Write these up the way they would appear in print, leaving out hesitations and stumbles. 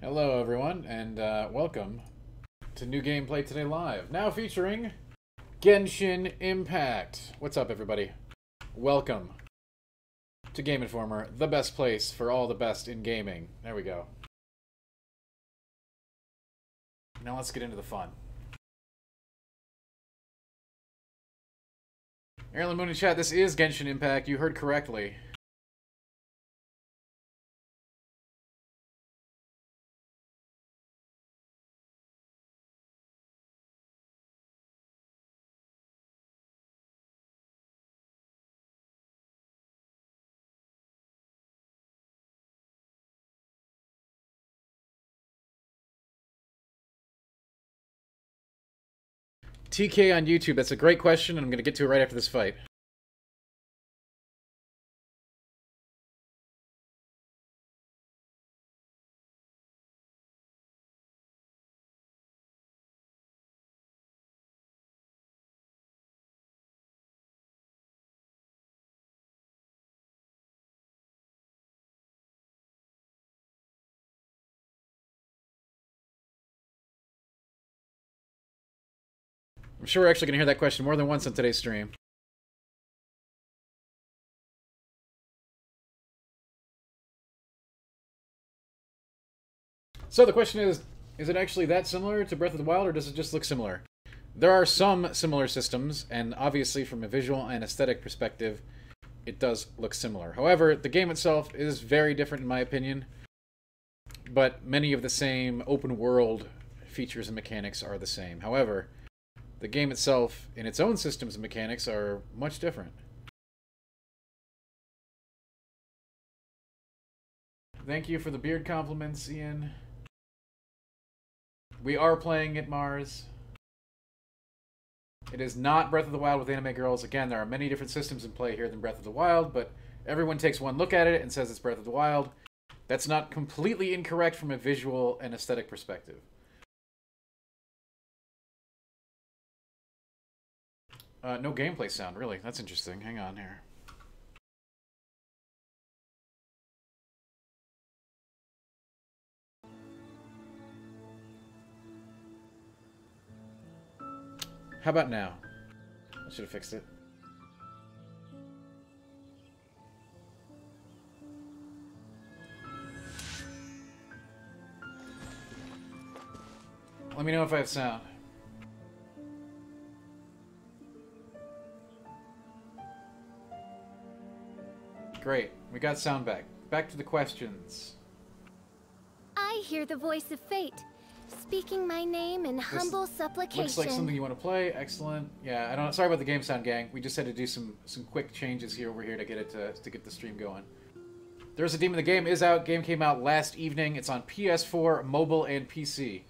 Hello everyone, and welcome to New Gameplay Today Live. Now featuring Genshin Impact. What's up everybody? Welcome to Game Informer, the best place for all the best in gaming. There we go. Now let's get into the fun. Marilyn Moon in chat, this is Genshin Impact. You heard correctly. TK on YouTube, that's a great question, and I'm going to get to it right after this fight. I'm sure we're actually going to hear that question more than once on today's stream. So the question is it actually that similar to Breath of the Wild, or does it just look similar? There are some similar systems, and obviously from a visual and aesthetic perspective, it does look similar. However, the game itself is very different in my opinion, but many of the same open world features and mechanics are the same. However, the game itself, in its own systems and mechanics, are much different. Thank you for the beard compliments, Ian. We are playing at Mars. It is not Breath of the Wild with anime girls. Again, there are many different systems in play here than Breath of the Wild, but everyone takes one look at it and says it's Breath of the Wild. That's not completely incorrect from a visual and aesthetic perspective. No gameplay sound, really. That's interesting. Hang on here. How about now? I should have fixed it. Let me know if I have sound. Great. We got sound back. Back to the questions. I hear the voice of fate, speaking my name in humble supplication. Looks like something you want to play. Excellent. Yeah, I don't. Sorry about the game sound, gang. We just had to do some quick changes here over here to get it to get the stream going. There's a Demon. The game is out. Game came out last evening. It's on PS4, mobile, and PC.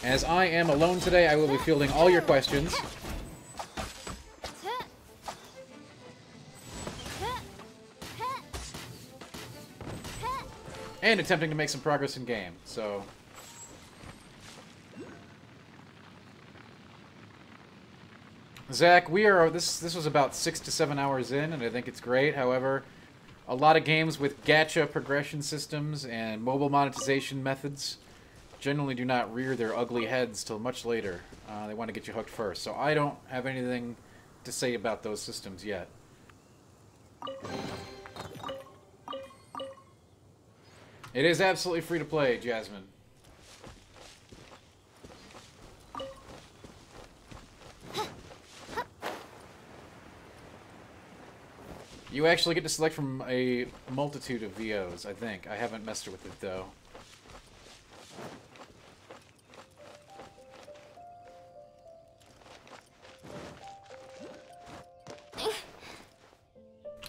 As I am alone today, I will be fielding all your questions. And attempting to make some progress in game, so... Zach, we are... This was about 6 to 7 hours in, and I think it's great. However, a lot of games with gacha progression systems and mobile monetization methods generally do not rear their ugly heads till much later. They want to get you hooked first. So I don't have anything to say about those systems yet. It is absolutely free to play, Jasmine. You actually get to select from a multitude of VOs, I think. I haven't messed with it, though.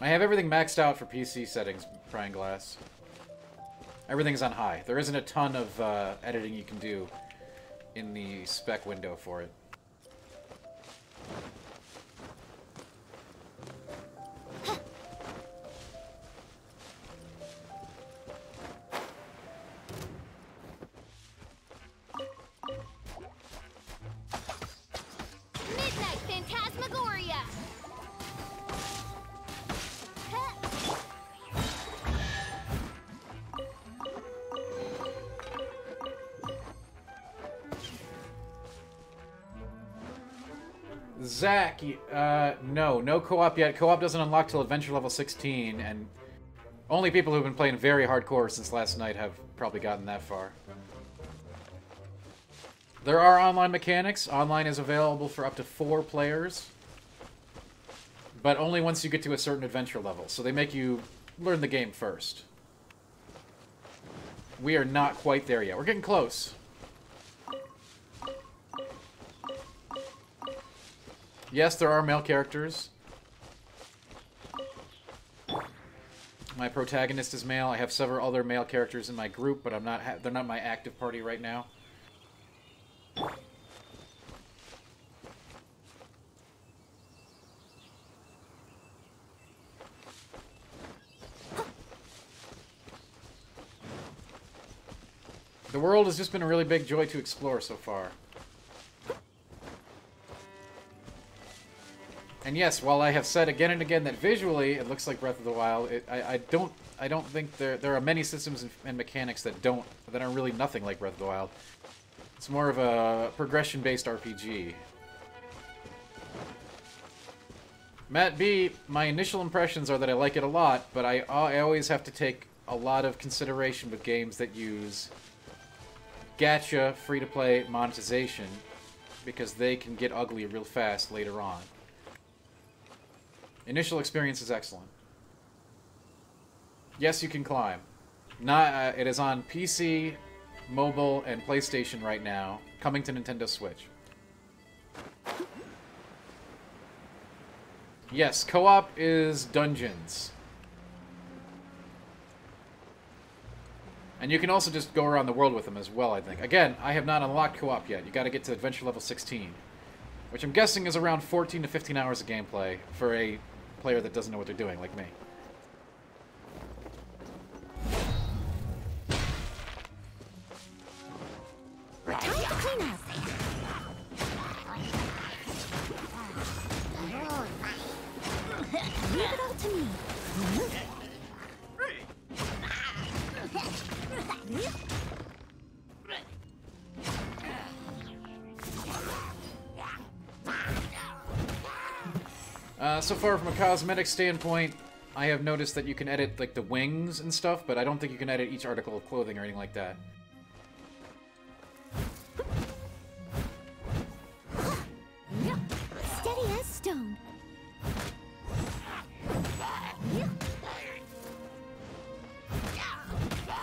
I have everything maxed out for PC settings, Prying Glass. Everything's on high. There isn't a ton of editing you can do in the spec window for it. Zach, no co-op yet. Co-op doesn't unlock till adventure level 16, and only people who've been playing very hardcore since last night have probably gotten that far. There are online mechanics. Online is available for up to 4 players, but only once you get to a certain adventure level. So they make you learn the game first. We are not quite there yet. We're getting close. Yes, there are male characters. My protagonist is male. I have several other male characters in my group, but they're not my active party right now. The world has just been a really big joy to explore so far. And yes, while I have said again and again that visually it looks like Breath of the Wild, I don't think there are many systems and mechanics that are really nothing like Breath of the Wild. It's more of a progression-based RPG. Matt B, my initial impressions are that I like it a lot, but I always have to take a lot of consideration with games that use gacha free-to-play monetization, because they can get ugly real fast later on. Initial experience is excellent. Yes, you can climb. It is on PC, mobile, and PlayStation right now, coming to Nintendo Switch. Yes, co-op is dungeons. And you can also just go around the world with them as well, I think. Again, I have not unlocked co-op yet. You gotta get to adventure level 16. Which I'm guessing is around 14 to 15 hours of gameplay for a player that doesn't know what they're doing, like me. Leave it all to me. So far, from a cosmetic standpoint, I have noticed that you can edit, like, the wings and stuff, but I don't think you can edit each article of clothing or anything like that. Steady as stone.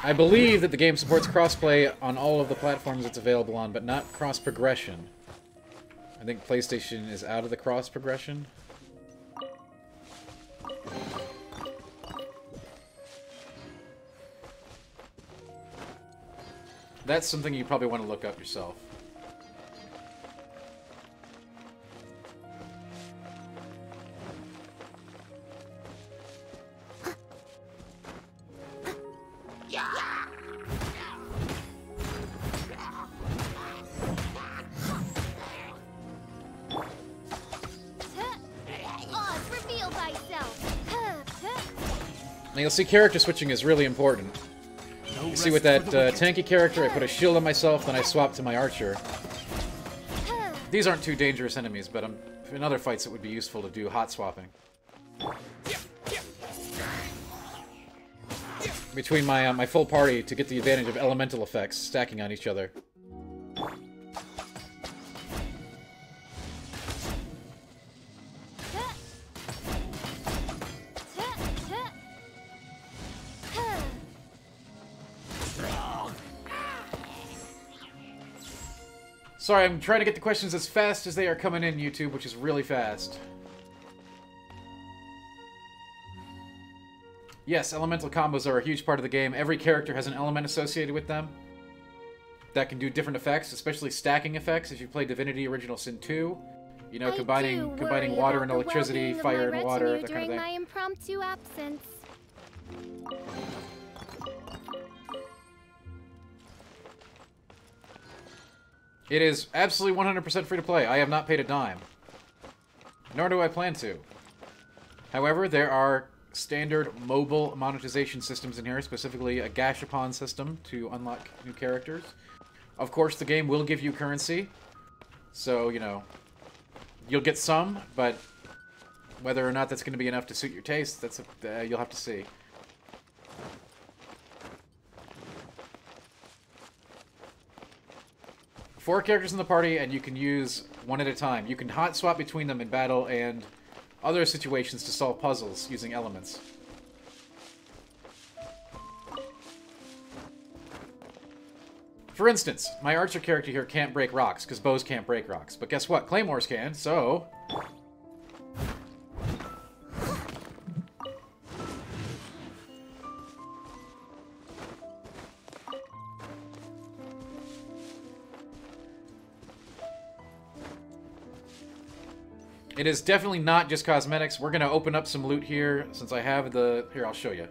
I believe that the game supports crossplay on all of the platforms it's available on, but not cross-progression. I think PlayStation is out of the cross-progression. That's something you probably want to look up yourself. Now you'll see character switching is really important. You see with that tanky character, I put a shield on myself, then I swap to my archer. These aren't too dangerous enemies, but in other fights it would be useful to do hot swapping. Between my full party to get the advantage of elemental effects stacking on each other. Sorry, I'm trying to get the questions as fast as they are coming in, YouTube, which is really fast. Yes, elemental combos are a huge part of the game. Every character has an element associated with them that can do different effects, especially stacking effects. If you play Divinity Original Sin 2, you know, combining water and electricity, fire and water, that kind of thing. My impromptu absence. It is absolutely 100% free to play. I have not paid a dime. Nor do I plan to. However, there are standard mobile monetization systems in here, specifically a gashapon system to unlock new characters. Of course, the game will give you currency. So, you know, You'll get some, but whether or not that's going to be enough to suit your taste, you'll have to see. 4 characters in the party, and you can use one at a time. You can hot swap between them in battle and other situations to solve puzzles using elements. For instance, my archer character here can't break rocks, because bows can't break rocks. But guess what? Claymores can, so... It is definitely not just cosmetics. We're going to open up some loot here, since I have the... Here, I'll show you.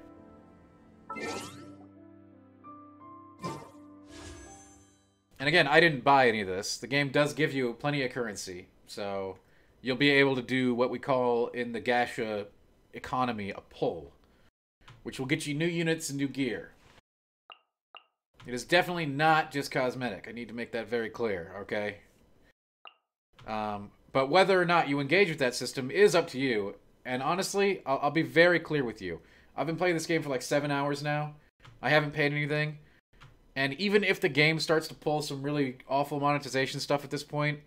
And again, I didn't buy any of this. The game does give you plenty of currency, so you'll be able to do what we call in the gacha economy a pull, which will get you new units and new gear. It is definitely not just cosmetic. I need to make that very clear, okay? But whether or not you engage with that system is up to you. And honestly, I'll be very clear with you. I've been playing this game for like 7 hours now. I haven't paid anything. And even if the game starts to pull some really awful monetization stuff at this point,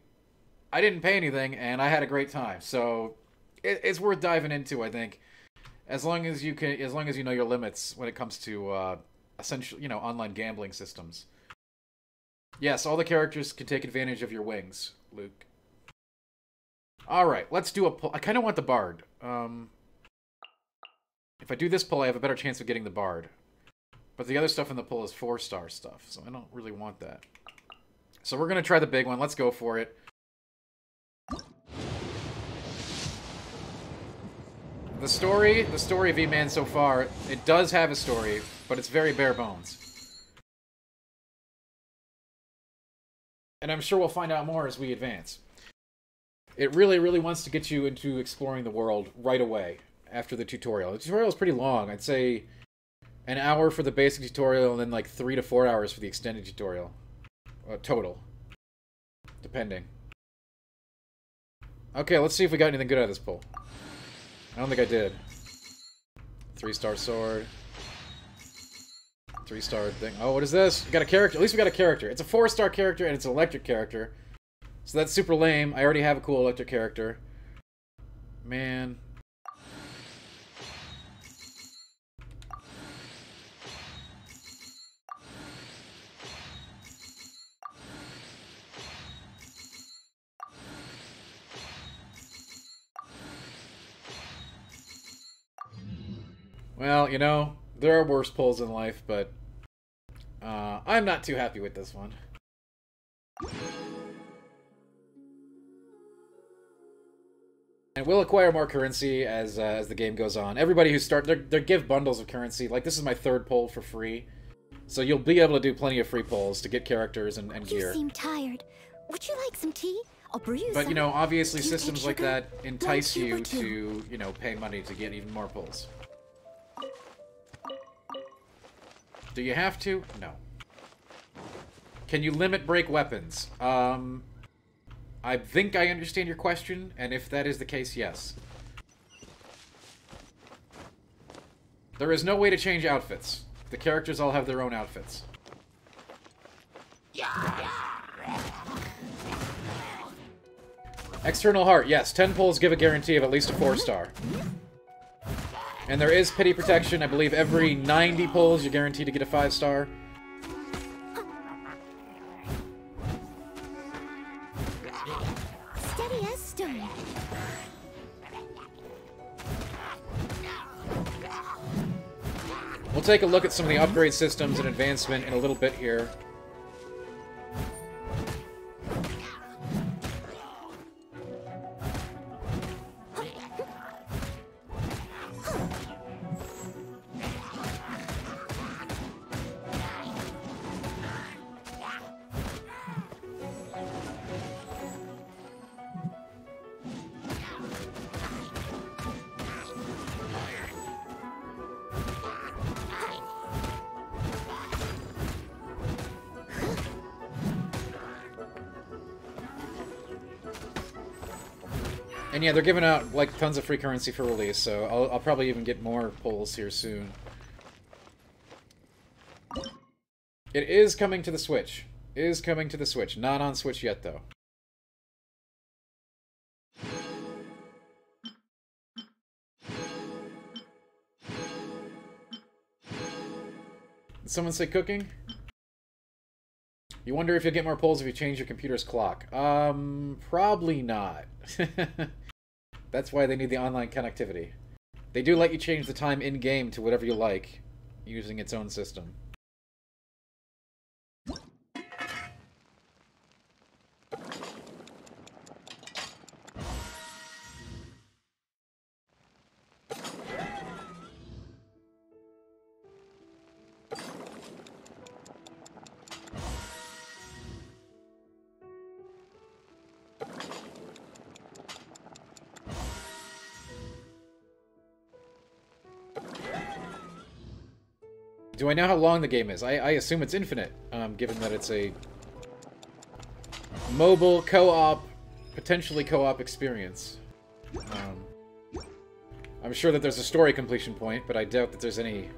I didn't pay anything, and I had a great time. So it's worth diving into, I think, as long as you know your limits when it comes to essentially, online gambling systems. Yes, all the characters can take advantage of your wings, Luke. All right, let's do a pull. I kind of want the Bard. If I do this pull, I have a better chance of getting the Bard. But the other stuff in the pull is 4-star stuff, so I don't really want that. So we're going to try the big one. Let's go for it. The story of E-Man so far, it does have a story, but it's very bare bones. And I'm sure we'll find out more as we advance. It really, really wants to get you into exploring the world right away after the tutorial. The tutorial is pretty long. I'd say an hour for the basic tutorial and then like 3 to 4 hours for the extended tutorial. Total. Depending. Okay, let's see if we got anything good out of this pull. I don't think I did. 3-star sword. 3-star thing. Oh, what is this? We got a character. At least we got a character. It's a 4-star character and it's an electric character. So that's super lame. I already have a cool electric character. Man. Well, there are worse pulls in life, but I'm not too happy with this one. And we'll acquire more currency as the game goes on. Everybody who they give bundles of currency. Like, this is my 3rd pull for free. So you'll be able to do plenty of free pulls to get characters and gear. You seem tired. Would you like some tea? I'll brew you But, some. Obviously systems like that entice you to, pay money to get even more pulls. Do you have to? No. Can you limit break weapons? I think I understand your question, and if that is the case, yes. There is no way to change outfits. The characters all have their own outfits. External heart, yes. 10 pulls give a guarantee of at least a 4-star. And there is pity protection. I believe every 90 pulls you're guaranteed to get a 5-star. Steady as stone. We'll take a look at some of the upgrade systems and advancement in a little bit here. And yeah, they're giving out, like, tons of free currency for release, so I'll probably even get more pulls here soon. It is coming to the Switch. It is coming to the Switch. Not on Switch yet, though. Did someone say cooking? You wonder if you'll get more pulls if you change your computer's clock. Probably not. That's why they need the online connectivity. They do let you change the time in-game to whatever you like, using its own system. Do I know how long the game is? I assume it's infinite, given that it's a mobile co-op, potentially co-op experience. I'm sure that there's a story completion point, but I doubt that there's any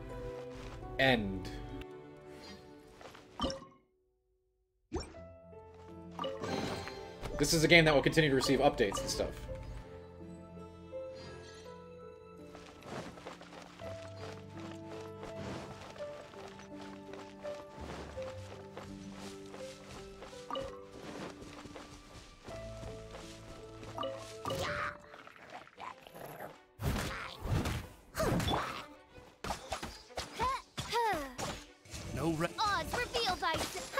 end. This is a game that will continue to receive updates and stuff. Odds reveal thyself.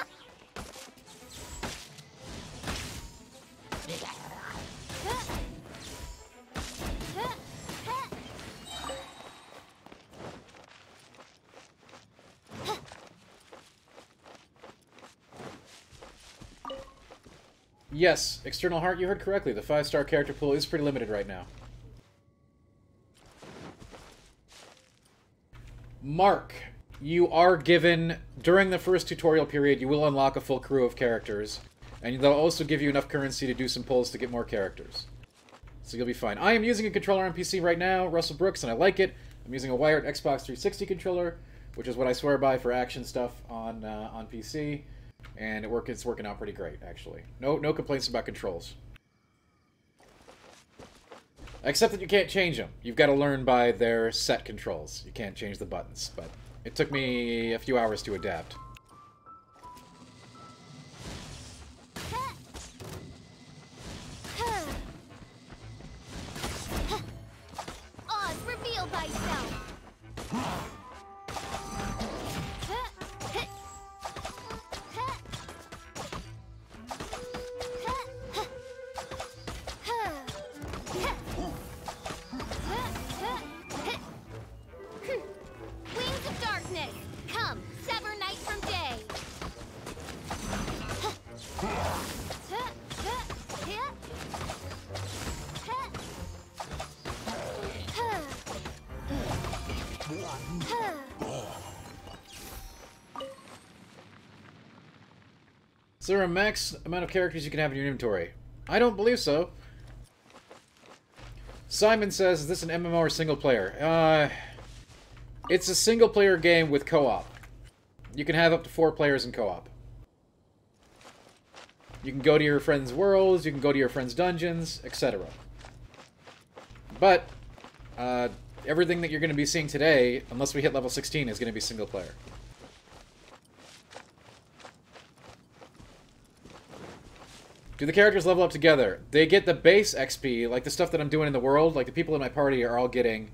Yes, External Heart, you heard correctly. The 5-star character pool is pretty limited right now. Mark, you are given, during the first tutorial period, you will unlock a full crew of characters. And they'll also give you enough currency to do some pulls to get more characters. So you'll be fine. I am using a controller on PC right now, Russell Brooks, and I like it. I'm using a wired Xbox 360 controller, which is what I swear by for action stuff on PC. And it's working out pretty great, actually. No complaints about controls. Except that you can't change them. You've got to learn by their set controls. You can't change the buttons, but it took me a few hours to adapt. Oz, reveal thyself. Wings of darkness, come, sever night from day. Is there a max amount of characters you can have in your inventory? I don't believe so. Simon says, is this an MMO or single player? It's a single player game with co-op. You can have up to 4 players in co-op. You can go to your friends' worlds, you can go to your friends' dungeons, etc. But, everything that you're going to be seeing today, unless we hit level 16, is going to be single player. Do the characters level up together? They get the base XP, like the stuff that I'm doing in the world. Like the people in my party are all getting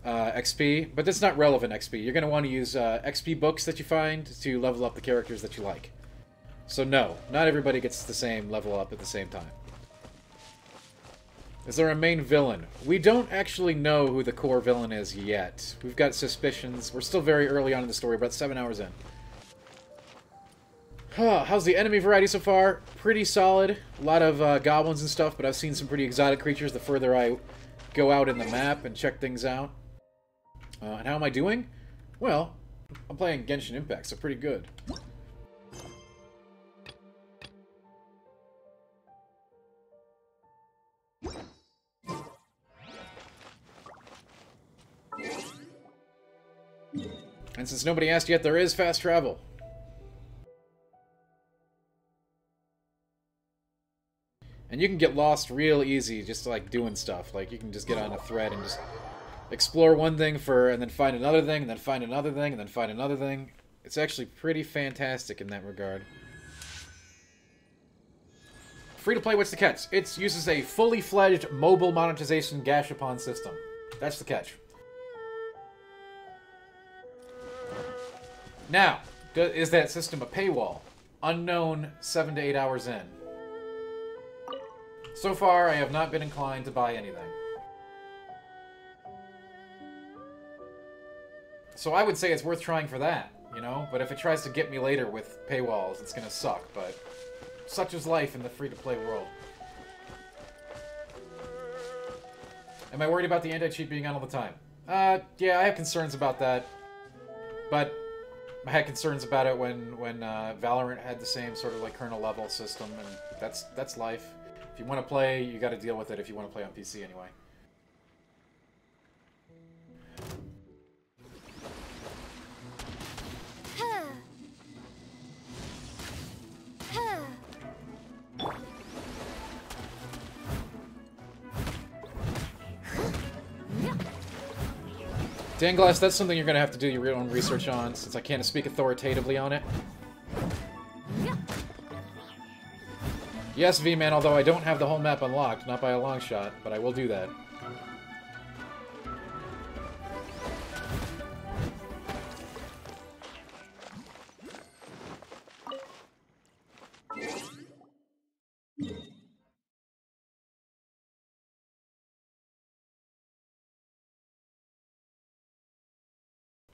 XP, but that's not relevant XP. You're going to want to use XP books that you find to level up the characters that you like. So no, not everybody gets the same level up at the same time. Is there a main villain? We don't actually know who the core villain is yet. We've got suspicions. We're still very early on in the story, about 7 hours in. How's the enemy variety so far? Pretty solid. A lot of goblins and stuff, but I've seen some pretty exotic creatures the further I go out in the map and check things out. And how am I doing? Well, I'm playing Genshin Impact, so pretty good. And since nobody asked yet, there is fast travel. And you can get lost real easy just like doing stuff. Like you can just get on a thread and just explore one thing and then find another thing, and then find another thing, and then find another thing. It's actually pretty fantastic in that regard. Free to play, what's the catch? It uses a fully fledged mobile monetization gashapon system. That's the catch. Now, is that system a paywall? Unknown 7 to 8 hours in. So far, I have not been inclined to buy anything. So I would say it's worth trying for that, you know? But if it tries to get me later with paywalls, it's gonna suck, but such is life in the free-to-play world. Am I worried about the anti-cheat being on all the time? Yeah, I have concerns about that. But I had concerns about it when Valorant had the same sort of like kernel level system, and that's life. If you want to play, you got to deal with it if you want to play on PC anyway. Danglass, that's something you're going to have to do your own research on, since I can't speak authoritatively on it. Yes, V-Man, although I don't have the whole map unlocked, not by a long shot, but I will do that.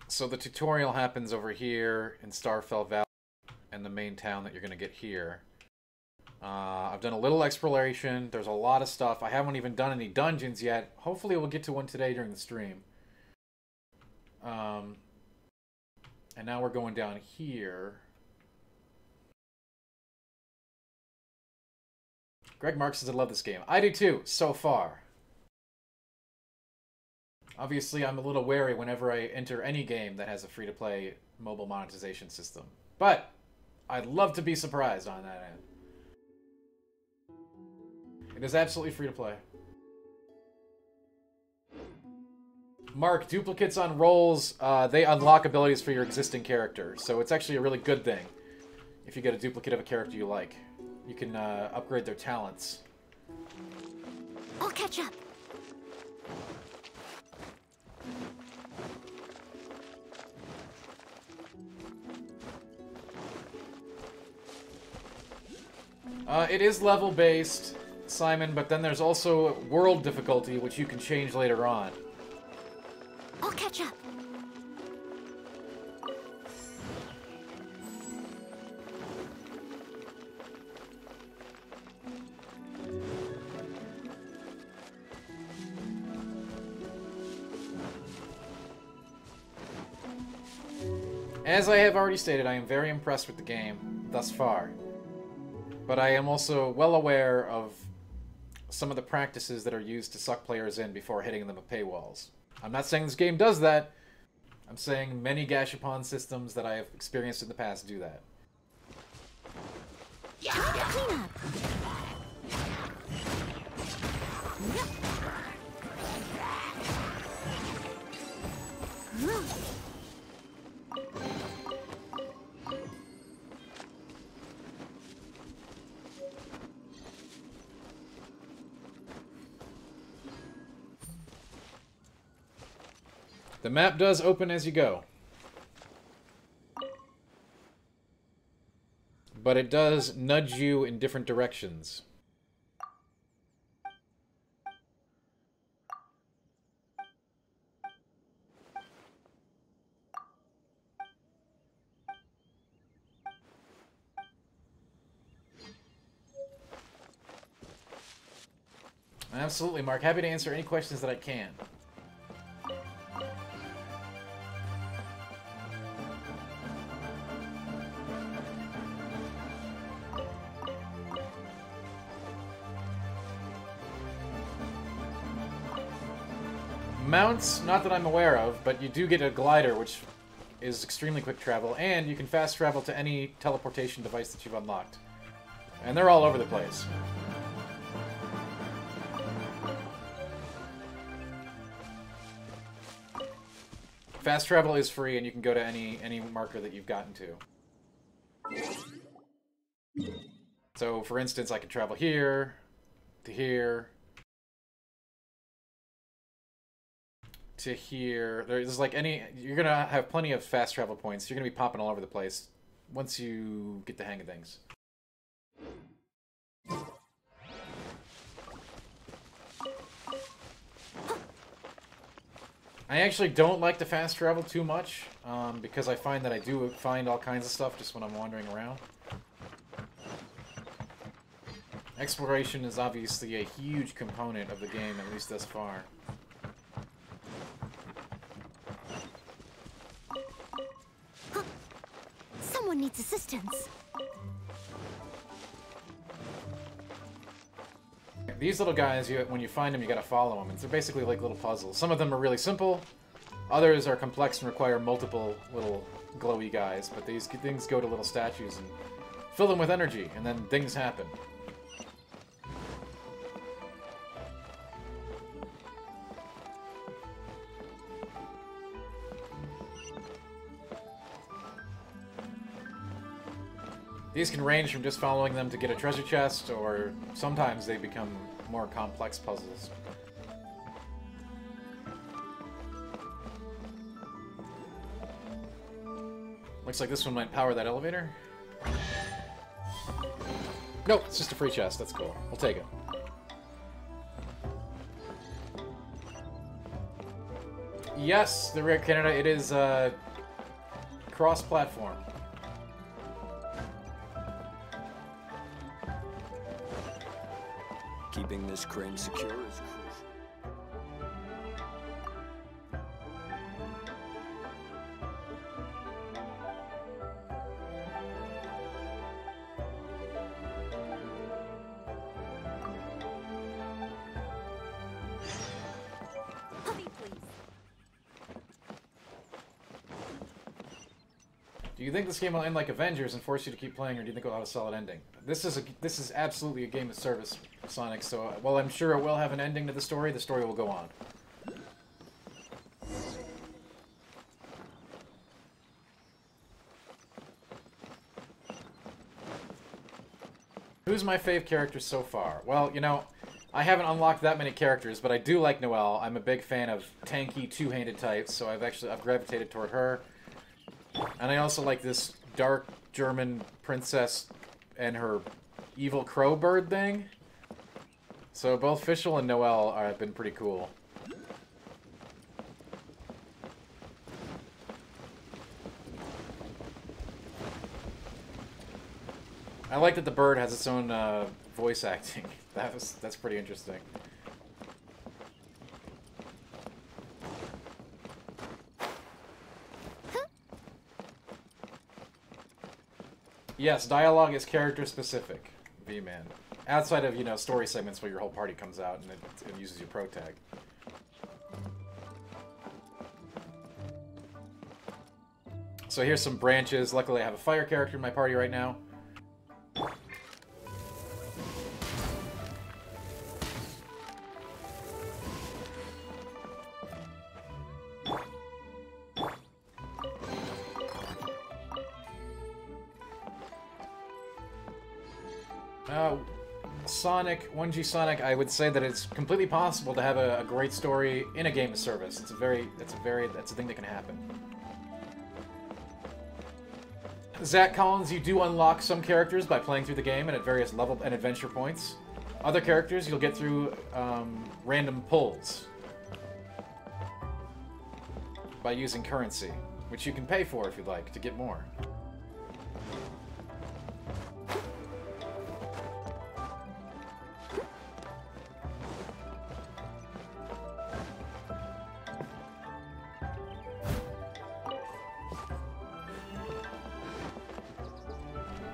So the tutorial happens over here in Starfell Valley and the main town that you're going to get here. I've done a little exploration. There's a lot of stuff. I haven't even done any dungeons yet. Hopefully we'll get to one today during the stream. And now we're going down here. Greg Marks says I love this game. I do too, so far. Obviously, I'm a little wary whenever I enter any game that has a free-to-play mobile monetization system. But I'd love to be surprised on that end. It is absolutely free-to-play. Mark, duplicates on rolls, they unlock abilities for your existing character. So it's actually a really good thing if you get a duplicate of a character you like. You can upgrade their talents. I'll catch up. It is level-based, Simon, but then there's also world difficulty, which you can change later on. I'll catch up. As I have already stated, I am very impressed with the game thus far. But I am also well aware of some of the practices that are used to suck players in before hitting them with paywalls. I'm not saying this game does that. I'm saying many gashapon systems that I have experienced in the past do that. Clean up. The map does open as you go. But it does nudge you in different directions. Absolutely, Mark. Happy to answer any questions that I can. Mounts, not that I'm aware of, but you do get a glider, which is extremely quick travel, and you can fast travel to any teleportation device that you've unlocked. And they're all over the place. Fast travel is free, and you can go to any marker that you've gotten to. So, for instance, I could travel here, to here, to here. There's like you're gonna have plenty of fast travel points. You're gonna be popping all over the place once you get the hang of things. I actually don't like to fast travel too much, because I find that I do find all kinds of stuff just when I'm wandering around. Exploration is obviously a huge component of the game, at least thus far. Someone needs assistance. These little guys, when you find them, you gotta follow them. They're basically like little puzzles. Some of them are really simple. Others are complex and require multiple little glowy guys. But these things go to little statues and fill them with energy, and then things happen. These can range from just following them to get a treasure chest, or sometimes they become more complex puzzles. Looks like this one might power that elevator. Nope, it's just a free chest. That's cool. We'll take it. Yes, the Rare Canada, it is cross-platform. Keeping this crane secure is crucial. Puppy, please. Do you think this game will end like Avengers and force you to keep playing, or do you think it'll have a solid ending? This is absolutely a game of service, Sonic, so while I'm sure it will have an ending to the story will go on. Who's my fave character so far? Well, you know, I haven't unlocked that many characters, but I do like Noelle. I'm a big fan of tanky, two-handed types, so I've gravitated toward her. And I also like this dark German princess and her evil crow bird thing. So both Fischl and Noelle have been pretty cool. I like that the bird has its own voice acting. That's pretty interesting. Yes, dialogue is character specific, V-Man. Outside of, you know, story segments where your whole party comes out and it uses your pro tag. So here's some branches. Luckily I have a fire character in my party right now. Sonic, 1G Sonic, I would say that it's completely possible to have a great story in a game of service. That's a thing that can happen. Zach Collins, you do unlock some characters by playing through the game and at various level and adventure points. Other characters you'll get through random pulls by using currency, which you can pay for if you'd like to get more.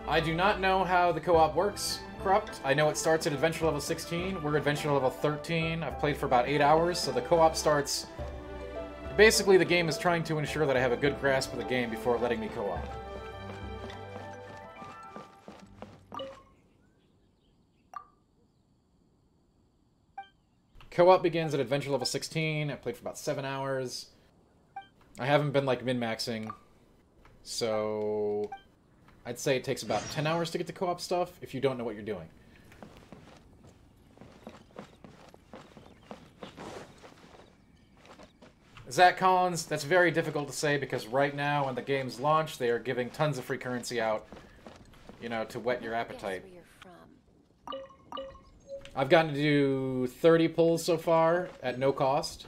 I do not know how the co-op works, Corrupt. I know it starts at adventure level 16. We're adventure level 13. I've played for about 8 hours, so the co-op starts Basically, the game is trying to ensure that I have a good grasp of the game before letting me co-op. Co-op begins at adventure level 16. I played for about 7 hours. I haven't been, like, min-maxing. So I'd say it takes about 10 hours to get to co-op stuff if you don't know what you're doing. Zach Collins, that's very difficult to say because right now when the game's launched, they are giving tons of free currency out, you know, to whet your appetite. I've gotten to do 30 pulls so far at no cost.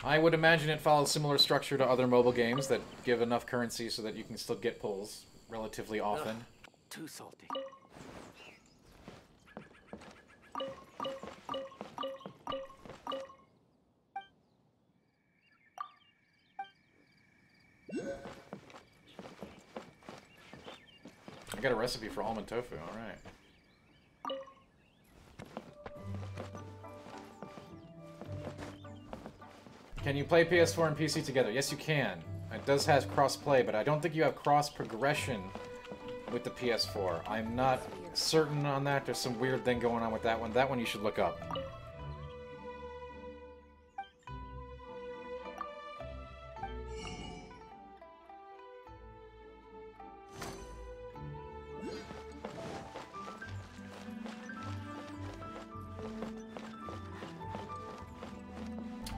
I would imagine it follows similar structure to other mobile games that give enough currency so that you can still get pulls relatively often. Too salty. I got a recipe for almond tofu, alright. Can you play PS4 and PC together? Yes, you can. It does have cross-play, but I don't think you have cross-progression with the PS4. I'm not certain on that. There's some weird thing going on with that one. That one you should look up.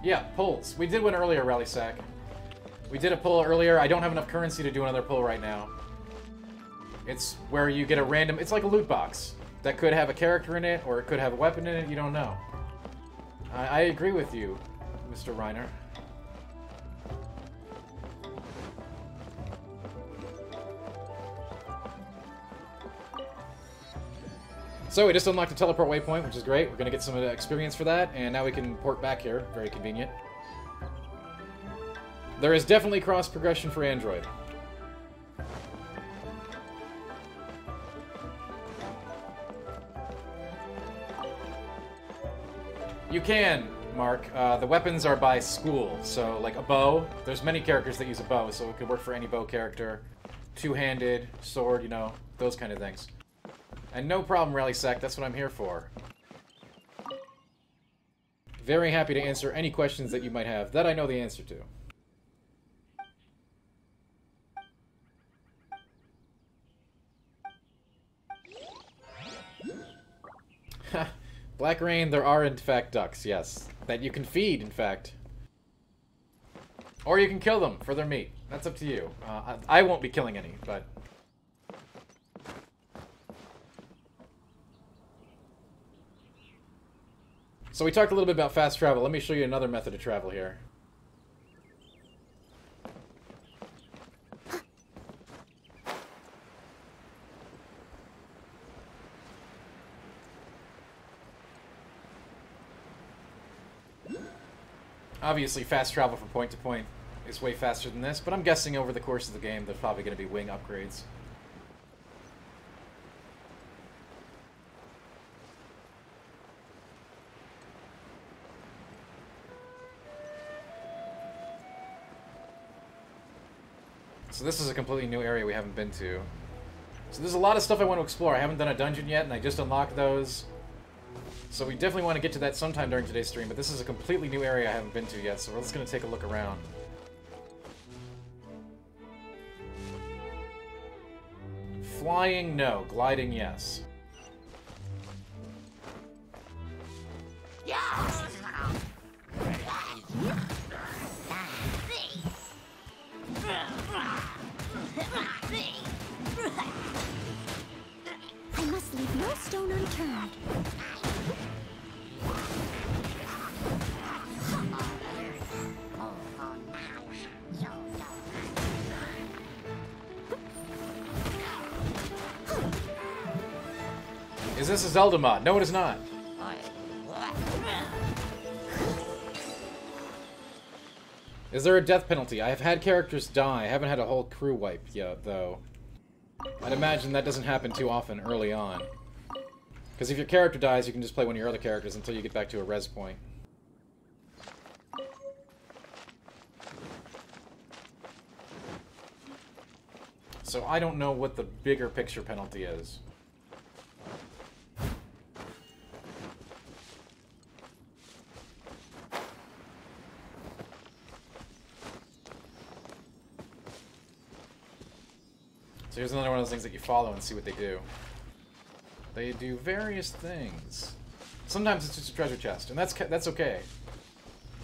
Yeah, pulls. We did one earlier, Rally Sack. We did a pull earlier. I don't have enough currency to do another pull right now. It's where you get a random... It's like a loot box. That could have a character in it, or it could have a weapon in it. You don't know. I agree with you, Mr. Reiner. So we just unlocked a teleport waypoint, which is great. We're going to get some experience for that, and now we can port back here. Very convenient. There is definitely cross-progression for Android. You can, Mark. The weapons are by school, so like a bow. There's many characters that use a bow, so it could work for any bow character. Two-handed, sword, you know, those kind of things. And no problem, Rally Sack, that's what I'm here for. Very happy to answer any questions that you might have that I know the answer to. Black Rain, there are in fact ducks, yes. That you can feed, in fact. Or you can kill them for their meat. That's up to you. I won't be killing any, but... So we talked a little bit about fast travel. Let me show you another method of travel here. Obviously, fast travel from point to point is way faster than this, but I'm guessing over the course of the game there's probably going to be wing upgrades. So this is a completely new area we haven't been to. So there's a lot of stuff I want to explore. I haven't done a dungeon yet, and I just unlocked those. So we definitely want to get to that sometime during today's stream, but this is a completely new area I haven't been to yet, so we're just going to take a look around. Flying, no. Gliding, yes. I must leave no stone unturned. Is this a Zelda mod? No, it is not. Is there a death penalty? I have had characters die. I haven't had a whole crew wipe yet, though. I'd imagine that doesn't happen too often early on. Because if your character dies, you can just play one of your other characters until you get back to a res point. So I don't know what the bigger picture penalty is. So here's another one of those things that you follow and see what they do. They do various things. Sometimes it's just a treasure chest, and that's okay.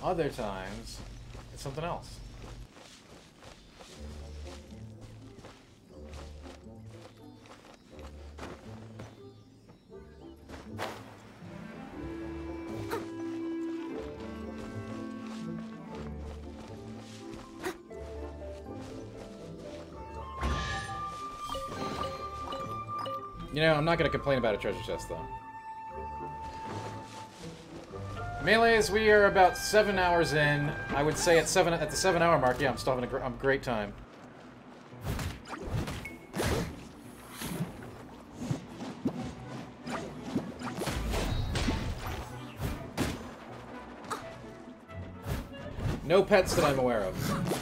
Other times, it's something else. You know, I'm not going to complain about a treasure chest, though. Melees, we are about 7 hours in. I would say at the 7-hour mark, yeah, I'm still having a great time. No pets that I'm aware of.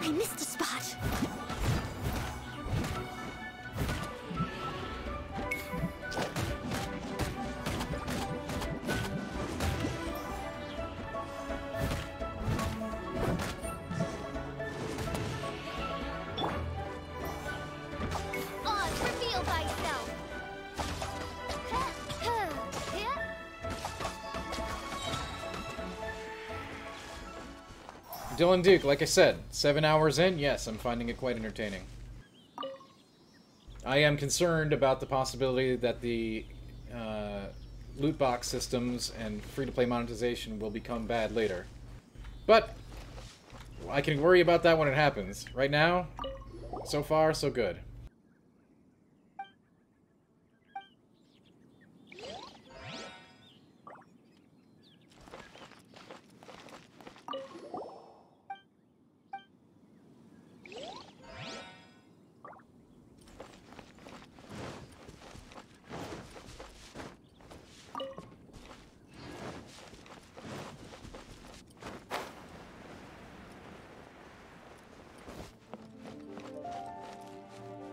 I missed a spot. Reveal thyself. Dylan Duke, like I said, 7 hours in, yes, I'm finding it quite entertaining. I am concerned about the possibility that the loot box systems and free-to-play monetization will become bad later. But I can worry about that when it happens. Right now, so far, so good.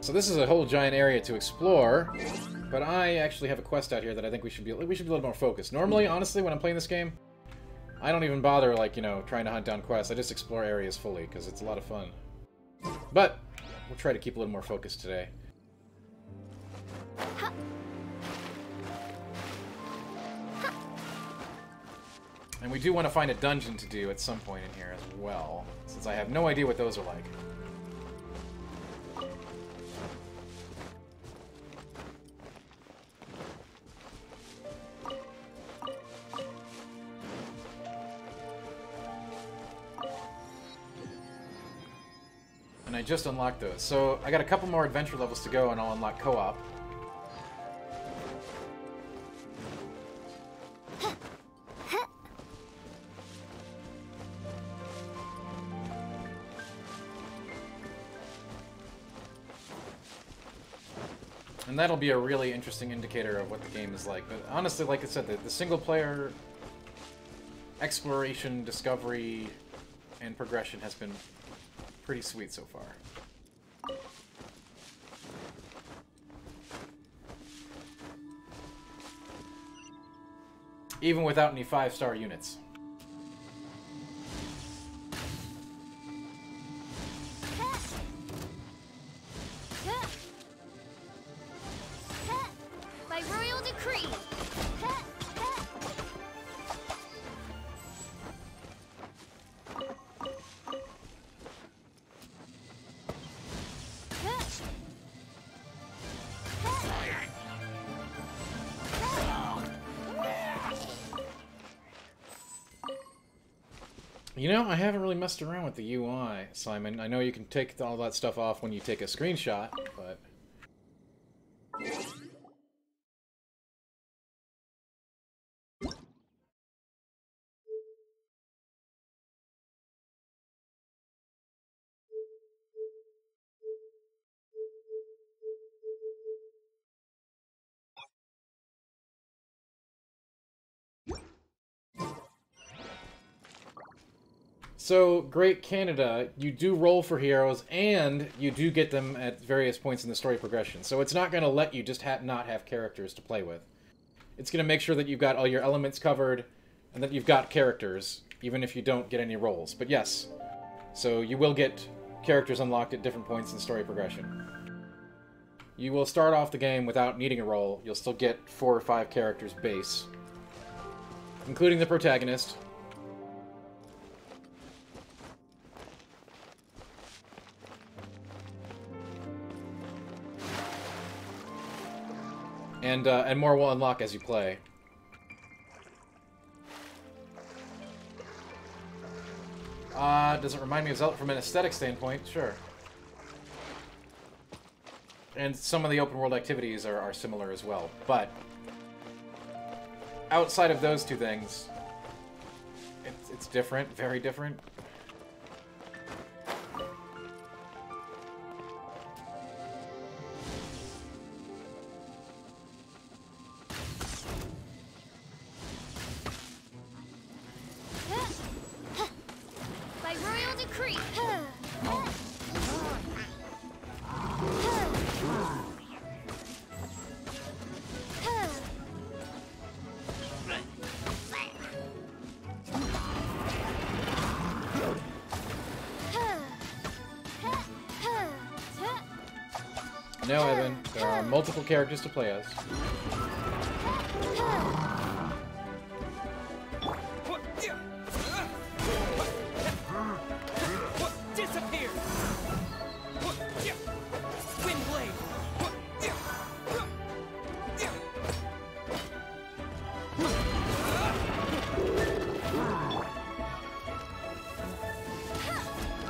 So this is a whole giant area to explore, but I actually have a quest out here that I think we should be a little more focused. Normally, honestly, when I'm playing this game, I don't even bother, like, you know, trying to hunt down quests. I just explore areas fully, because it's a lot of fun. But we'll try to keep a little more focused today. And we do want to find a dungeon to do at some point in here as well, since I have no idea what those are like. And I just unlocked those. So I got a couple more adventure levels to go and I'll unlock co-op. And that'll be a really interesting indicator of what the game is like. But honestly, like I said, the single-player exploration, discovery, and progression has been pretty sweet so far. Even without any 5-star units. By royal decree. You know, I haven't really messed around with the UI, Simon. I know you can take all that stuff off when you take a screenshot, but... So, Great Canada, you do roll for heroes, and you do get them at various points in the story progression. So it's not going to let you just not have characters to play with. It's going to make sure that you've got all your elements covered, and that you've got characters, even if you don't get any rolls. But yes, so you will get characters unlocked at different points in story progression. You will start off the game without needing a roll. You'll still get 4 or 5 characters base, including the protagonist. And more will unlock as you play. Does it remind me of Zelda from an aesthetic standpoint? Sure. And some of the open world activities are similar as well. But outside of those two things, it's different, very different. By royal decree. No, Evan, there are multiple characters to play as. Disappear! Wind blade!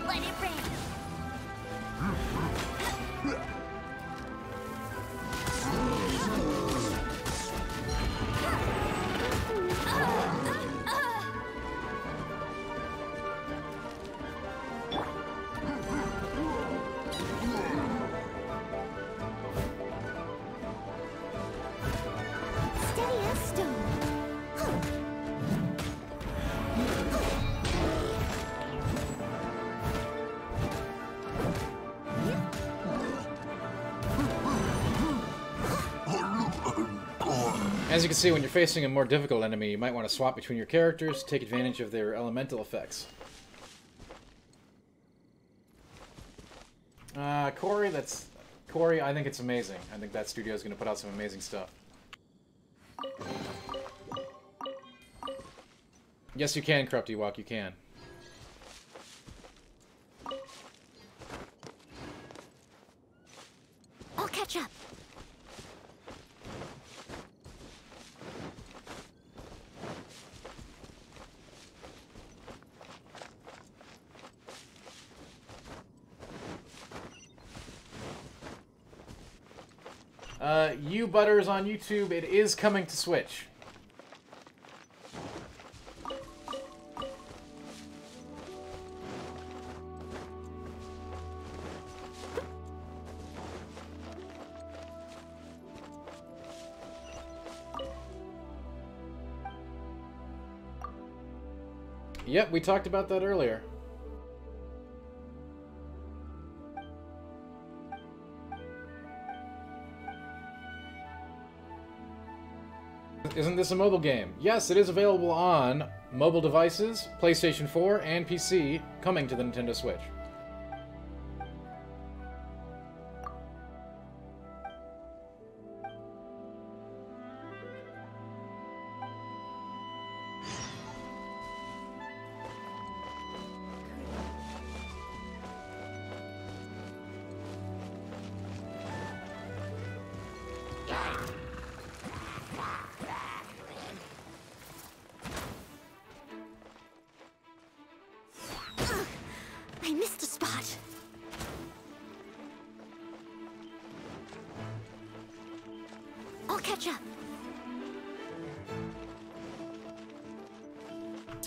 Let it rain. Steady as stone. As you can see, when you're facing a more difficult enemy, you might want to swap between your characters, take advantage of their elemental effects. Corey, I think it's amazing. I think that studio is going to put out some amazing stuff. Yes, you can, Corrupt Ewok, you can. I'll catch up. You Butters on YouTube, it is coming to Switch. Yep, we talked about that earlier. Isn't this a mobile game? Yes, it is available on mobile devices, PlayStation 4, and PC, coming to the Nintendo Switch. I missed a spot. I'll catch up.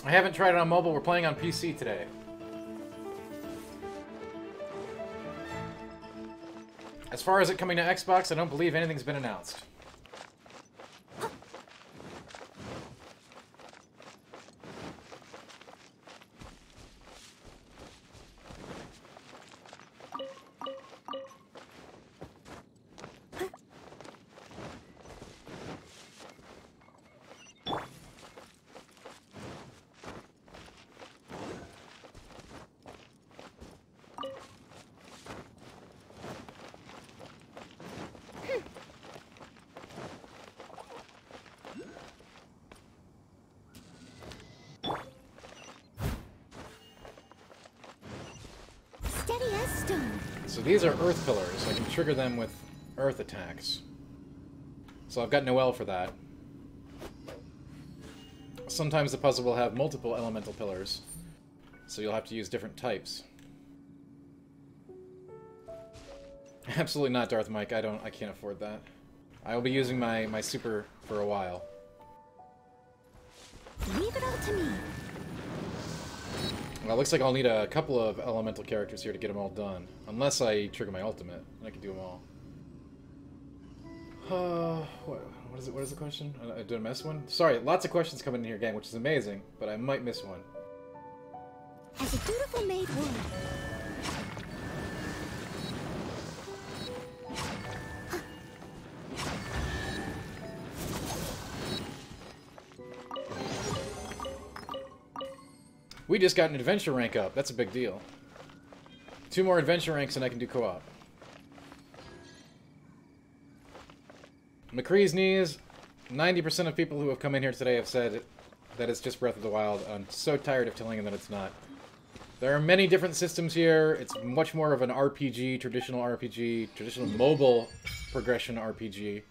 I haven't tried it on mobile, we're playing on PC today. As far as it coming to Xbox, I don't believe anything's been announced. stone. So these are earth pillars. I can trigger them with earth attacks. So I've got Noelle for that. Sometimes the puzzle will have multiple elemental pillars, so you'll have to use different types. Absolutely not, Darth Mike. I can't afford that. I will be using my super for a while. Leave it all to me. Well, it looks like I'll need a couple of elemental characters here to get them all done. Unless I trigger my ultimate, and I can do them all. What is it? What is the question? Did I miss one? Sorry, lots of questions coming in here, gang, which is amazing, but I might miss one. As a dutiful maid would. We just got an adventure rank up. That's a big deal. 2 more adventure ranks and I can do co-op. McCree's knees. 90% of people who have come in here today have said that it's just Breath of the Wild. I'm so tired of telling them that it's not. There are many different systems here. It's much more of an RPG, traditional mobile progression RPG.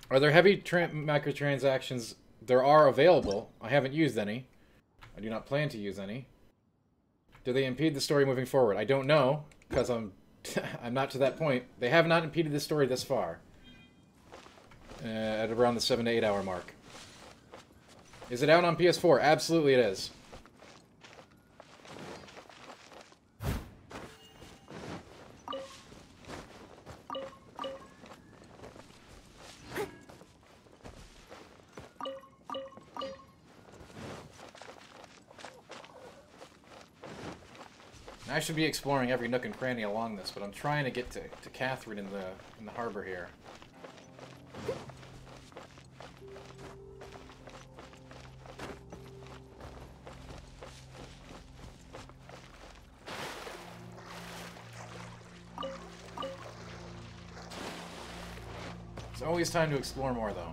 Are there heavy microtransactions? There are available. I haven't used any. I do not plan to use any. Do they impede the story moving forward? I don't know, because I'm not to that point. They have not impeded the story this far. At around the 7 to 8 hour mark. Is it out on PS4? Absolutely it is. I should be exploring every nook and cranny along this, but I'm trying to get to Catherine in the harbor here. It's always time to explore more, though.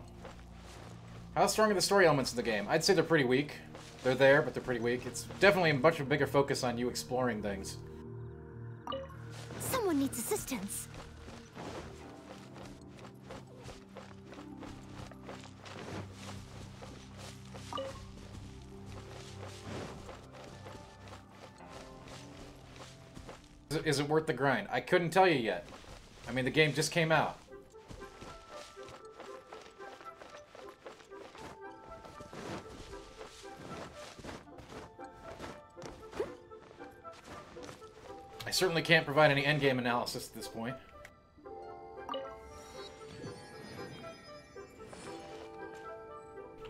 How strong are the story elements in the game? I'd say they're pretty weak. They're there, but they're pretty weak. It's definitely a much bigger focus on you exploring things. Someone needs assistance. Is it worth the grind? I couldn't tell you yet. I mean, the game just came out. I certainly can't provide any endgame analysis at this point.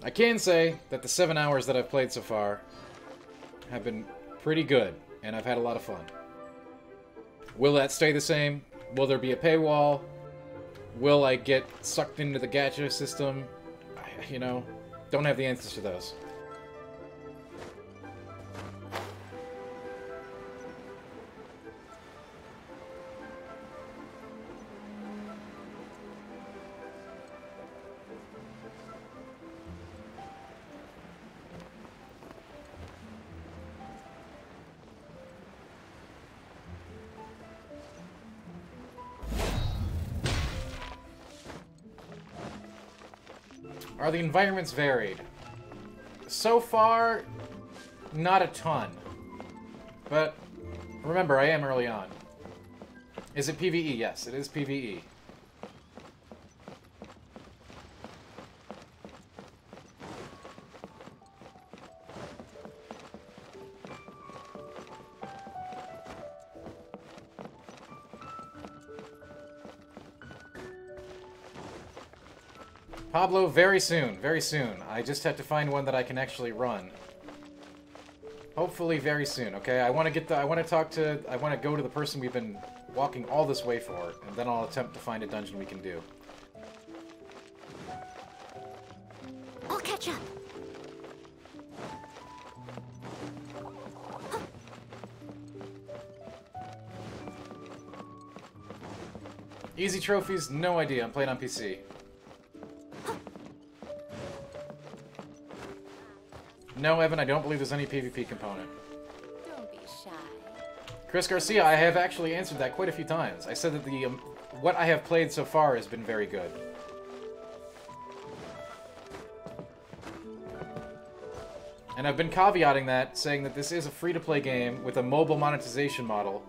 I can say that the 7 hours that I've played so far have been pretty good, and I've had a lot of fun. Will that stay the same? Will there be a paywall? Will I get sucked into the gacha system? You know, don't have the answers to those. Are the environments varied? So far, not a ton. But remember, I am early on. Is it PvE? Yes, it is PvE. Pablo, very soon, very soon. I just have to find one that I can actually run. Hopefully very soon, okay? I want to go to the person we've been walking all this way for, and then I'll attempt to find a dungeon we can do. I'll catch up. Easy trophies? No idea. I'm playing on PC. No, Evan, I don't believe there's any PvP component. Don't be shy. Chris Garcia, I have actually answered that quite a few times. I said that the what I have played so far has been very good. And I've been caveating that, saying that this is a free-to-play game with a mobile monetization model,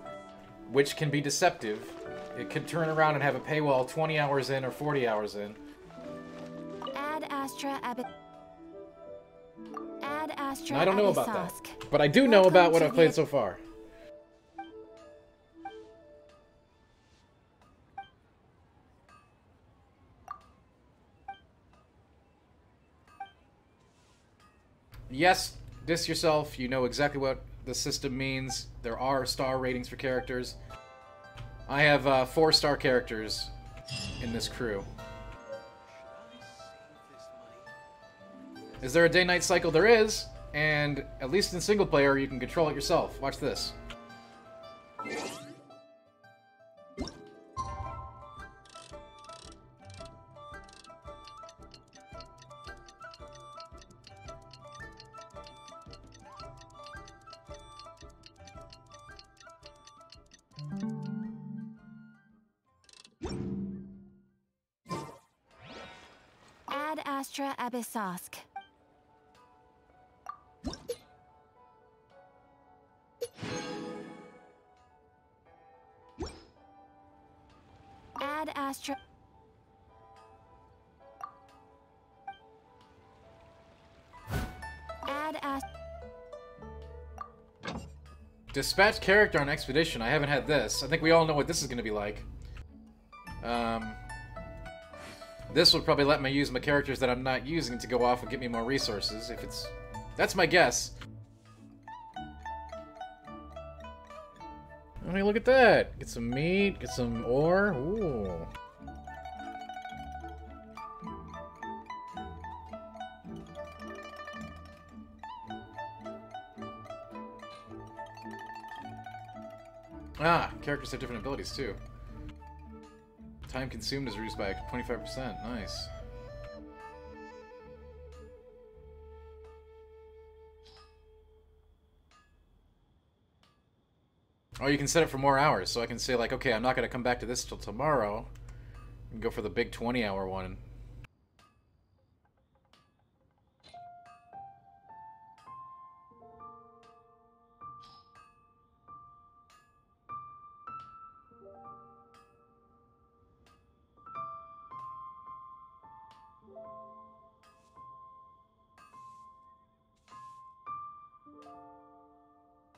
which can be deceptive. It could turn around and have a paywall 20 hours in or 40 hours in. Add Astra Now, I don't know about that, Abyssosque. but I do know about what I've played so far. Yes, diss yourself. You know exactly what the system means. There are star ratings for characters. I have 4-star characters in this crew. Is there a day-night cycle? There is, and at least in single player, you can control it yourself. Watch this. Add Astra Abyssosque. Add Astra. Add Astra. Dispatch character on expedition. I haven't had this. I think we all know what this is going to be like. This would probably let me use my characters that I'm not using to go off and get me more resources, if it's... That's my guess. I mean, look at that! Get some meat, get some ore. Ooh. Ah, characters have different abilities too. Time consumed is reduced by 25%. Nice. Oh, you can set it for more hours, so I can say like, okay, I'm not going to come back to this till tomorrow. And go for the big 20-hour one.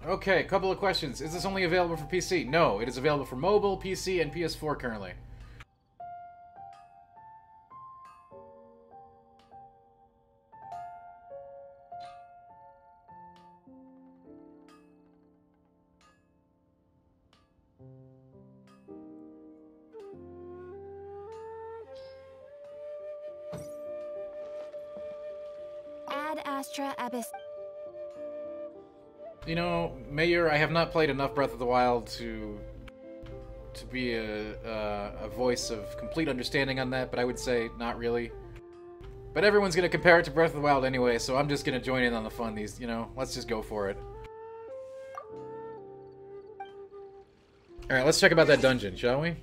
Okay, couple of questions. Is this only available for PC? No, it is available for mobile, PC, and PS4 currently. Add Astra Abyss. You know, Mayor, I have not played enough Breath of the Wild to be a voice of complete understanding on that, but I would say not really. But everyone's gonna compare it to Breath of the Wild anyway, so I'm just gonna join in on the fun. Let's just go for it. Alright, let's check about that dungeon, shall we?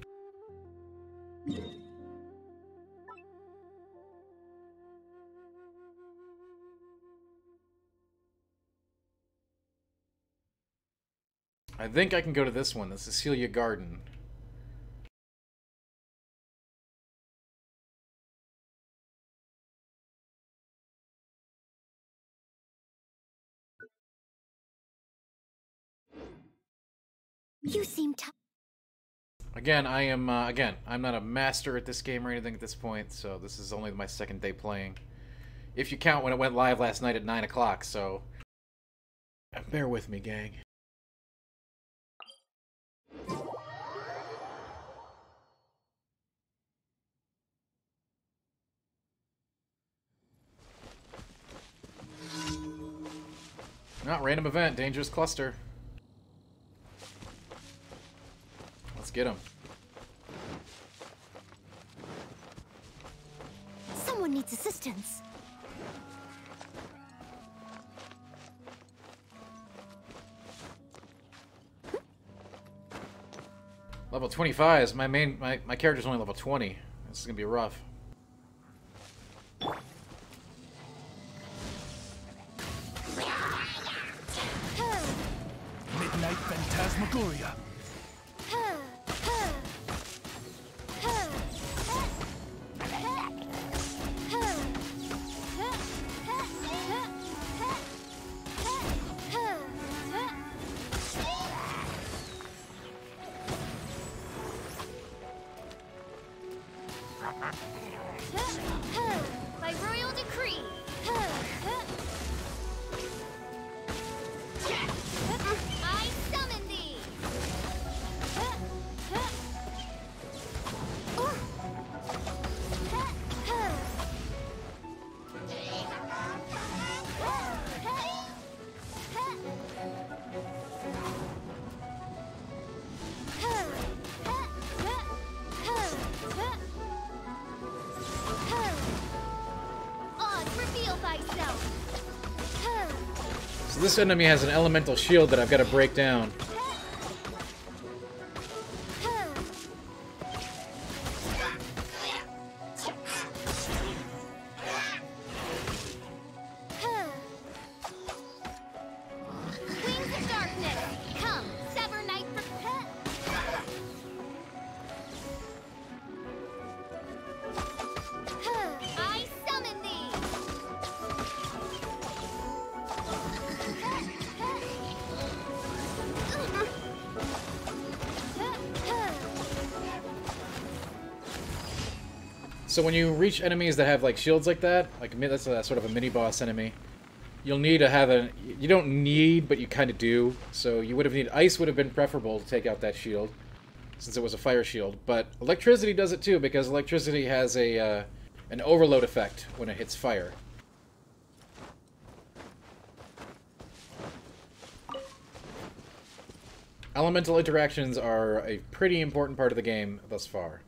I think I can go to this one, the Cecilia Garden. You seem tired. Again, I'm not a master at this game or anything at this point, so this is only my second day playing. If you count when it went live last night at 9 o'clock, so... Bear with me, gang. Not random event, dangerous cluster. Let's get him. Someone needs assistance. Level 25 is my character's only level 20. This is gonna be rough. Midnight Phantasmagoria. By royal decree. I summon thee. Oz, reveal thyself. So this enemy has an elemental shield that I've got to break down. Wings of darkness, come, sever night for I summon thee. So when you reach enemies that have like shields like that, like that's a sort of a mini boss enemy, you'll need to have a. You don't need, but you kind of do. So you would have needed ice would have been preferable to take out that shield, since it was a fire shield. But electricity does it too, because electricity has a an overload effect when it hits fire. Elemental interactions are a pretty important part of the game thus far.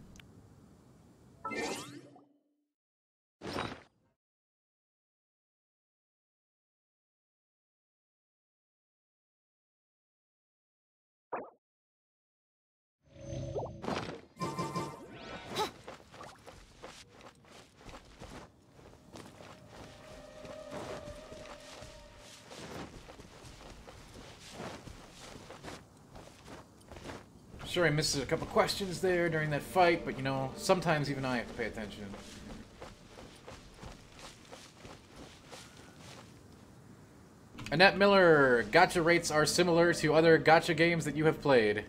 Sure, I missed a couple questions there during that fight, but you know, sometimes even I have to pay attention. Annette Miller, gacha rates are similar to other gacha games that you have played.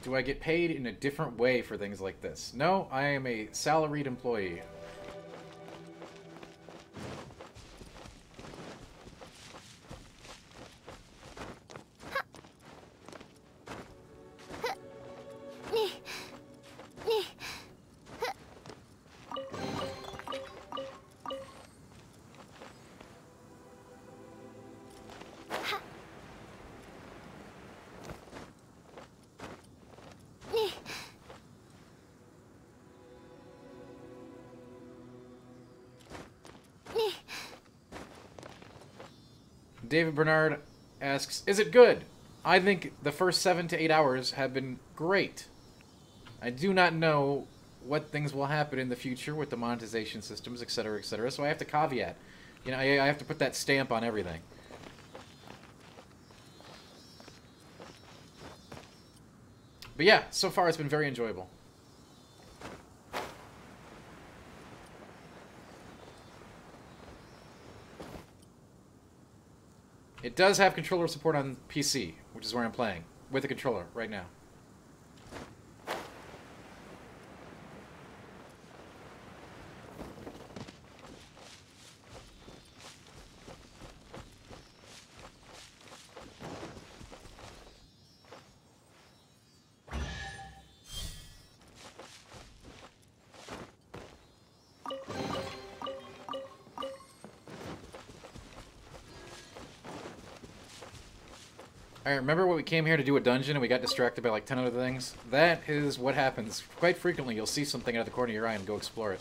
Do I get paid in a different way for things like this? No, I am a salaried employee. David Bernard asks, is it good? I think the first 7 to 8 hours have been great. I do not know what things will happen in the future with the monetization systems, etc., so I have to caveat. You know, I have to put that stamp on everything. But yeah, so far it's been very enjoyable. It does have controller support on PC, which is where I'm playing, with a controller right now. I remember when we came here to do a dungeon and we got distracted by like 10 other things? That is what happens. Quite frequently, you'll see something out of the corner of your eye and go explore it.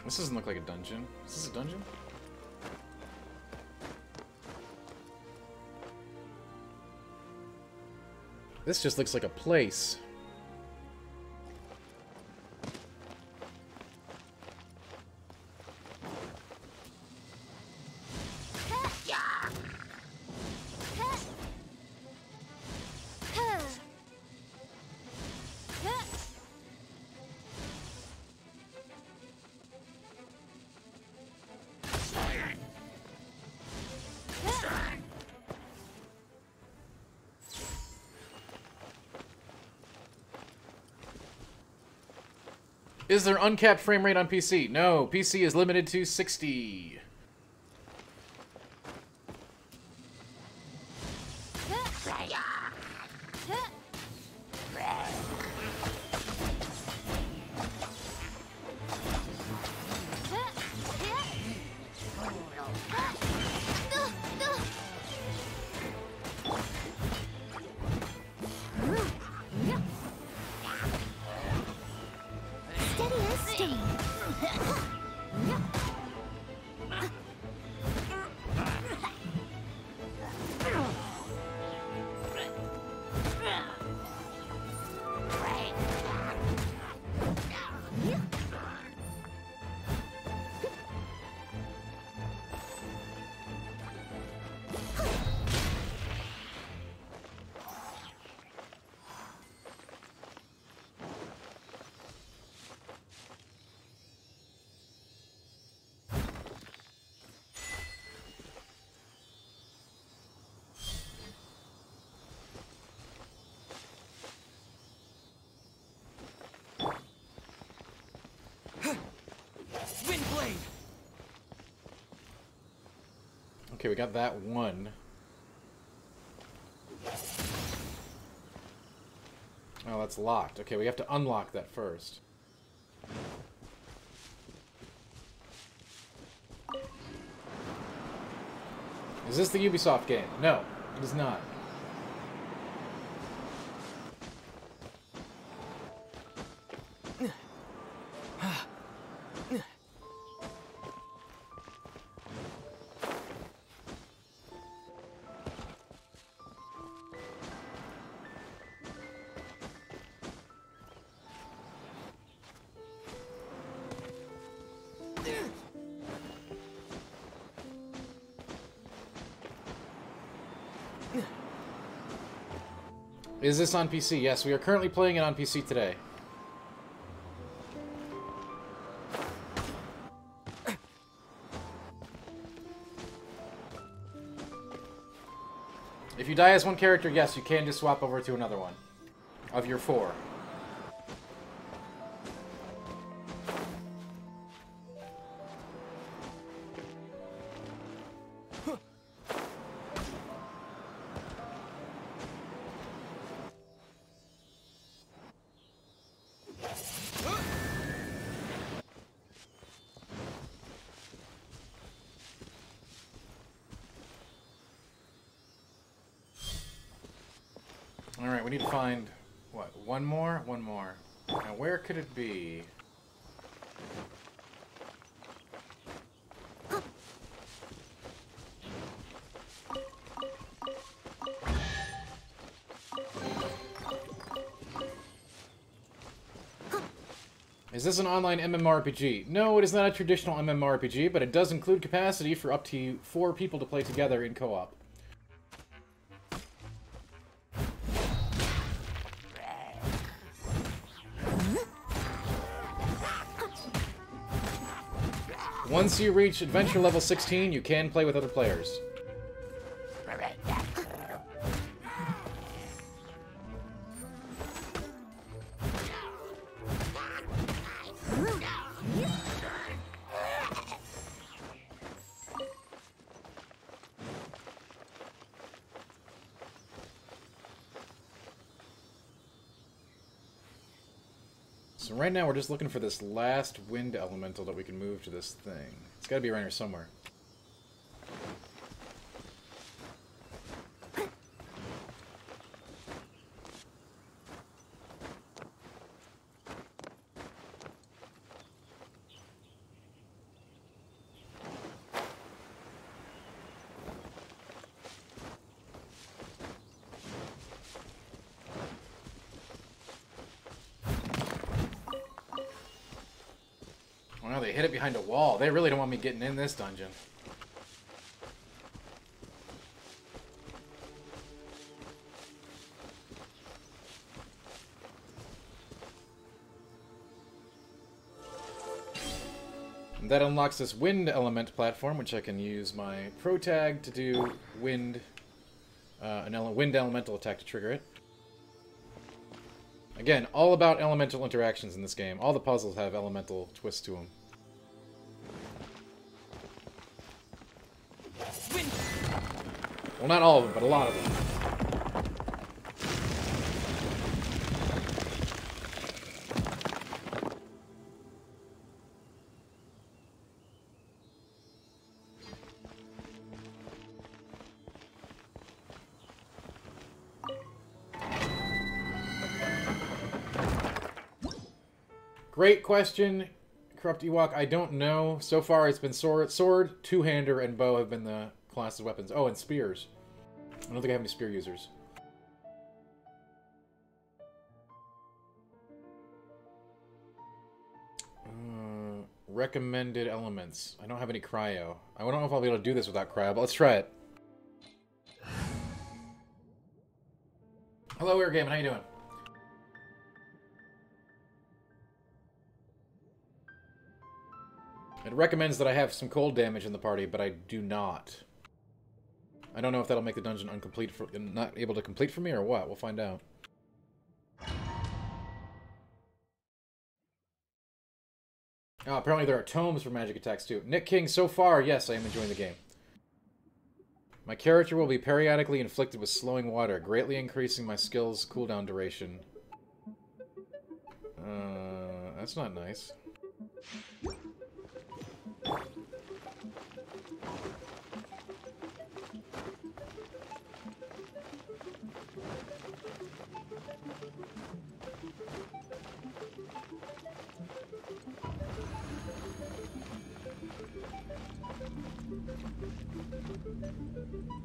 This doesn't look like a dungeon. Is this a dungeon? This just looks like a place. Is there uncapped frame rate on PC? No, PC is limited to 60. Windblade. Okay, we got that one. Oh, that's locked. Okay, we have to unlock that first. Is this the Ubisoft game? No, it is not. Is this on PC? Yes, we are currently playing it on PC today. If you die as one character, yes, you can just swap over to another one. Of your 4. Alright, we need to find, what, one more? One more. Now, where could it be? Is this an online MMORPG? No, it is not a traditional MMORPG, but it does include capacity for up to 4 people to play together in co-op. Once you reach adventure level 16, you can play with other players. So right now we're just looking for this last wind elemental that we can move to this thing. It's got to be around here somewhere. Wow, they hid it behind a wall. They really don't want me getting in this dungeon. And that unlocks this wind element platform, which I can use my pro tag to do wind, wind elemental attack to trigger it. Again, all about elemental interactions in this game. All the puzzles have elemental twists to them. Well, not all of them, but a lot of them. Great question, Corrupt Ewok. I don't know. So far, it's been sword, two-hander, and bow have been the class of weapons. Oh, and spears. I don't think I have any spear users. Recommended elements. I don't have any cryo. I don't know if I'll be able to do this without cryo, but let's try it. Hello, Airgamer. How you doing? It recommends that I have some cold damage in the party, but I do not. I don't know if that'll make the dungeon incomplete for, not able to complete for me or what. We'll find out. Oh, apparently there are tomes for magic attacks too. Nick King, so far, yes, I am enjoying the game. My character will be periodically inflicted with slowing water, greatly increasing my skill's cooldown duration. That's not nice.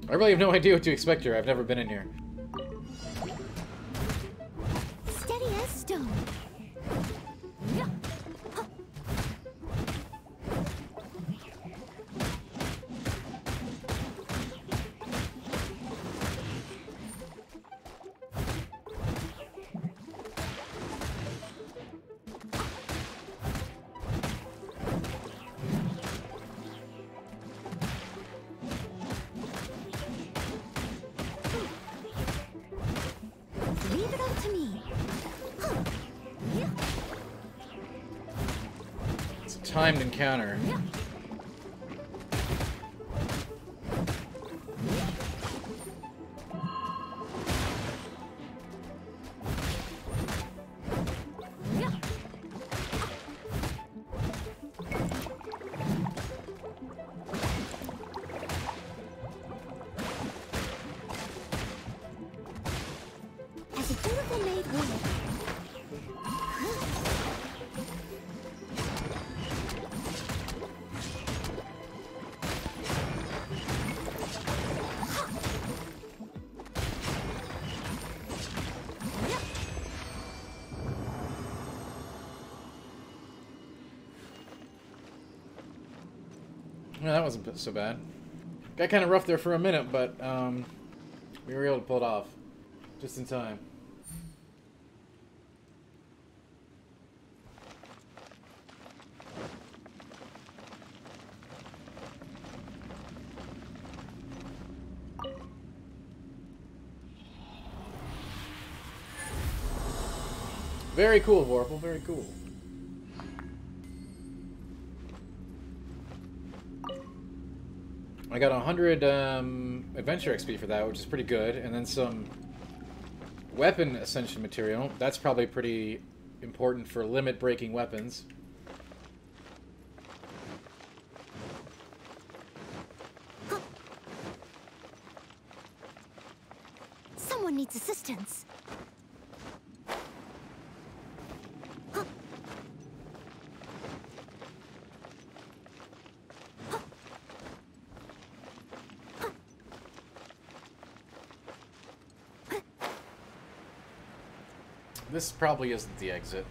I really have no idea what to expect here. I've never been in here. Steady as stone. Timed encounter. As a beautiful maid woman. Well, that wasn't so bad. Got kind of rough there for a minute, but we were able to pull it off just in time. Very cool, Vorpal. Very cool. I got 100 adventure XP for that, which is pretty good, and then some weapon ascension material. That's probably pretty important for limit-breaking weapons. Someone needs assistance. This probably isn't the exit.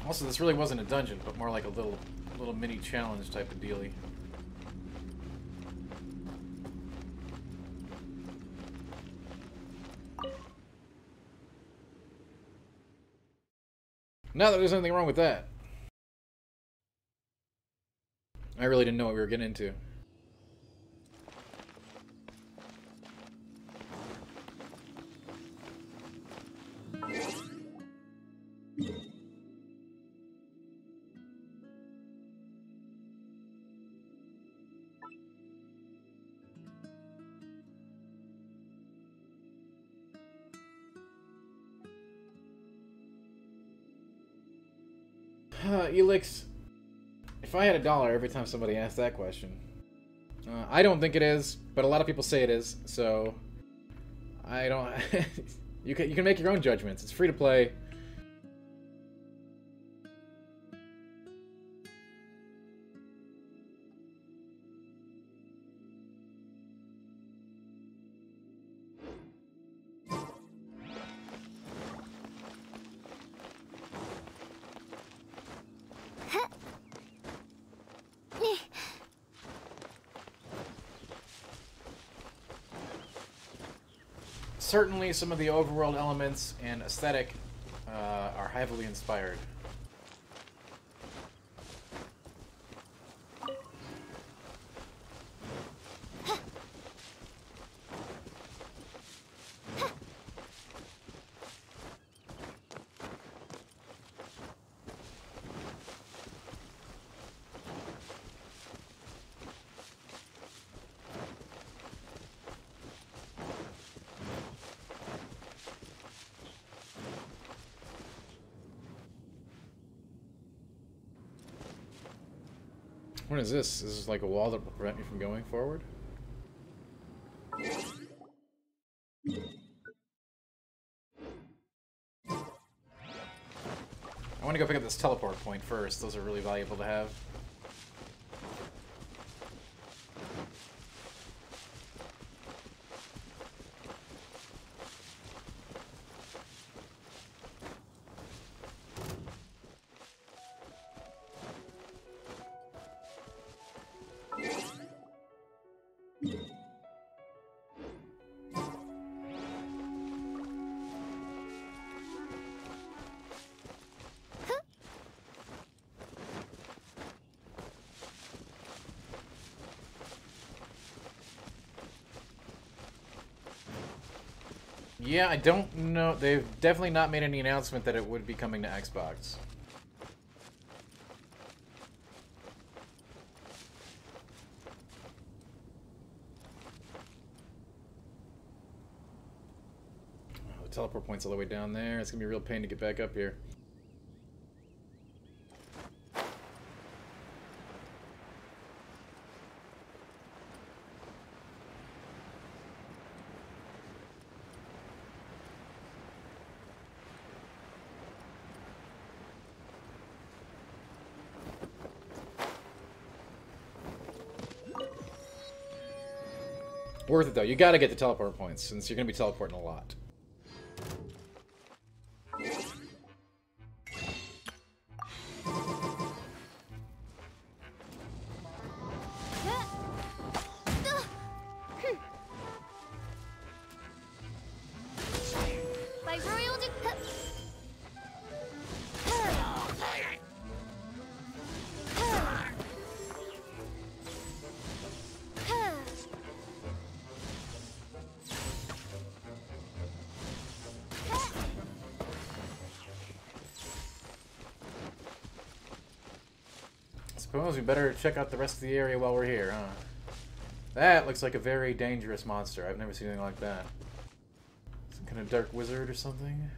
Also, this really wasn't a dungeon, but more like a little mini challenge type of dealie. Not that there's anything wrong with that. I really didn't know what we were getting into. Elix, if I had $1 every time somebody asked that question. I don't think it is, but a lot of people say it is, so I don't... you can make your own judgments. It's free to play. Certainly, some of the overworld elements and aesthetic are heavily inspired. What is this? Is this like a wall that will prevent me from going forward? I want to go pick up this teleport point first. Those are really valuable to have. Yeah, I don't know. They've definitely not made any announcement that it would be coming to Xbox. Oh, the teleport point's all the way down there. It's gonna be a real pain to get back up here. Worth it, though. You gotta get the teleport points, since you're gonna be teleporting a lot. By royal suppose we better check out the rest of the area while we're here, huh? That looks like a very dangerous monster. I've never seen anything like that. Some kind of dark wizard or something?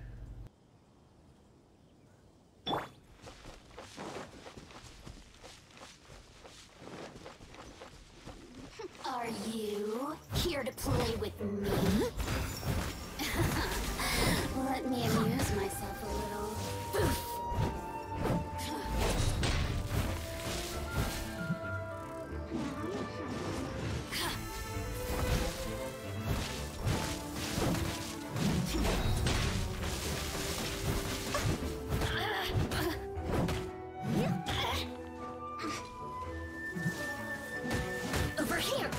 Are you here to play with me? Let me amuse myself a little. Over here.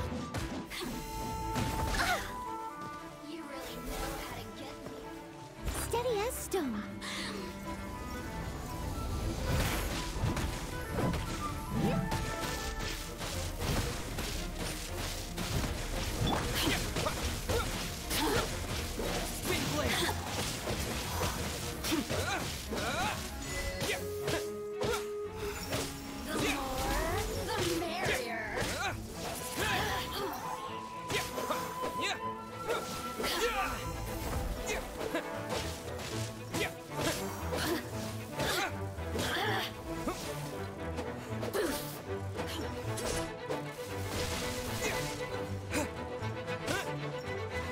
You really know how to get me. Steady as stone. Wind blade. The more, the merrier.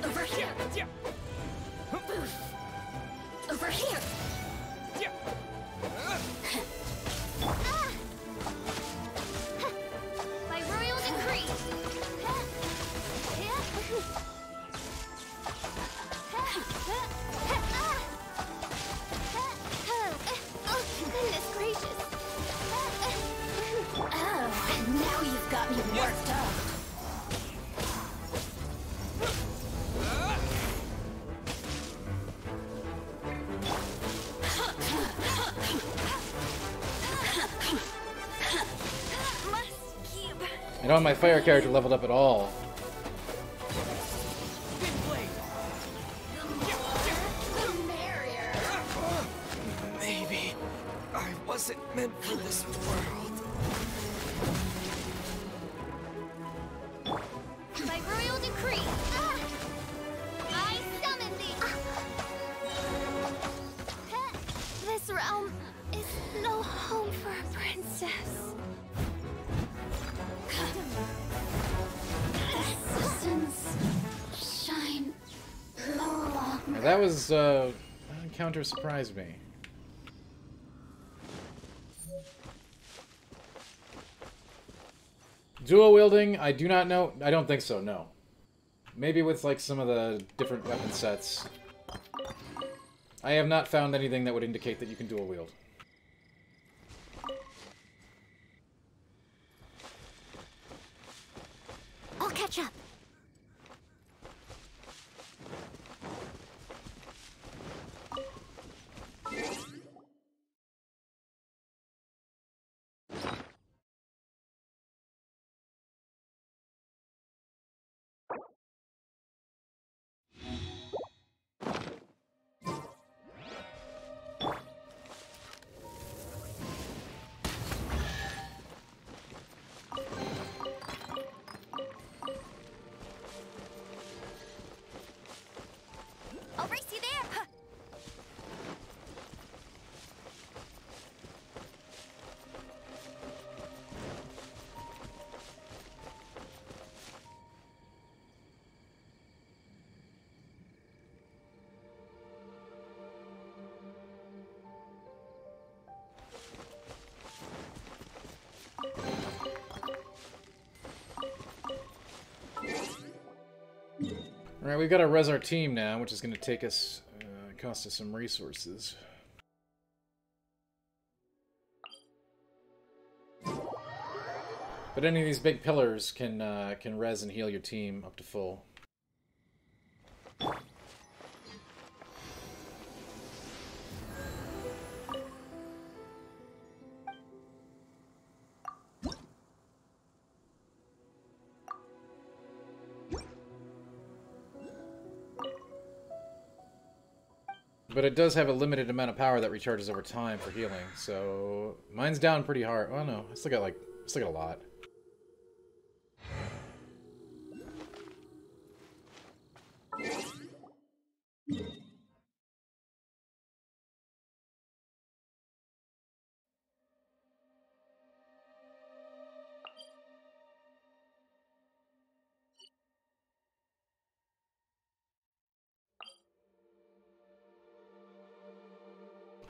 Over here. Over here. By royal decree. Oh, goodness gracious. Oh, now you've got me worked up. Must keep. I don't have my fire character leveled up at all. Wind blade. The merrier. Maybe I wasn't meant for this world. By royal decree. I summon thee. This realm is no home for a princess. Systems shine no longer. Now that was, that encounter surprised me. Dual wielding, I do not know. I don't think so, no. Maybe with, like, some of the different weapon sets. I have not found anything that would indicate that you can dual wield. I'll catch up. I'll race you there. Huh. Alright, we've got to res our team now, which is going to take us, cost us some resources. But any of these big pillars can res and heal your team up to full. But it does have a limited amount of power that recharges over time for healing, so... Mine's down pretty hard. Oh no, I still got like Looks like a lot.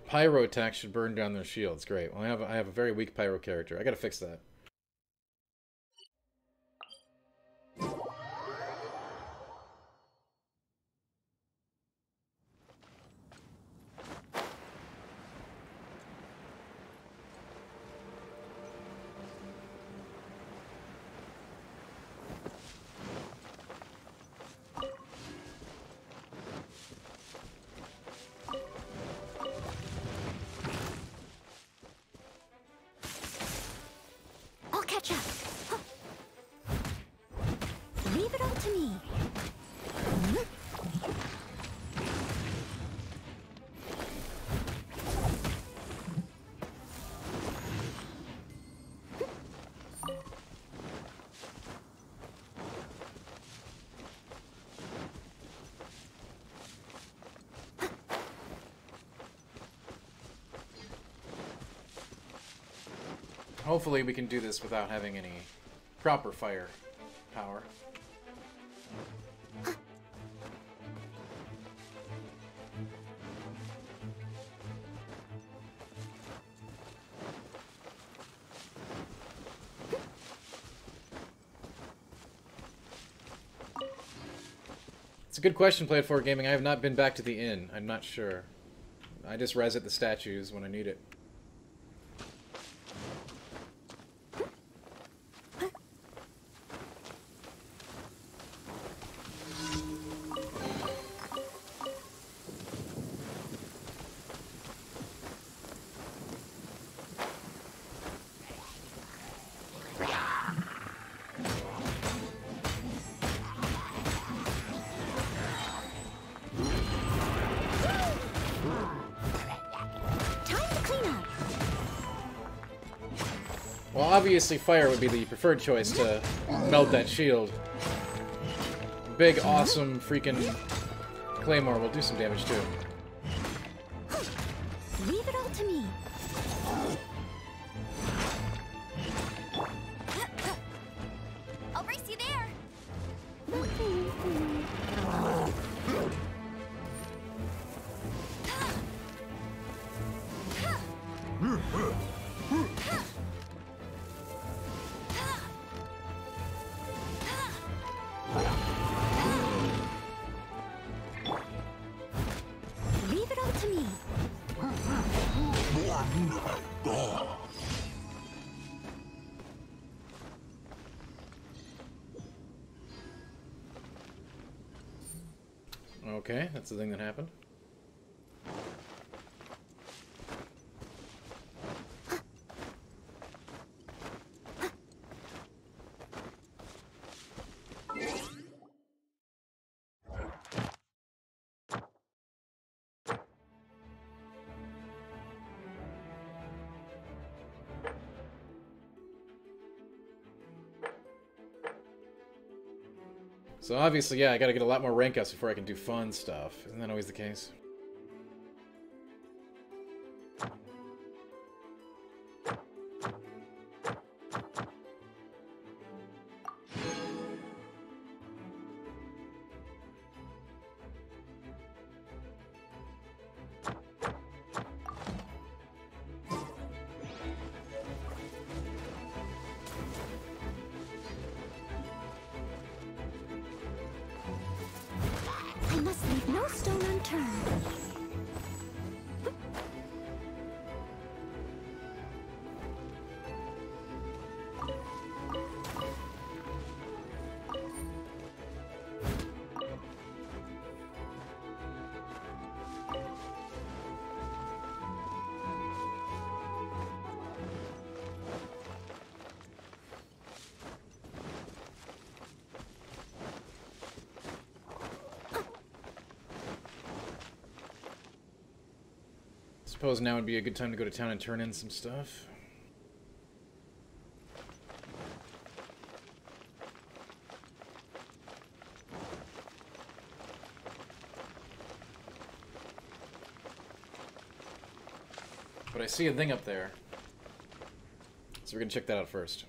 Pyro attacks should burn down their shields. Great. Well, I have a very weak pyro character. I gotta fix that. I'll catch up. Huh. Leave it all to me. Hopefully we can do this without having any proper fire power. It's a good question, Play It For Gaming. I have not been back to the inn. I'm not sure. I just res at the statues when I need it. Well, obviously fire would be the preferred choice to melt that shield. Big, awesome, freaking Claymore will do some damage too. Leave it all to me. I'll race you there. Leave it all to me. Okay, that's the thing that happened. So obviously, yeah, I gotta get a lot more rank ups before I can do fun stuff. Isn't that always the case? I must leave no stone unturned. Suppose now would be a good time to go to town and turn in some stuff. But I see a thing up there. So we're gonna check that out first.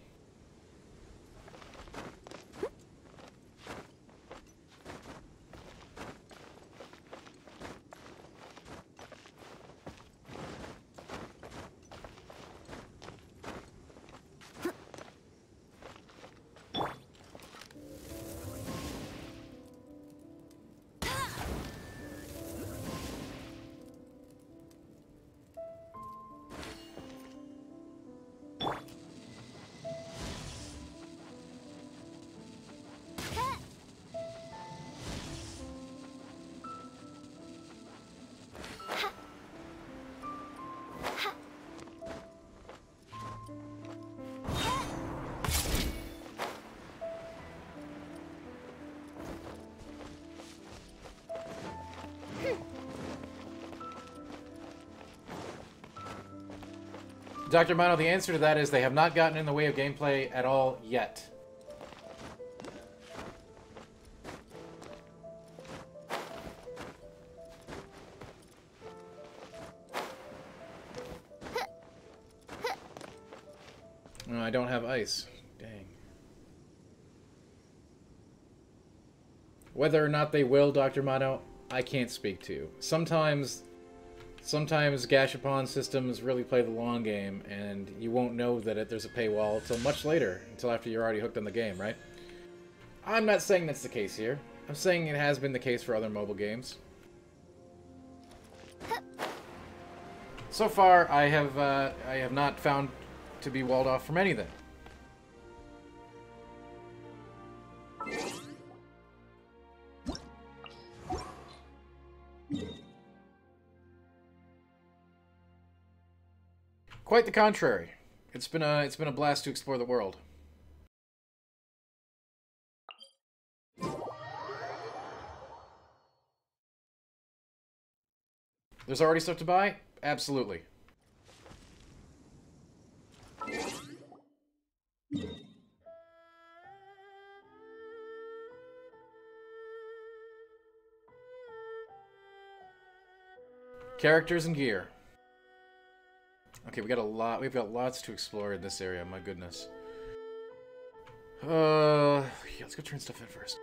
Dr. Mano, the answer to that is they have not gotten in the way of gameplay at all yet. No, I don't have ice. Dang. Whether or not they will, Dr. Mano, I can't speak to. Sometimes Gashapon systems really play the long game, and you won't know that there's a paywall until much later, until after you're already hooked on the game, right? I'm not saying that's the case here. I'm saying it has been the case for other mobile games. So far, I have not found to be walled off from anything. Quite the contrary. It's been a blast to explore the world. There's already stuff to buy? Absolutely. Characters and gear. Okay, we've got lots to explore in this area, my goodness. Yeah, let's go turn stuff in first.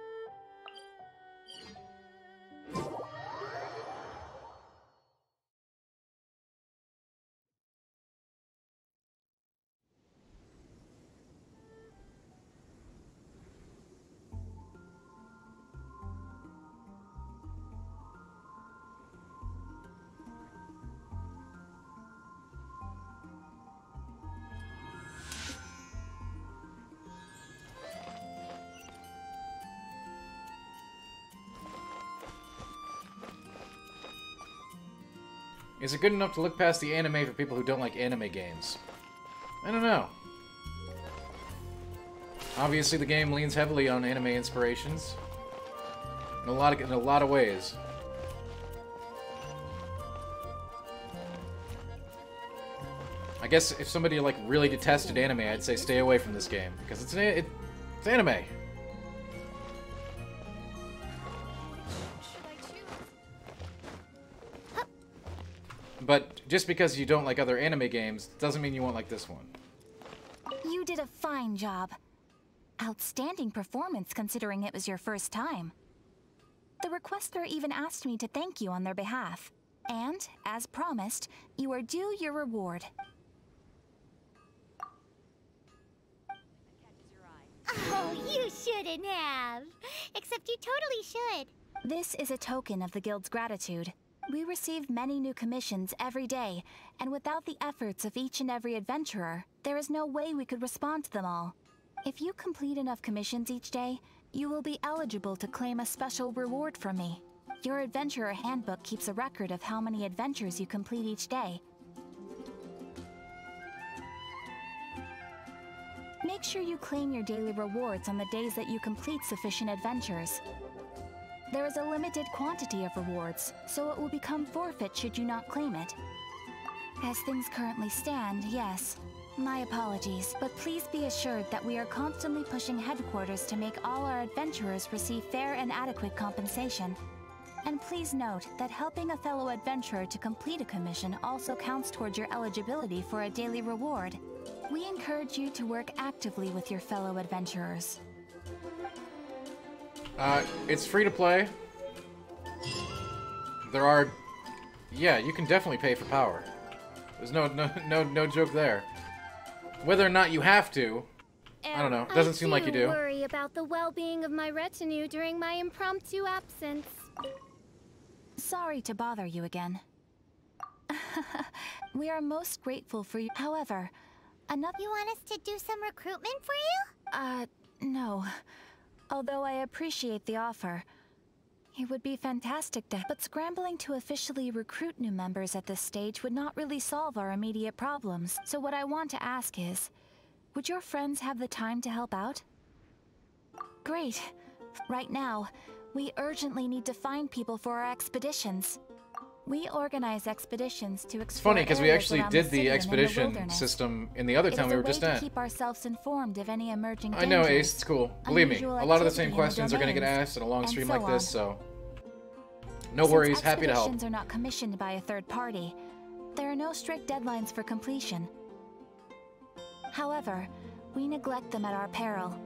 Is it good enough to look past the anime for people who don't like anime games? I don't know. Obviously, the game leans heavily on anime inspirations in a lot of ways. I guess if somebody like really detested anime, I'd say stay away from this game because it's anime. But just because you don't like other anime games doesn't mean you won't like this one. You did a fine job. Outstanding performance considering it was your first time. The requester even asked me to thank you on their behalf. And, as promised, you are due your reward. Oh, you shouldn't have. Except you totally should. This is a token of the Guild's gratitude. We receive many new commissions every day, and without the efforts of each and every adventurer, there is no way we could respond to them all. If you complete enough commissions each day, you will be eligible to claim a special reward from me. Your adventurer handbook keeps a record of how many adventures you complete each day. Make sure you claim your daily rewards on the days that you complete sufficient adventures. There is a limited quantity of rewards, so it will become forfeit should you not claim it. As things currently stand, yes. My apologies, but please be assured that we are constantly pushing headquarters to make all our adventurers receive fair and adequate compensation. And please note that helping a fellow adventurer to complete a commission also counts towards your eligibility for a daily reward. We encourage you to work actively with your fellow adventurers. It's free to play. There are... Yeah, you can definitely pay for power. There's no joke there. Whether or not you have to, I don't know. Doesn't seem like you do. I worry about the well-being of my retinue during my impromptu absence. Sorry to bother you again. We are most grateful for you. However, another... You want us to do some recruitment for you? No. Although I appreciate the offer. It would be fantastic to... But scrambling to officially recruit new members at this stage would not really solve our immediate problems. So what I want to ask is, would your friends have the time to help out? Great. Right now, we urgently need to find people for our expeditions. We organize expeditions to explore. It's funny because we actually did the city and in the expedition wilderness. system in the other town we were just It is a way at. to keep ourselves informed of any emerging I know, dangers, Ace. It's cool. Believe me, a unusual lot of the activity same in the questions are going to get domains, asked in a long and stream so like this, on. so no worries. Happy to help. Expeditions are not commissioned by a third party. There are no strict deadlines for completion. However, we neglect them at our peril.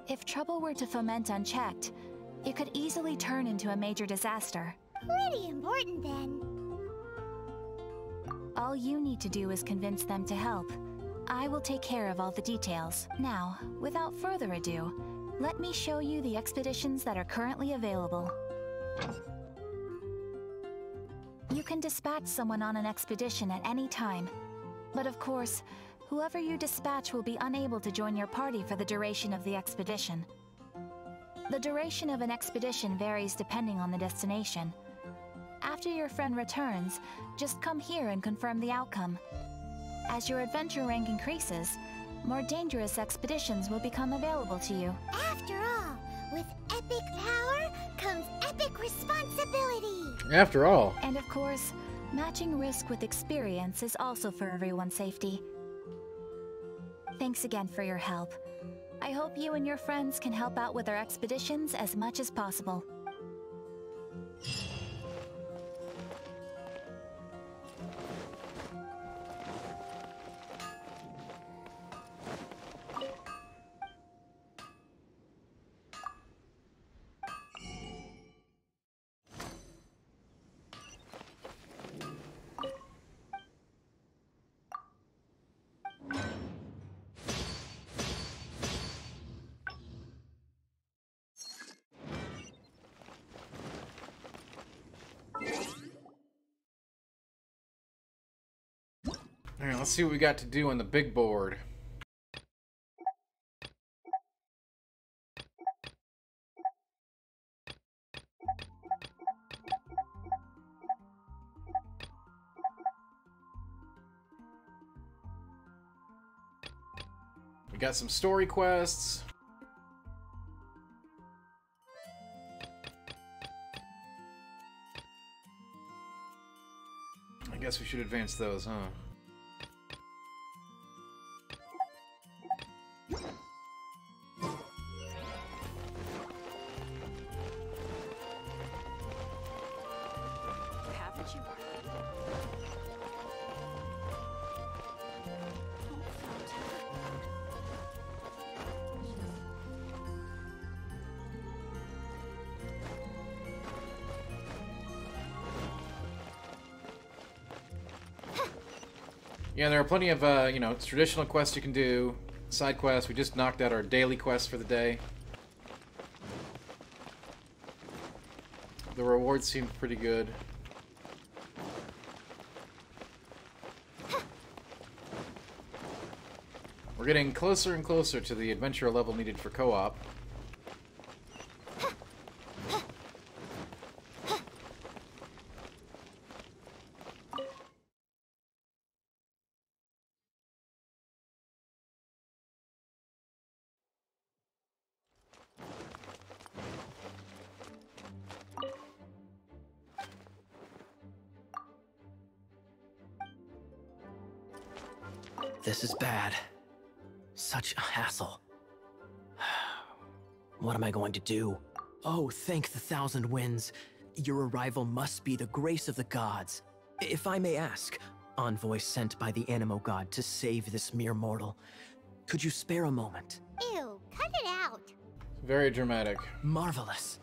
If trouble were to foment unchecked, it could easily turn into a major disaster. Pretty important then. All you need to do is convince them to help. I will take care of all the details. Now, without further ado, let me show you the expeditions that are currently available. You can dispatch someone on an expedition at any time. But of course, whoever you dispatch will be unable to join your party for the duration of the expedition. The duration of an expedition varies depending on the destination. After your friend returns, just come here and confirm the outcome. As your adventure rank increases, more dangerous expeditions will become available to you. After all, with epic power comes epic responsibility. After all. And of course, matching risk with experience is also for everyone's safety. Thanks again for your help. I hope you and your friends can help out with our expeditions as much as possible. Alright, let's see what we got to do on the big board. We got some story quests. I guess we should advance those, huh? Haven't you? Yeah, there are plenty of, you know, traditional quests you can do, side quests. We just knocked out our daily quest for the day. The rewards seemed pretty good. We're getting closer and closer to the adventure level needed for co-op. This is bad. Such a hassle. What am I going to do? Oh, thank the thousand winds. Your arrival must be the grace of the gods. If I may ask, envoy sent by the Animo god to save this mere mortal, could you spare a moment? Ew, cut it out. Very dramatic. Marvelous.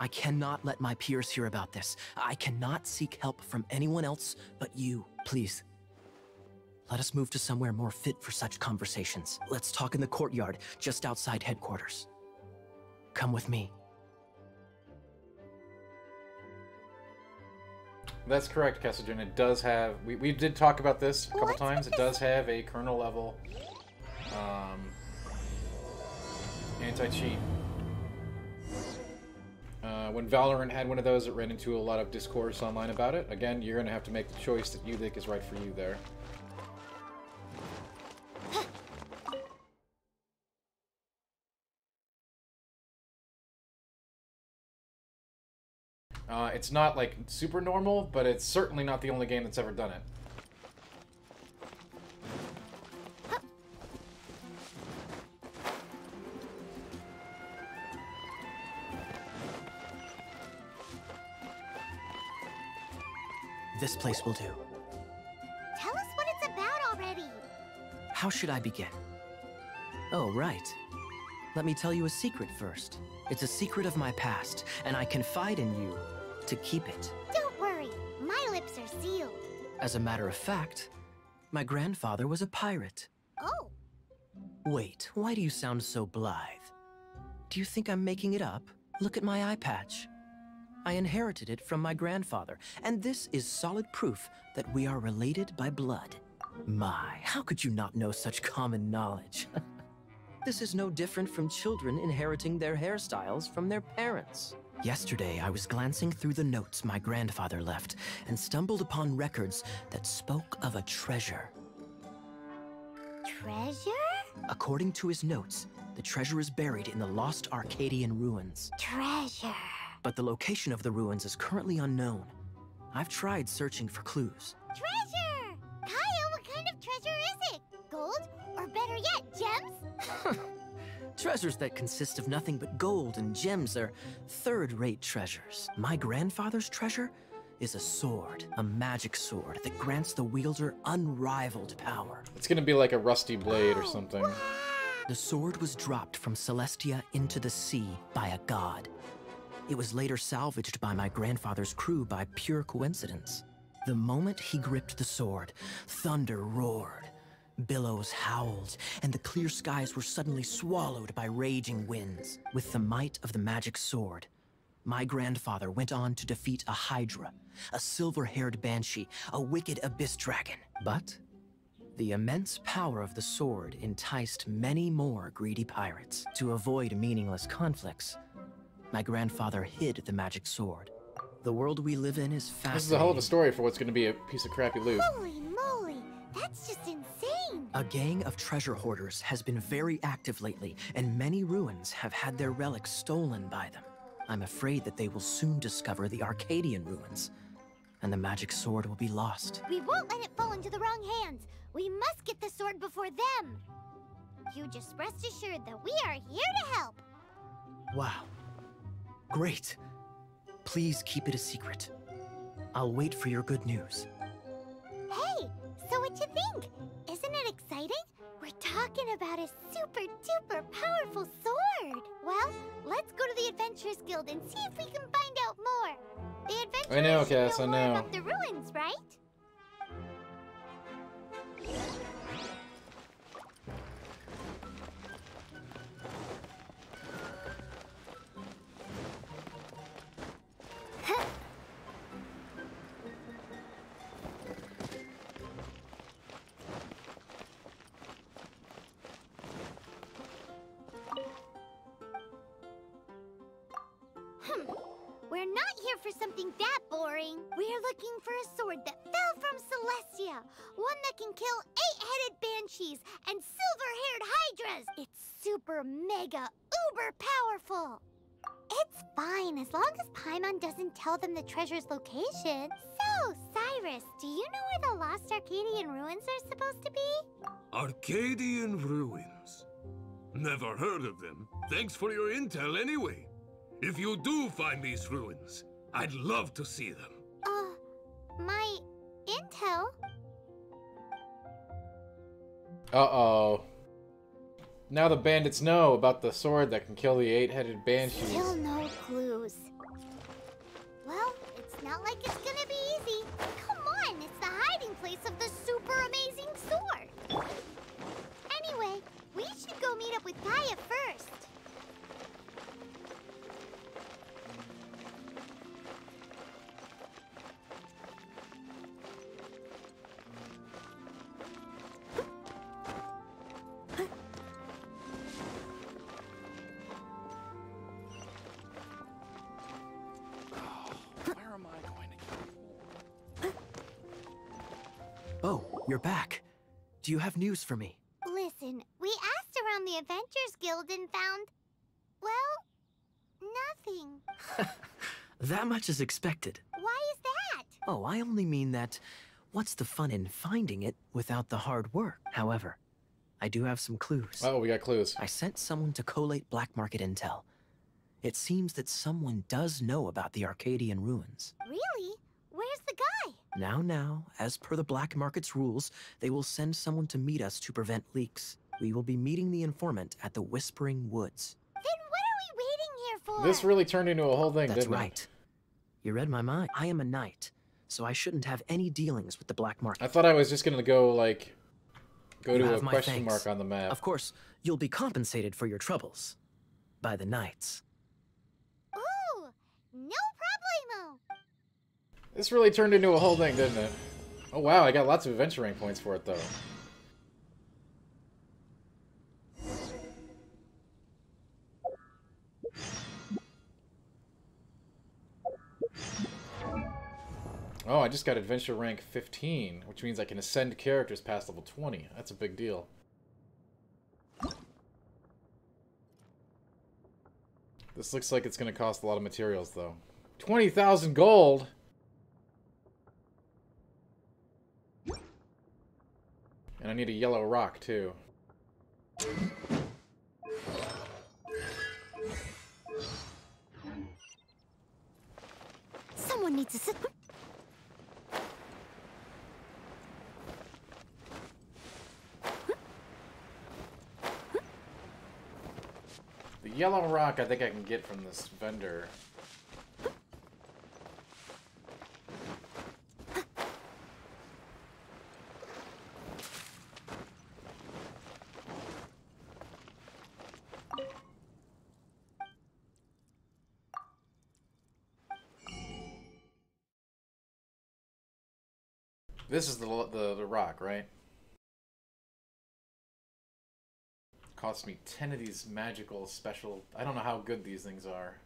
I cannot let my peers hear about this. I cannot seek help from anyone else but you. Please, let us move to somewhere more fit for such conversations. Let's talk in the courtyard, just outside headquarters. Come with me. That's correct, Kesselgen. It does have... We did talk about this a couple What's times. with It does have a kernel level anti-cheat. When Valorant had one of those, it ran into a lot of discourse online about it. Again, you're going to have to make the choice that you think is right for you there. It's not, like, super normal, but it's certainly not the only game that's ever done it. This place will do. Tell us what it's about already. How should I begin? Oh, right. Let me tell you a secret first. It's a secret of my past, and I confide in you to keep it. Don't worry, my lips are sealed. As a matter of fact, my grandfather was a pirate. Oh, Wait, why do you sound so blithe? Do you think I'm making it up? Look at my eye patch. I inherited it from my grandfather, and this is solid proof that we are related by blood. My, how could you not know such common knowledge? This is no different from children inheriting their hairstyles from their parents. Yesterday, I was glancing through the notes my grandfather left and stumbled upon records that spoke of a treasure. treasure? According to his notes, the treasure is buried in the lost Arcadian ruins. Treasure. But the location of the ruins is currently unknown. I've tried searching for clues. Treasure! Kaya, what kind of treasure is it? Gold? Or better yet, gems? Treasures that consist of nothing but gold and gems are third-rate treasures. My grandfather's treasure is a sword, a magic sword that grants the wielder unrivaled power. It's gonna be like a rusty blade or something. The sword was dropped from Celestia into the sea by a god. It was later salvaged by my grandfather's crew by pure coincidence. The moment he gripped the sword, thunder roared, billows howled, and the clear skies were suddenly swallowed by raging winds. With the might of the magic sword, my grandfather went on to defeat a hydra, a silver-haired banshee, a wicked abyss dragon. But the immense power of the sword enticed many more greedy pirates. To avoid meaningless conflicts, my grandfather hid the magic sword. The world we live in is fascinating. This is a hell of a story for what's gonna be a piece of crappy loot. Holy moly! That's just insane! A gang of treasure hoarders has been very active lately, and many ruins have had their relics stolen by them. I'm afraid that they will soon discover the Arcadian ruins, and the magic sword will be lost. We won't let it fall into the wrong hands. We must get the sword before them. You just rest assured that we are here to help. Wow. Great. Please keep it a secret. I'll wait for your good news. Hey, so what you think? Isn't it exciting? We're talking about a super duper powerful sword. Well, let's go to the Adventurers Guild and see if we can find out more. The adventurers I know, should Cass, know I more know. about the ruins, right? We're not here for something that boring. We're looking for a sword that fell from Celestia. One that can kill 8-headed banshees and silver-haired hydras. It's super mega uber powerful. It's fine as long as Paimon doesn't tell them the treasure's location. So, Cyrus, do you know where the lost Arcadian ruins are supposed to be? Arcadian ruins. Never heard of them. Thanks for your intel anyway. If you do find these ruins, I'd love to see them. My intel? Uh-oh. Now the bandits know about the sword that can kill the 8-headed banshees. Still no clues. Well, it's not like it's gonna be easy. Come on, it's the hiding place of the super amazing sword. Anyway, we should go meet up with Gaia first. Where am I going to get Oh, you're back. Do you have news for me? Listen, we asked around the Adventures Guild and found, well, nothing. That much is expected. Why is that? Oh, I only mean that what's the fun in finding it without the hard work? However, I do have some clues. Oh, we got clues. I sent someone to collate black market intel. It seems that someone does know about the Arcadian ruins. Really? Where's the guy? Now, as per the black market's rules, they will send someone to meet us to prevent leaks. We will be meeting the informant at the Whispering Woods. Then what are we waiting here for? This really turned into a whole thing, That's didn't right. You read my mind. I am a knight, so I shouldn't have any dealings with the black it? market. I thought I was just gonna go, like, go You to a have my question thanks. mark on the map. Of course, you'll be compensated for your troubles. By the knights. Ooh, no problemo. This really turned into a whole thing, didn't it? Oh wow, I got lots of adventure rank points for it, though. Oh, I just got adventure rank 15, which means I can ascend characters past level 20. That's a big deal. This looks like it's going to cost a lot of materials, though. 20,000 gold! And I need a yellow rock, too. Someone needs to sit. The yellow rock I think I can get from this vendor. This is the rock, right? Cost me 10 of these magical special... I don't know how good these things are.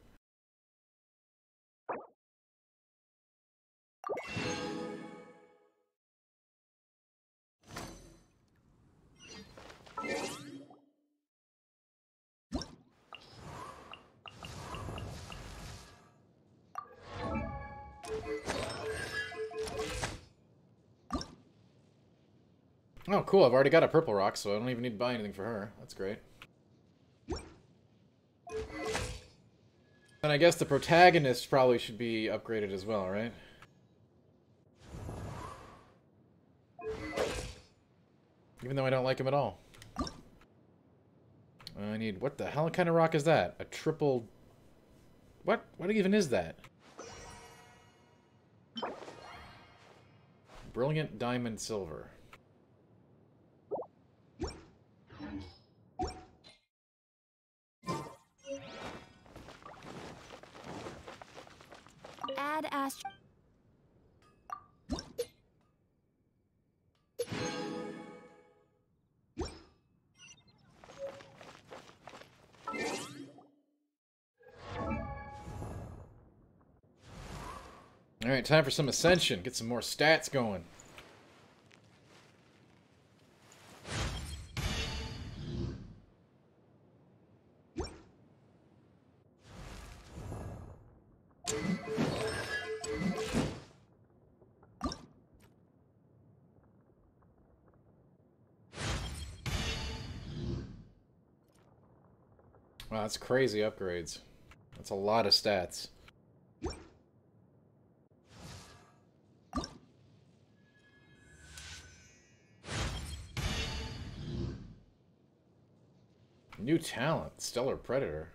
Oh, cool. I've already got a purple rock, so I don't even need to buy anything for her. That's great. And I guess the protagonist probably should be upgraded as well, right? Even though I don't like him at all. I need... What the hell kind of rock is that? A triple... What? What even is that? Brilliant diamond silver. Add ast. Alright, time for some ascension. Get some more stats going. Wow, that's crazy upgrades. That's a lot of stats. New talent, Stellar Predator.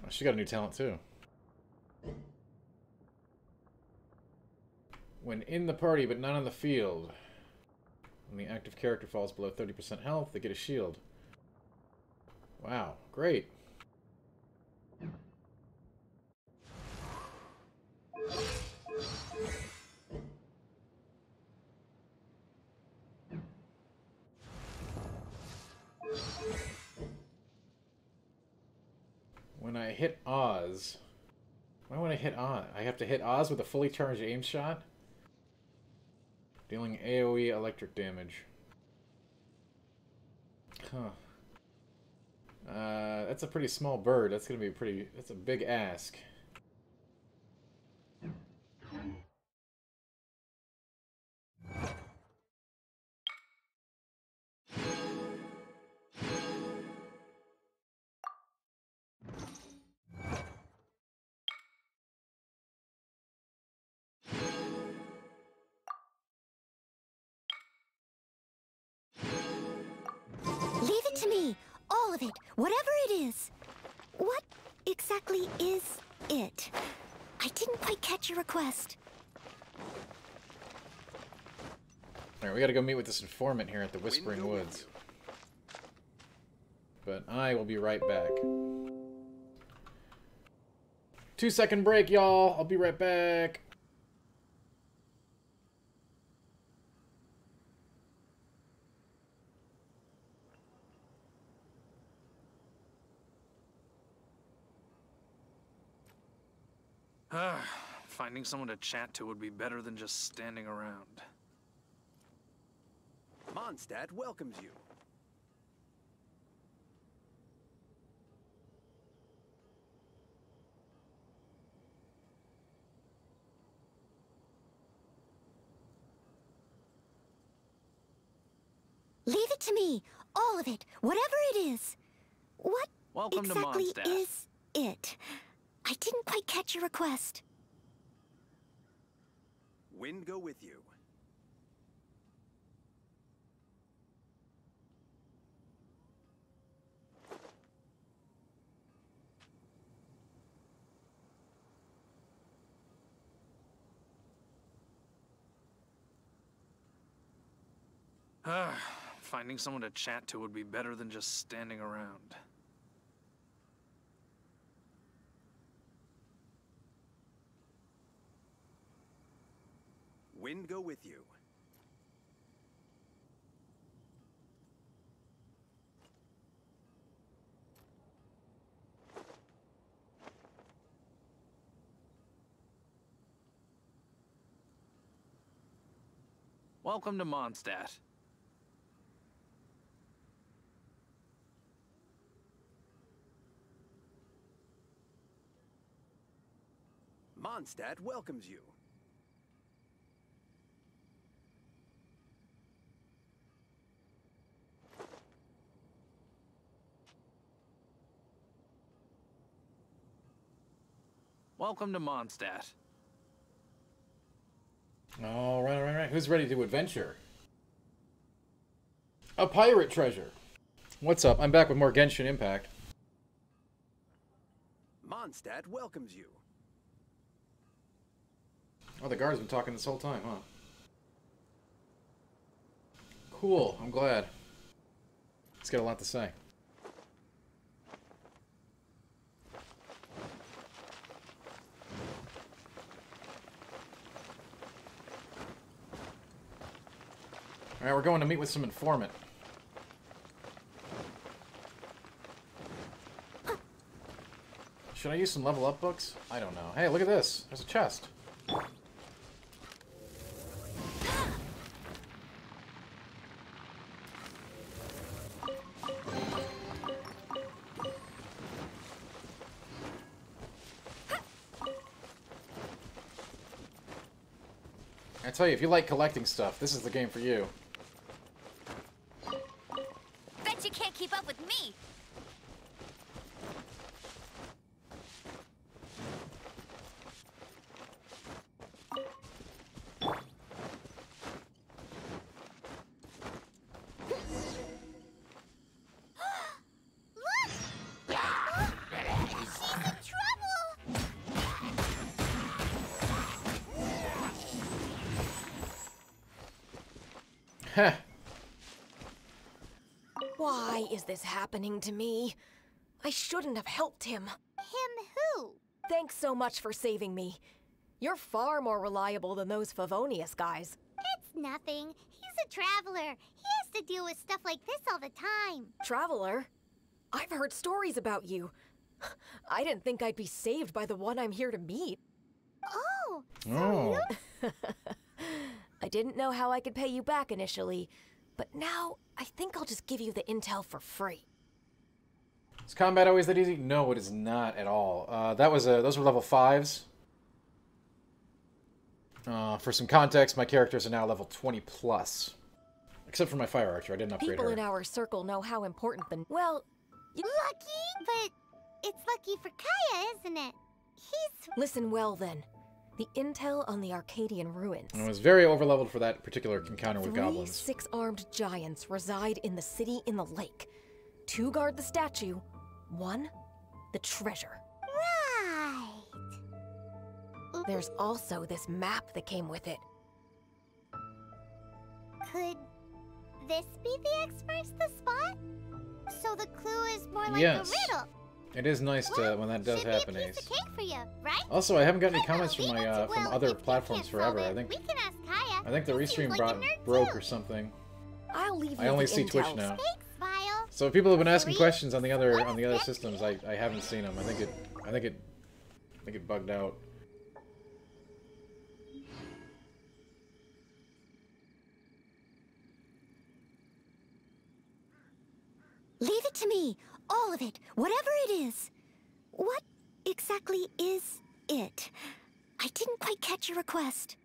Oh, she got a new talent too. When in the party but not on the field. When the active character falls below 30% health, they get a shield. Wow, great. When I hit Oz... Why would I hit Oz? I have to hit Oz with a fully charged aim shot? Dealing AoE electric damage. Huh. That's a pretty small bird. That's gonna be pretty... That's a big ask. Leave it to me. All of it. Whatever it is. What exactly is it? I didn't quite catch your request. Alright, we gotta go meet with this informant here at the Whispering Woods. But I will be right back. 2-second break, y'all. I'll be right back. Finding someone to chat to would be better than just standing around. Mondstadt welcomes you. Leave it to me. All of it. Whatever it is. What Welcome exactly to Mondstadt. is it? I didn't quite catch your request. Wind go with you. Finding someone to chat to would be better than just standing around. Wind go with you. Welcome to Mondstadt. Mondstadt welcomes you. Welcome to Mondstadt. All right. Who's ready to adventure? A pirate treasure. What's up? I'm back with more Genshin Impact. Mondstadt welcomes you. Oh, the guard's been talking this whole time, huh? Cool. I'm glad. He's got a lot to say. Alright, we're going to meet with some informant. Should I use some level up books? I don't know. Hey, look at this. There's a chest. I tell you, if you like collecting stuff, this is the game for you. Bet you can't keep up with me. Heh. Why is this happening to me? I shouldn't have helped him. Him who? Thanks so much for saving me. You're far more reliable than those Favonius guys. It's nothing. He's a traveler. He has to deal with stuff like this all the time. Traveler? I've heard stories about you. I didn't think I'd be saved by the one I'm here to meet. Oh, so Oh. you... I didn't know how I could pay you back initially, but now I think I'll just give you the intel for free. Is combat always that easy? No, it is not at all. Those were level 5s. For some context, my characters are now level 20 plus. Except for my fire archer, I didn't upgrade People her. in our circle know how important the... Well, Lucky? But it's lucky for Kaya, isn't it? He's... listen well then. The intel on the Arcadian ruins. I was very overleveled for that particular encounter with 3 goblins. 6-armed giants reside in the city in the lake. 2 guard the statue, 1 the treasure. Right. There's also this map that came with it. Could this be the X-First the spot? So the clue is more like Yes. a riddle. It is nice to, when that does should happen, be a piece Ace. of cake for you, right? Also, I haven't got any I know, comments from leave my it to- from well, other if you platforms can't forever. solve I it, think we can ask Kaya. the He seems restream like a nerd broke too. or something. I'll leave you I only the see intel. Twitch now. Thanks, Vile. So if people have been asking 3? questions on the other What is that? systems, I haven't seen them. I think it bugged out. Leave it to me. All of it. Whatever it is. What exactly is it? I didn't quite catch your request.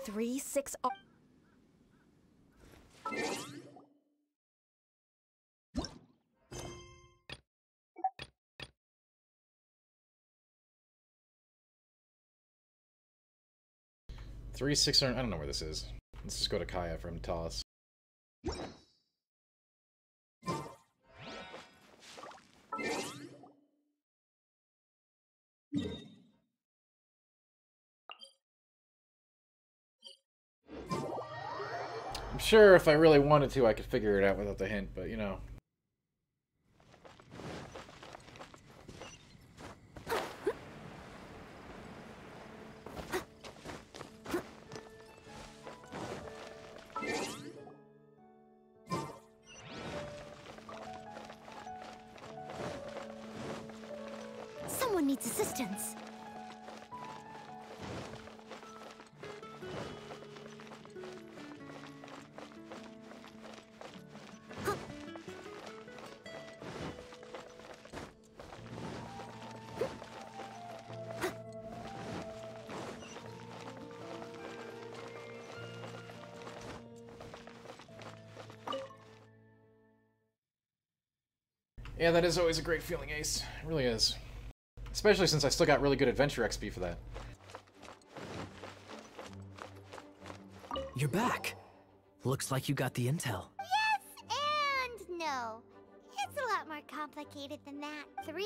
Three, 6... Three, 6, I don't know where this is. Let's just go to Kaya for him to tell us. I'm sure if I really wanted to, I could figure it out without the hint, but you know. Someone needs assistance. Yeah, that is always a great feeling, Ace. It really is. Especially since I still got really good adventure XP for that. You're back. Looks like you got the intel. Yes and no. It's a lot more complicated than that. 3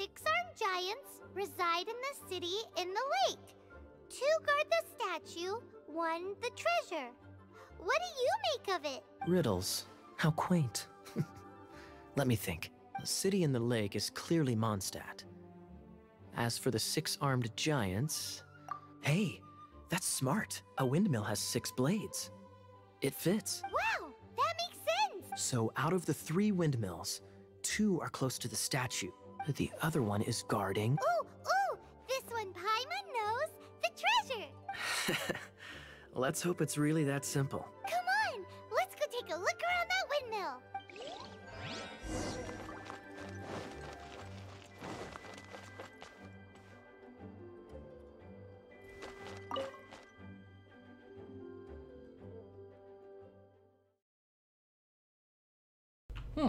6-armed giants reside in the city in the lake. 2 guard the statue, 1 the treasure. What do you make of it? Riddles. How quaint. Let me think. The city in the lake is clearly Mondstadt. As for the 6-armed giants... Hey, that's smart. A windmill has 6 blades. It fits. Wow, that makes sense. So out of the 3 windmills, 2 are close to the statue. The other one is guarding... Ooh, this one Paimon knows. The treasure. Let's hope it's really that simple. Come on, let's go take a look around that windmill. Hmm.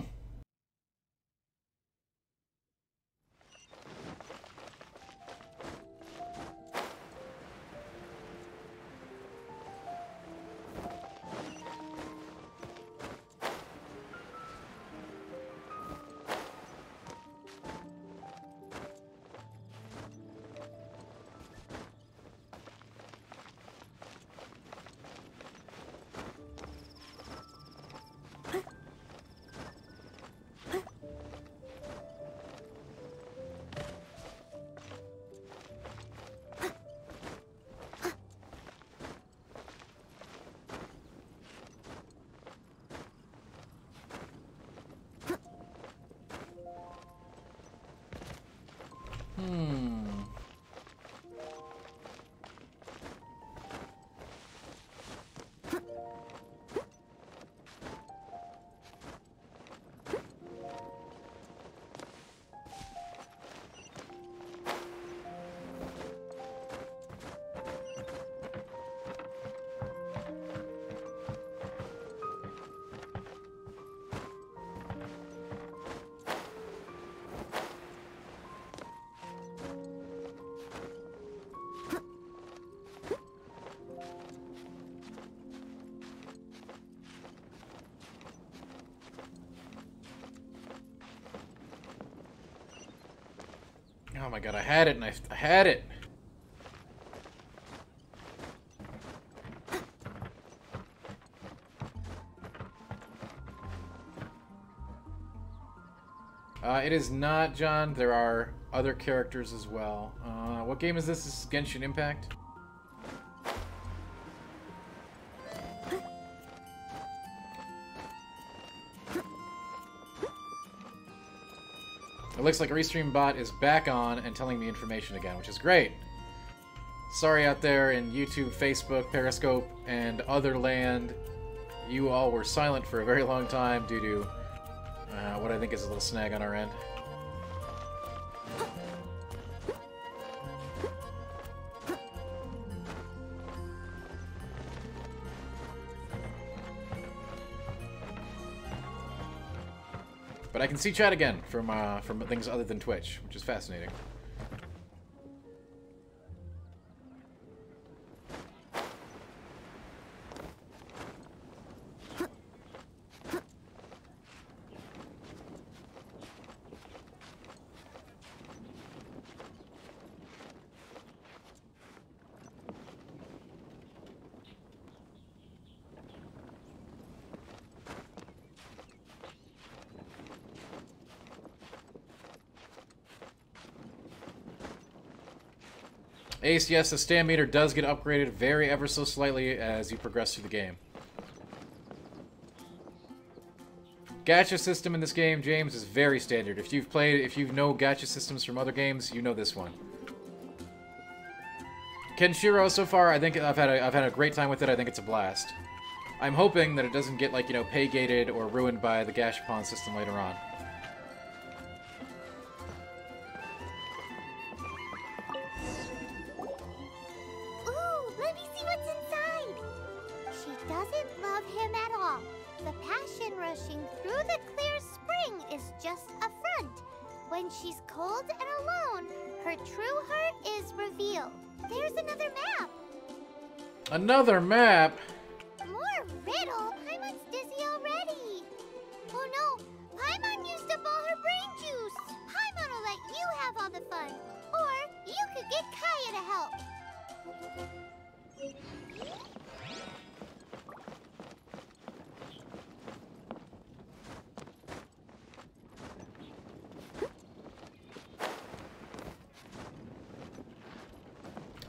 Oh my god, I had it, and I had it! It is not, John. There are other characters as well. What game is this? This is Genshin Impact? It looks like Restream Bot is back on and telling me information again, which is great. Sorry out there in YouTube, Facebook, Periscope, and other land. You all were silent for a very long time due to what I think is a little snag on our end. But I can see chat again from things other than Twitch, which is fascinating. Ace, yes, the stam meter does get upgraded very ever so slightly as you progress through the game. Gacha system in this game, James, is very standard. If you know gacha systems from other games, you know this one. Kenshiro, so far, I think I've had a great time with it. I think it's a blast. I'm hoping that it doesn't get, like, you know, pay-gated or ruined by the Gashapon system later on. She's cold and alone, her true heart is revealed. There's another map. Another map? More riddle? Paimon's dizzy already. Oh no, Paimon used up all her brain juice. Paimon will let you have all the fun. Or you could get Kaya to help.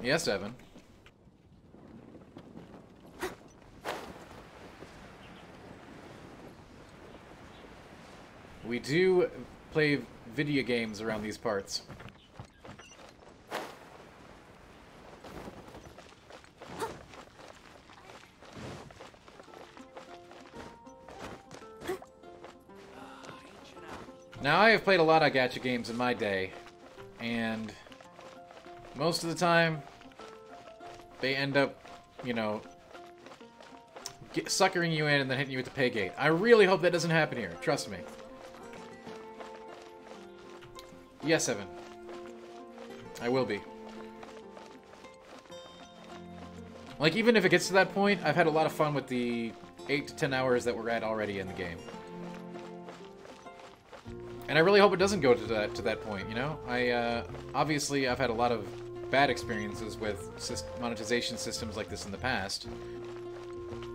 Yes, Evan. We do play video games around these parts. Now, I have played a lot of gacha games in my day, and most of the time, they end up, you know, suckering you in and then hitting you with the pay gate. I really hope that doesn't happen here. Trust me. Yes, Evan. I will be. Like, even if it gets to that point, I've had a lot of fun with the 8 to 10 hours that we're at already in the game. And I really hope it doesn't go to that point, you know? Obviously, I've had a lot of bad experiences with monetization systems like this in the past,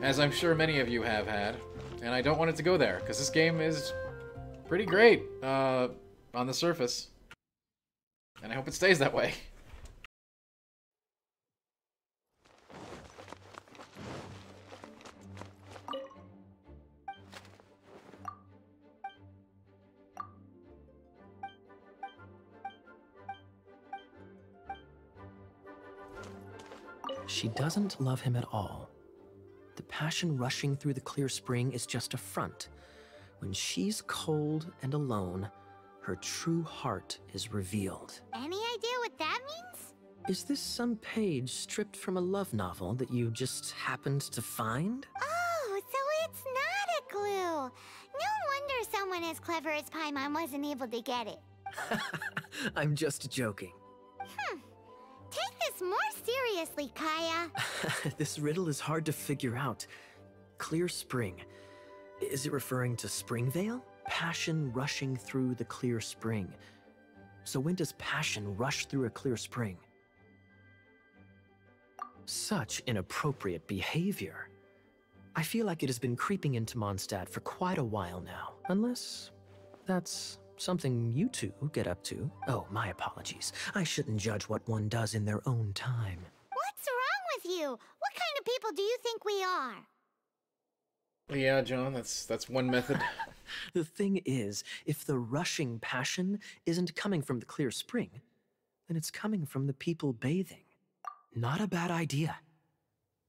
as I'm sure many of you have had, and I don't want it to go there, because this game is pretty great on the surface, and I hope it stays that way. She doesn't love him at all. The passion rushing through the clear spring is just a front. When she's cold and alone, her true heart is revealed. Any idea what that means? Is this some page stripped from a love novel that you just happened to find? Oh, so it's not a clue. No wonder someone as clever as Paimon wasn't able to get it. I'm just joking. Take this more seriously, Kaya. This riddle is hard to figure out. Clear spring. Is it referring to Springvale? Passion rushing through the clear spring. So when does passion rush through a clear spring? Such inappropriate behavior. I feel like it has been creeping into Mondstadt for quite a while now. Unless that's something you two get up to. Oh, my apologies. I shouldn't judge what one does in their own time. What's wrong with you? What kind of people do you think we are? Yeah, John, that's one method. The thing is, if the rushing passion isn't coming from the clear spring, then it's coming from the people bathing. Not a bad idea.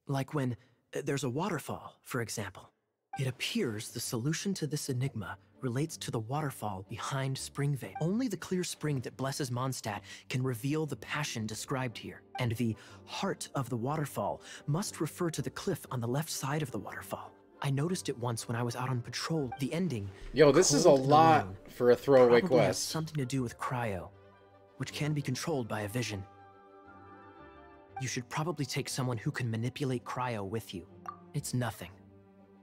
Like when there's a waterfall, for example. It appears the solution to this enigma relates to the waterfall behind Springvale. Only the clear spring that blesses Mondstadt can reveal the passion described here. And the heart of the waterfall must refer to the cliff on the left side of the waterfall. I noticed it once when I was out on patrol. The ending... Yo, this is a lot for a throwaway probably has quest. something to do with cryo, which can be controlled by a vision. You should probably take someone who can manipulate cryo with you. It's nothing.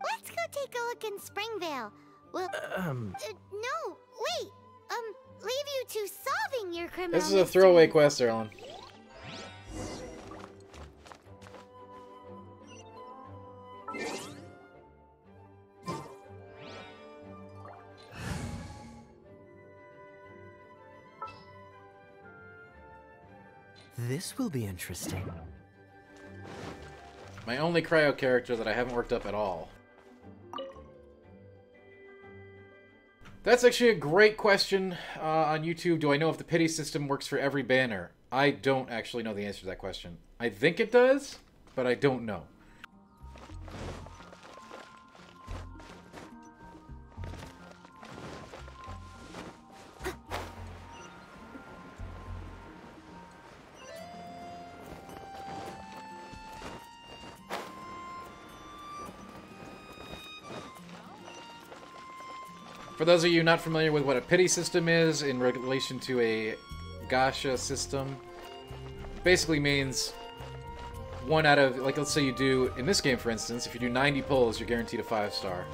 Let's go take a look in Springvale. Well, no, wait. Leave you to solving your criminal This is a throwaway quest, Erlen. This will be interesting. My only cryo character that I haven't worked up at all. That's actually a great question on YouTube. Do I know if the pity system works for every banner? I don't actually know the answer to that question. I think it does, but I don't know. For those of you not familiar with what a pity system is in relation to a gacha system, basically means one out of, like, let's say you do, in this game for instance, if you do 90 pulls, you're guaranteed a 5-star.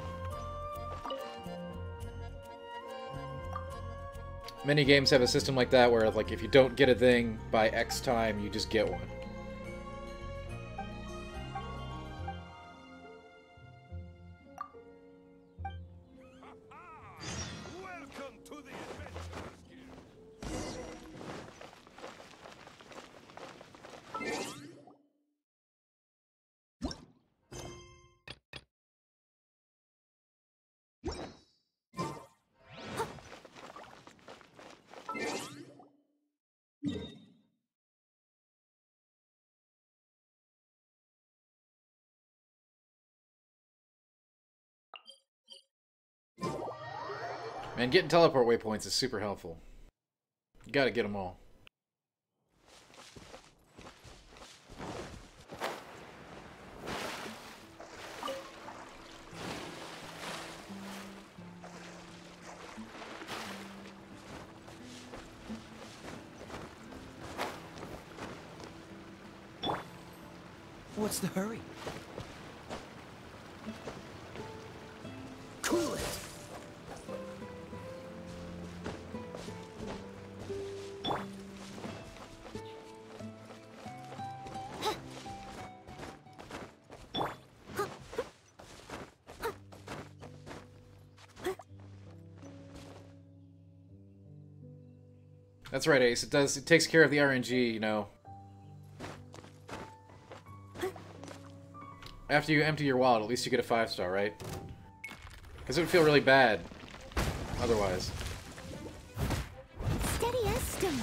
Many games have a system like that where, like, if you don't get a thing by X time, you just get one. Man, getting teleport waypoints is super helpful. You gotta get them all. What's the hurry? Cool it! That's right, Ace. It takes care of the RNG, you know. After you empty your wallet, at least you get a 5-star, right? Because it would feel really bad otherwise. Steady as stone.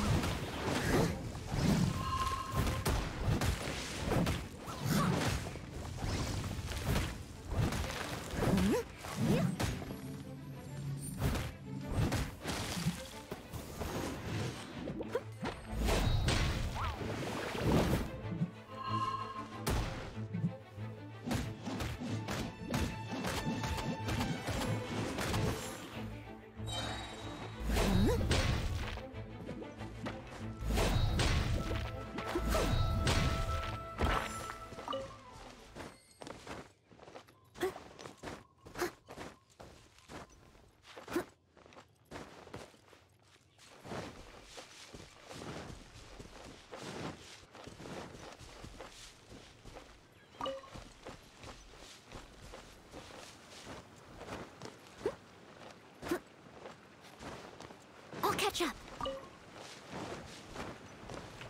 I'll catch up.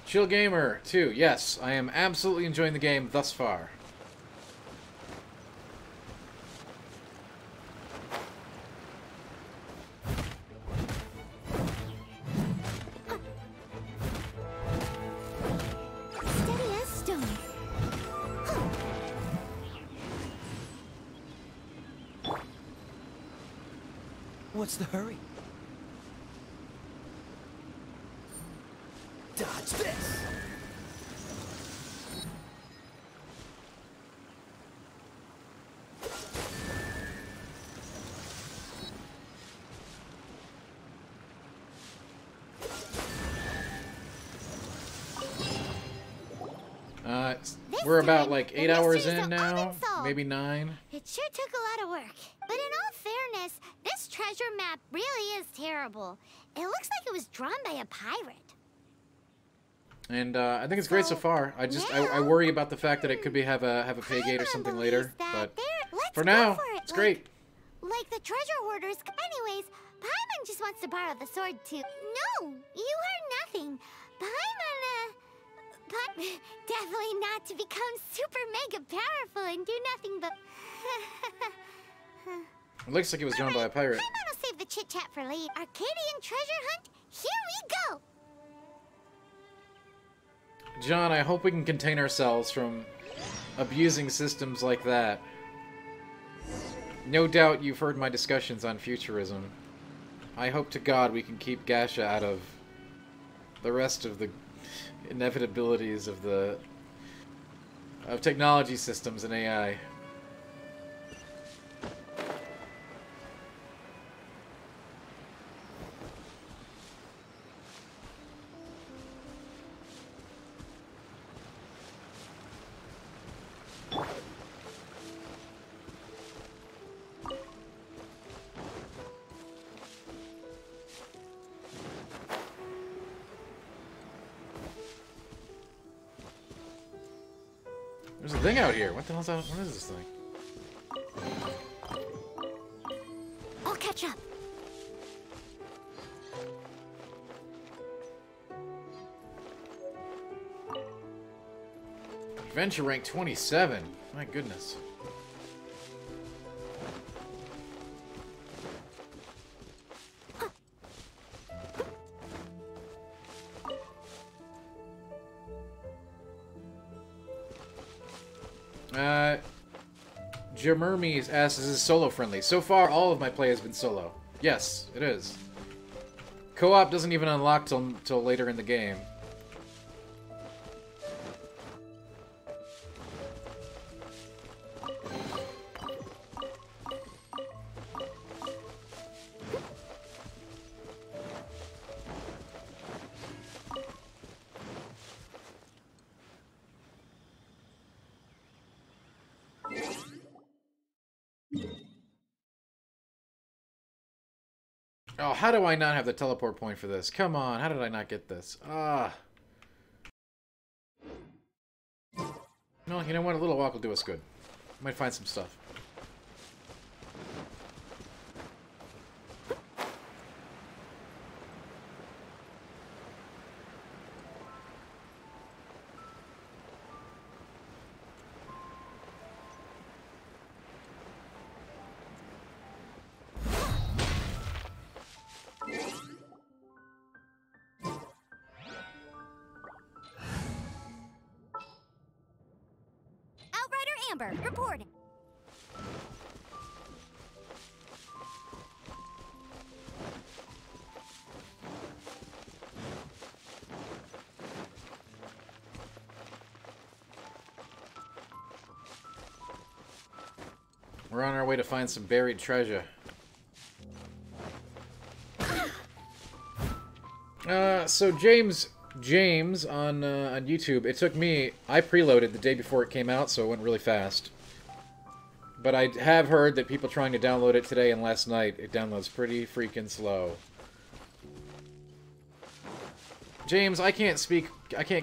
Chill Gamer 2. Yes, I am absolutely enjoying the game thus far. Steady as stone. What's the hurry? Dodge this! We're about time, like the 8 hours mystery's in still now, unsolved. maybe 9. It sure took a lot of work. But in all fairness, this treasure map really is terrible. It looks like it was drawn by a pirate. And I think it's great so far. I worry about the fact that it could have a pay gate or something later, but for now, it's great. Like the treasure hoarders. Anyways, Paimon just wants to borrow the sword too. No, you heard nothing. Paimon, definitely not to become super mega powerful and do nothing but. It looks like it was drawn by a pirate. Paimon will save the chit chat for later. Arcadian treasure hunt. Here we go. John, I hope we can contain ourselves from abusing systems like that. No doubt you've heard my discussions on futurism. I hope to God we can keep Gasha out of the rest of the inevitabilities of technology systems and AI. There's a thing out here. What the hell's out? What is this thing? I'll catch up. Adventure rank 27. My goodness. Jamermi asks, is this solo friendly? So far, all of my play has been solo. Yes, it is. Co-op doesn't even unlock till later in the game. Oh, how do I not have the teleport point for this? Come on, how did I not get this? Ah. No, you know what? A little walk will do us good. Might find some stuff. Amber, reporting. We're on our way to find some buried treasure. So James on YouTube, it took me, I preloaded the day before it came out, so it went really fast. But I have heard that people trying to download it today and last night, it downloads pretty freaking slow. James, I can't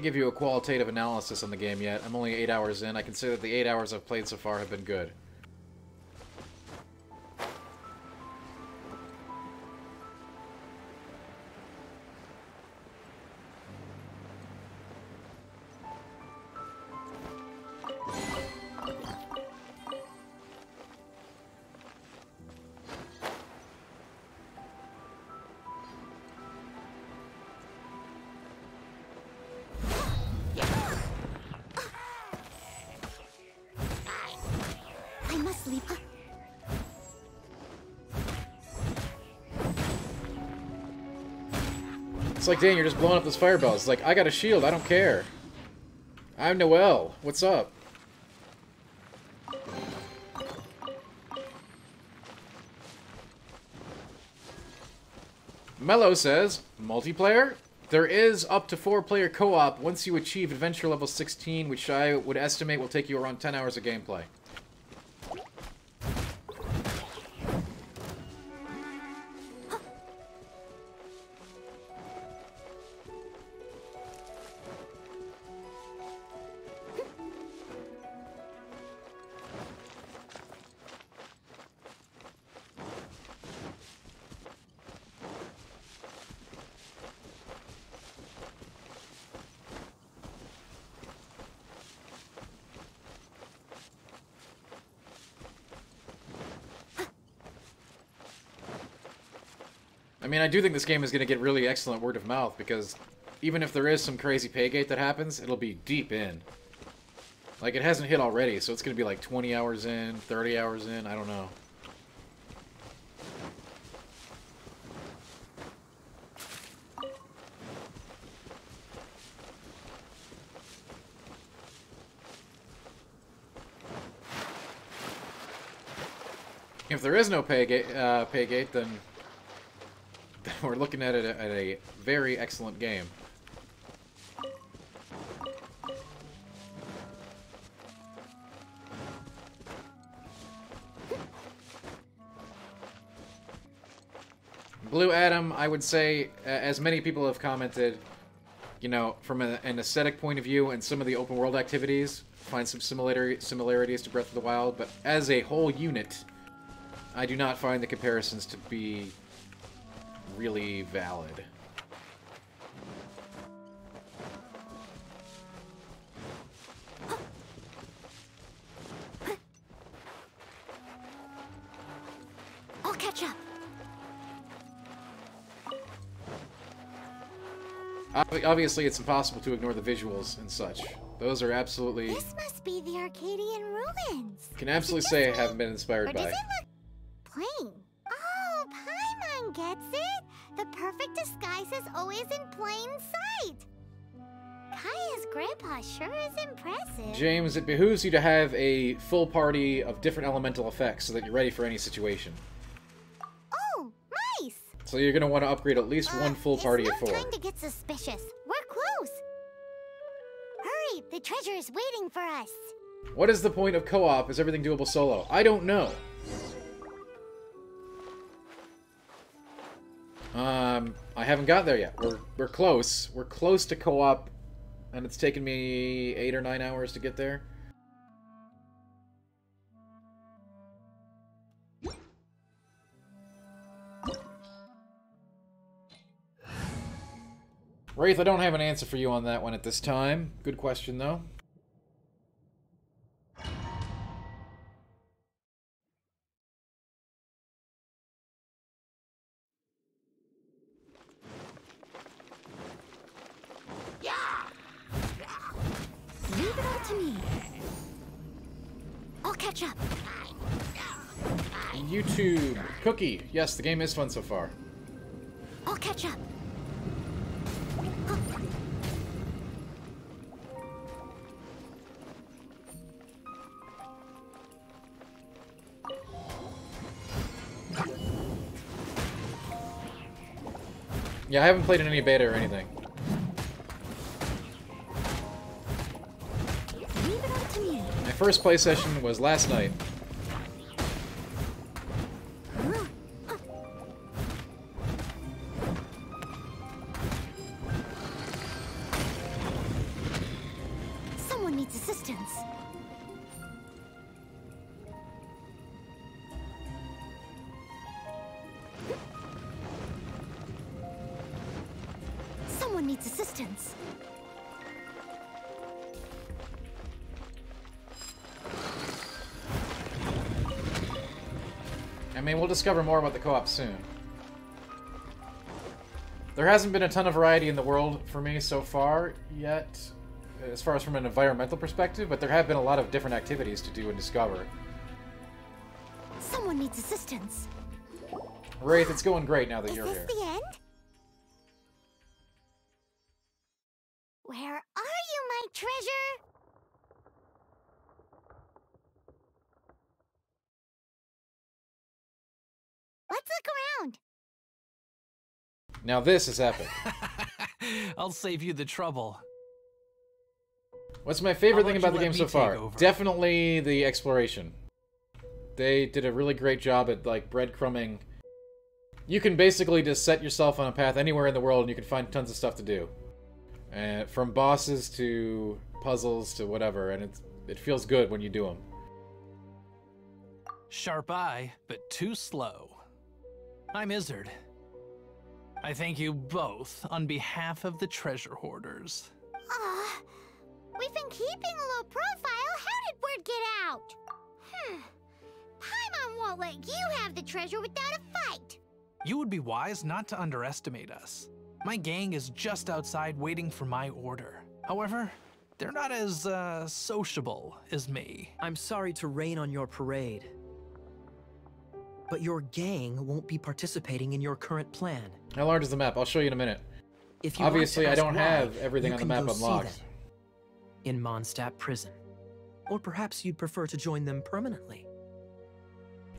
give you a qualitative analysis on the game yet. I'm only 8 hours in. I can say that the 8 hours I've played so far have been good. I must leave. It's like, dang, you're just blowing up those fireballs. It's like, I got a shield, I don't care. I'm Noelle. What's up? Mello says, multiplayer? There is up to 4-player co-op once you achieve adventure level 16, which I would estimate will take you around 10 hours of gameplay. I mean, I do think this game is going to get really excellent word of mouth, because even if there is some crazy paygate that happens, it'll be deep in. Like, it hasn't hit already, so it's going to be like 20 hours in, 30 hours in, I don't know. If there is no paygate, then we're looking at it at a very excellent game. Blue Atom, I would say, as many people have commented, you know, from an aesthetic point of view and some of the open world activities, find some similarities to Breath of the Wild, but as a whole unit, I do not find the comparisons to be really valid. I'll catch up. Obviously, it's impossible to ignore the visuals and such. Those are absolutely... This must be the Arcadian ruins. Can absolutely say I haven't been inspired by. Or does it look plain? Oh, Paimon! Everyone gets it? The perfect disguise is always in plain sight. Kaya's grandpa sure is impressive. James, it behooves you to have a full party of different elemental effects so that you're ready for any situation. Oh, nice! So you're going to want to upgrade at least one full party of 4. It's no time to get suspicious. We're close. Hurry, the treasure is waiting for us. What is the point of co-op? Is everything doable solo? I don't know. I haven't got there yet. We're close. We're close to co-op, and it's taken me 8 or 9 hours to get there. Wraith, I don't have an answer for you on that one at this time. Good question, though. Leave it all to me. I'll catch up. YouTube. Cookie. Yes, the game is fun so far. I'll catch up. Yeah, I haven't played in any beta or anything. Leave it all to me. My first play session was last night. Someone needs assistance. Someone needs assistance. I mean, we'll discover more about the co-op soon. There hasn't been a ton of variety in the world for me so far yet, as far as from an environmental perspective, but there have been a lot of different activities to do and discover. Someone needs assistance. Wraith, it's going great now that Is you're this here. the end? Where are you, my treasure? Let's look around. Now this is epic. I'll save you the trouble. What's my favorite How thing about about the you game let so me far? take over? Definitely the exploration. They did a really great job at, like, breadcrumbing. You can basically just set yourself on a path anywhere in the world and you can find tons of stuff to do. From bosses to puzzles to whatever, and it feels good when you do them. Sharp eye, but too slow. I'm Izzard. I thank you both on behalf of the treasure hoarders. We've been keeping a low profile. How did word get out? Paimon won't let you have the treasure without a fight. You would be wise not to underestimate us. My gang is just outside waiting for my order. However, they're not as, sociable as me. I'm sorry to rain on your parade, but your gang won't be participating in your current plan. How large is the map? I'll show you in a minute. If you want to Obviously, I ask don't why, have everything you on the can map go see unlocked. them in Mondstadt prison. Or perhaps you'd prefer to join them permanently.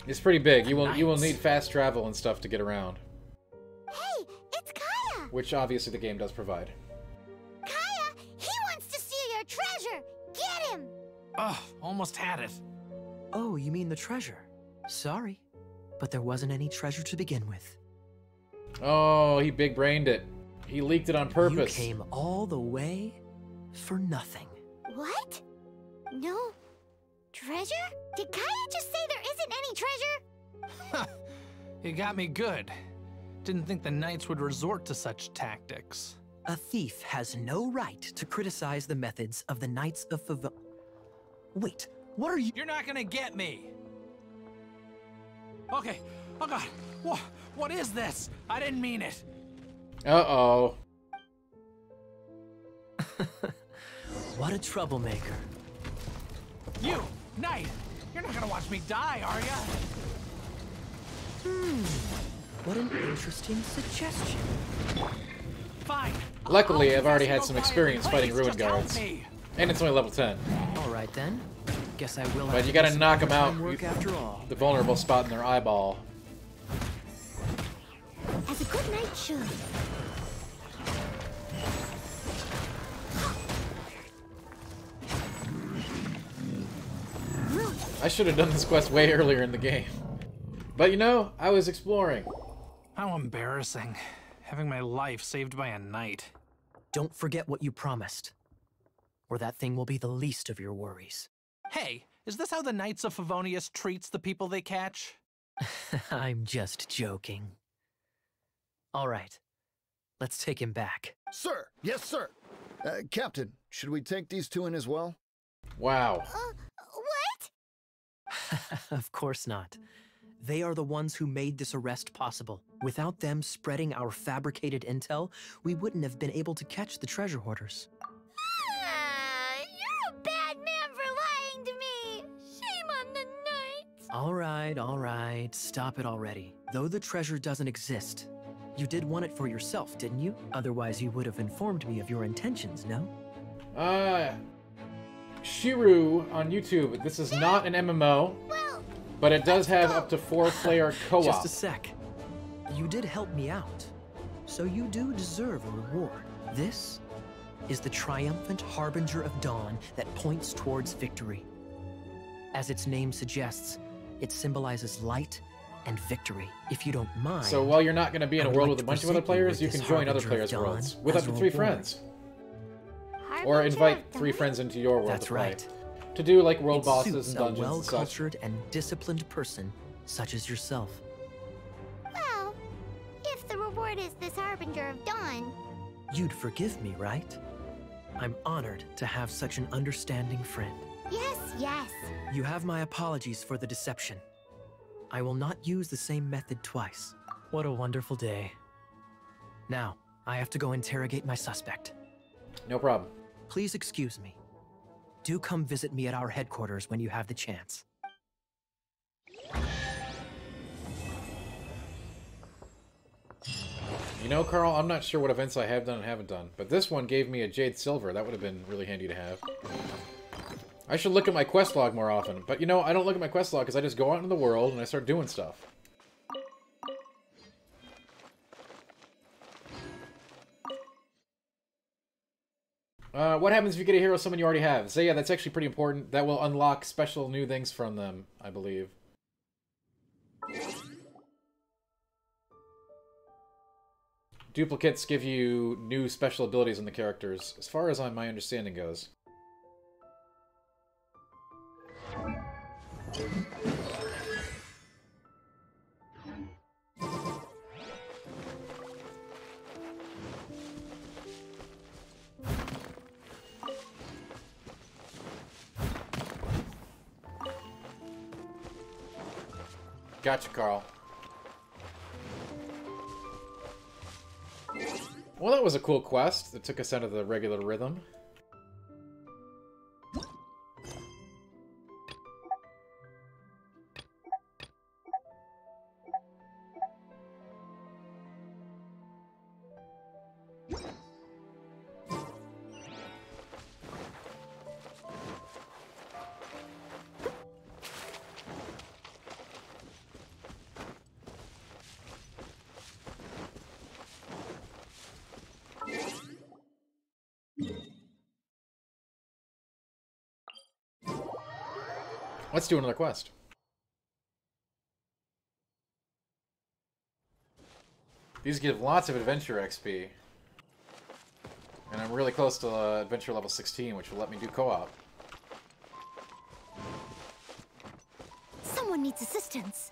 It's pretty big. You will Nice. need fast travel and stuff to get around, Hey, it's Kaya. which obviously the game does provide. Kaya, he wants to steal your treasure. Get him. Ugh, almost had it. Oh, you mean the treasure? Sorry, but there wasn't any treasure to begin with. Oh, he big-brained it. He leaked it on purpose. You came all the way for nothing. What? No treasure? Did Kaya just say there isn't any treasure? You got me good. Didn't think the knights would resort to such tactics. A thief has no right to criticize the methods of the Knights of Favil. Wait, what are you? You're not gonna get me! Okay, oh god, what is this? I didn't mean it. Uh-oh. What a troublemaker. You, knight, you're not gonna watch me die, are ya? What an interesting suggestion. Fine. Luckily, I've already confess had some no fire experience in fighting place. ruin Just help guards. me. And it's only level 10. Alright then. Guess I will But have you to gotta do some knock them out. overtime work after all. The vulnerable spot in their eyeball. As a good knight should. I should have done this quest way earlier in the game. But you know, I was exploring. How embarrassing. Having my life saved by a knight. Don't forget what you promised, or that thing will be the least of your worries. Hey, is this how the Knights of Favonius treats the people they catch? I'm just joking. Alright, let's take him back. Sir! Yes, sir! Captain, should we take these two in as well? Wow. What? Of course not. They are the ones who made this arrest possible. Without them spreading our fabricated intel, we wouldn't have been able to catch the treasure hoarders. You're a bad man for lying to me. Shame on the knights. Alright, stop it already. Though the treasure doesn't exist, you did want it for yourself, didn't you? Otherwise you would have informed me of your intentions, no? Shiru on YouTube. This is not an MMO, but it does have up to 4-player co-op. Just a sec. You did help me out, so you do deserve a reward. This is the triumphant harbinger of dawn that points towards victory. As its name suggests, it symbolizes light and victory. If you don't mind... So while you're not going to be in a I'd world like with a to bunch of other present players, you with can this join other harbinger of players' dawn worlds with up as to a 3 reward. friends. Or invite 3 friends into your world That's to play. right. To do like world It bosses suits and a dungeons and such. well-cultured and disciplined person such as yourself. Well, if the reward is this harbinger of dawn. You'd forgive me, right? I'm honored to have such an understanding friend. Yes, yes. You have my apologies for the deception. I will not use the same method twice. What a wonderful day. Now, I have to go interrogate my suspect. No problem. Please excuse me. Do come visit me at our headquarters when you have the chance. You know, Carl, I'm not sure what events I have done and haven't done, but this one gave me a Jade Silver. That would have been really handy to have. I should look at my quest log more often, but you know, I don't look at my quest log because I just go out into the world and I start doing stuff. What happens if you get a hero someone you already have? So yeah, that's actually pretty important. That will unlock special new things from them, I believe. Duplicates give you new special abilities on the characters, as far as my understanding goes. Gotcha, Carl. Well, that was a cool quest that took us out of the regular rhythm. Let's do another quest. These give lots of adventure XP. And I'm really close to adventure level 16, which will let me do co-op. Someone needs assistance.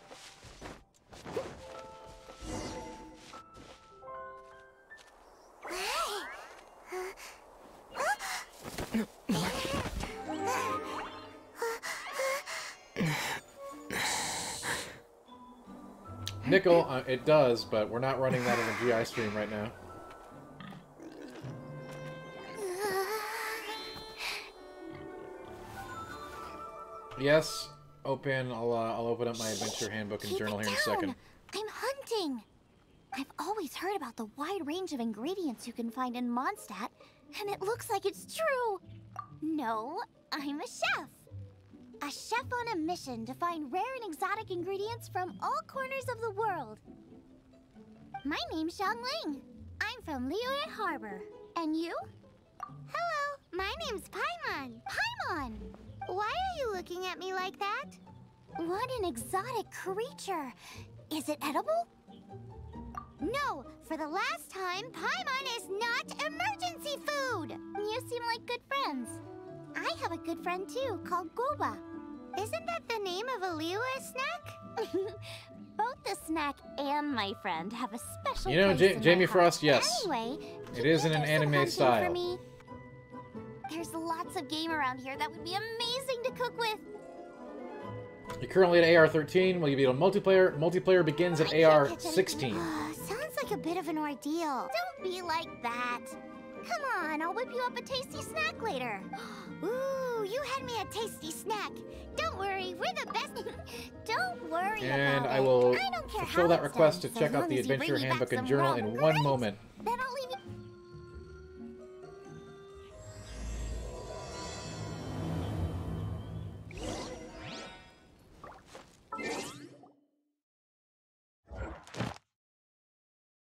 Nickel, it does, but we're not running that in the GI stream right now. Yes, open. I'll open up my adventure handbook and Keep journal it here in a down. second. I'm hunting. I've always heard about the wide range of ingredients you can find in Mondstadt, and it looks like it's true. No, I'm a chef. A chef on a mission to find rare and exotic ingredients from all corners of the world. My name's Xiangling. I'm from Liyue Harbor. And you? Hello, my name's Paimon. Paimon! Why are you looking at me like that? What an exotic creature. Is it edible? No, for the last time, Paimon is not emergency food! You seem like good friends. I have a good friend too, called Goba. Isn't that the name of a Liyue snack? Both the snack and my friend have a special place in Jamie my Frost, heart. yes. Anyway, It is in an anime style. For me? There's lots of game around here that would be amazing to cook with. You're currently at AR 13. Will you be on multiplayer? Multiplayer begins at AR 16. Sounds like a bit of an ordeal. Don't be like that. Come on, I'll whip you up a tasty snack later. Ooh, you had me a tasty snack. Don't worry, we're the best. Don't worry And about I will I don't care fulfill how that it's request done, to check so out long the as you adventure bring me back handbook and some journal raw in great. one moment. Then I'll leave you.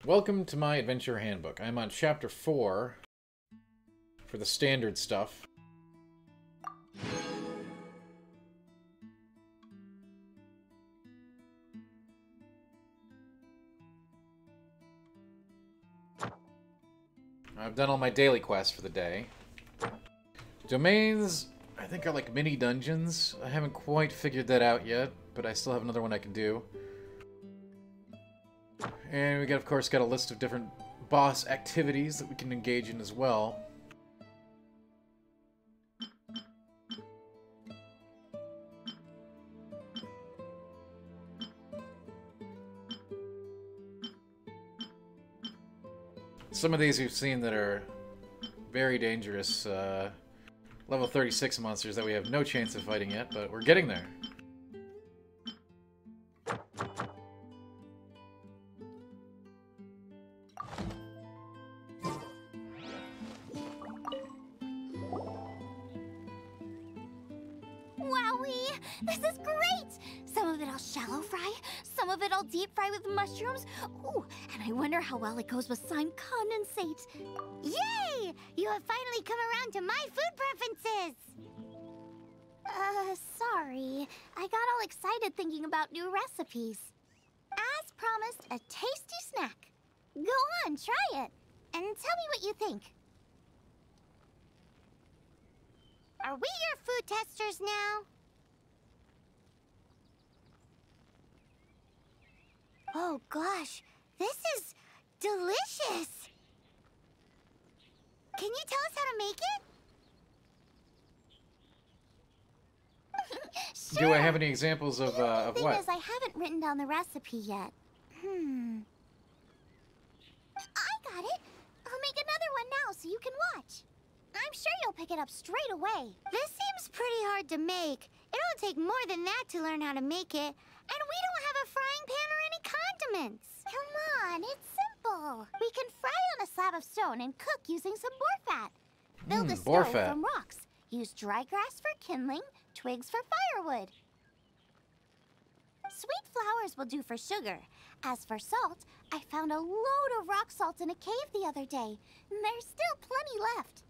Welcome to my adventure handbook. I'm on chapter 4 for the standard stuff. I've done all my daily quests for the day. Domains, I think, are like mini dungeons. I haven't quite figured that out yet, but I still have another one I can do. And we of course got a list of different boss activities that we can engage in as well. Some of these we've seen that are very dangerous, level 36 monsters that we have no chance of fighting yet, but we're getting there. Wowie! This is great! Some of it I'll shallow fry, some of it I'll deep fry with mushrooms. Ooh, and I wonder how well it goes with slime condensate. Yay! You have finally come around to my food preferences! Sorry. I got all excited thinking about new recipes. As promised, a tasty snack. Go on, try it, and tell me what you think. Are we your food testers now? Oh gosh, this is delicious! Can you tell us how to make it? Sure. Do I have any examples of what? The thing is, I haven't written down the recipe yet. I got it! I'll make another one now so you can watch. I'm sure you'll pick it up straight away. This seems pretty hard to make. It'll take more than that to learn how to make it. And we don't have a frying pan or any condiments. Come on, it's simple. We can fry on a slab of stone and cook using some boar fat. Build a boar stove fat. from rocks. Use dry grass for kindling, twigs for firewood. Sweet flowers will do for sugar. As for salt, I found a load of rock salt in a cave the other day. There's still plenty left.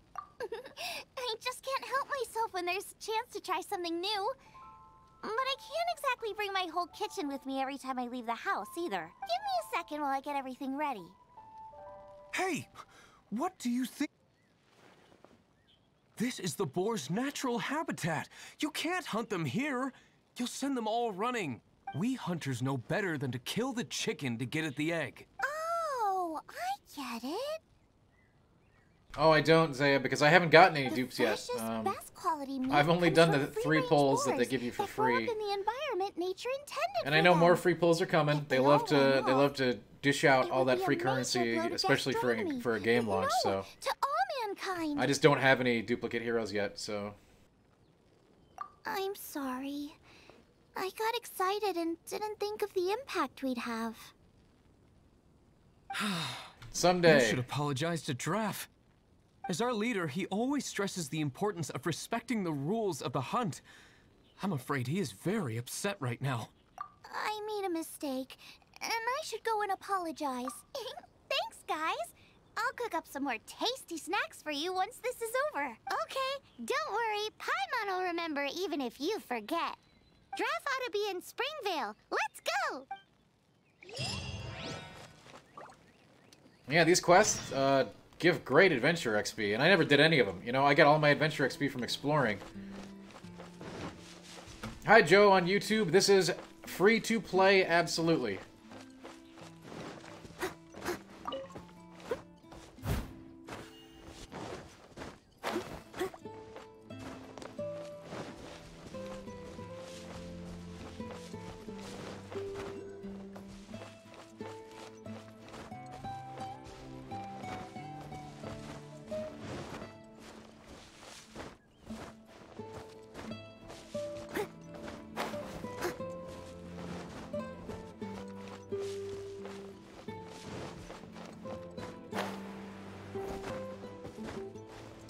I just can't help myself when there's a chance to try something new. But I can't exactly bring my whole kitchen with me every time I leave the house, either. Give me a second while I get everything ready. Hey! What do you think? This is the boar's natural habitat. You can't hunt them here. You'll send them all running. We hunters know better than to kill the chicken to get at the egg. Oh, I get it. Oh, I don't, Zaya, because I haven't gotten any The dupes yet. freshest, best quality meat I've only comes done from the free-range 3 pulls that they boars give you for that grow free. up in the environment nature intended And for I know them. more free pulls are coming. They love to dish out It all would that be free a major currency, blow to especially gastronomy. for a game launch. No, So to all mankind. I just don't have any duplicate heroes yet. So I'm sorry. I got excited and didn't think of the impact we'd have. Someday. You should apologize to Draff. As our leader, he always stresses the importance of respecting the rules of the hunt. I'm afraid he is very upset right now. I made a mistake, and I should go and apologize. Thanks, guys. I'll cook up some more tasty snacks for you once this is over. Okay, don't worry. Paimon will remember even if you forget. Draft ought to be in Springvale. Let's go! Yeah, these quests give great adventure XP, and I never did any of them. You know, I got all my adventure XP from exploring. Hi, Joe on YouTube. This is free to play, absolutely.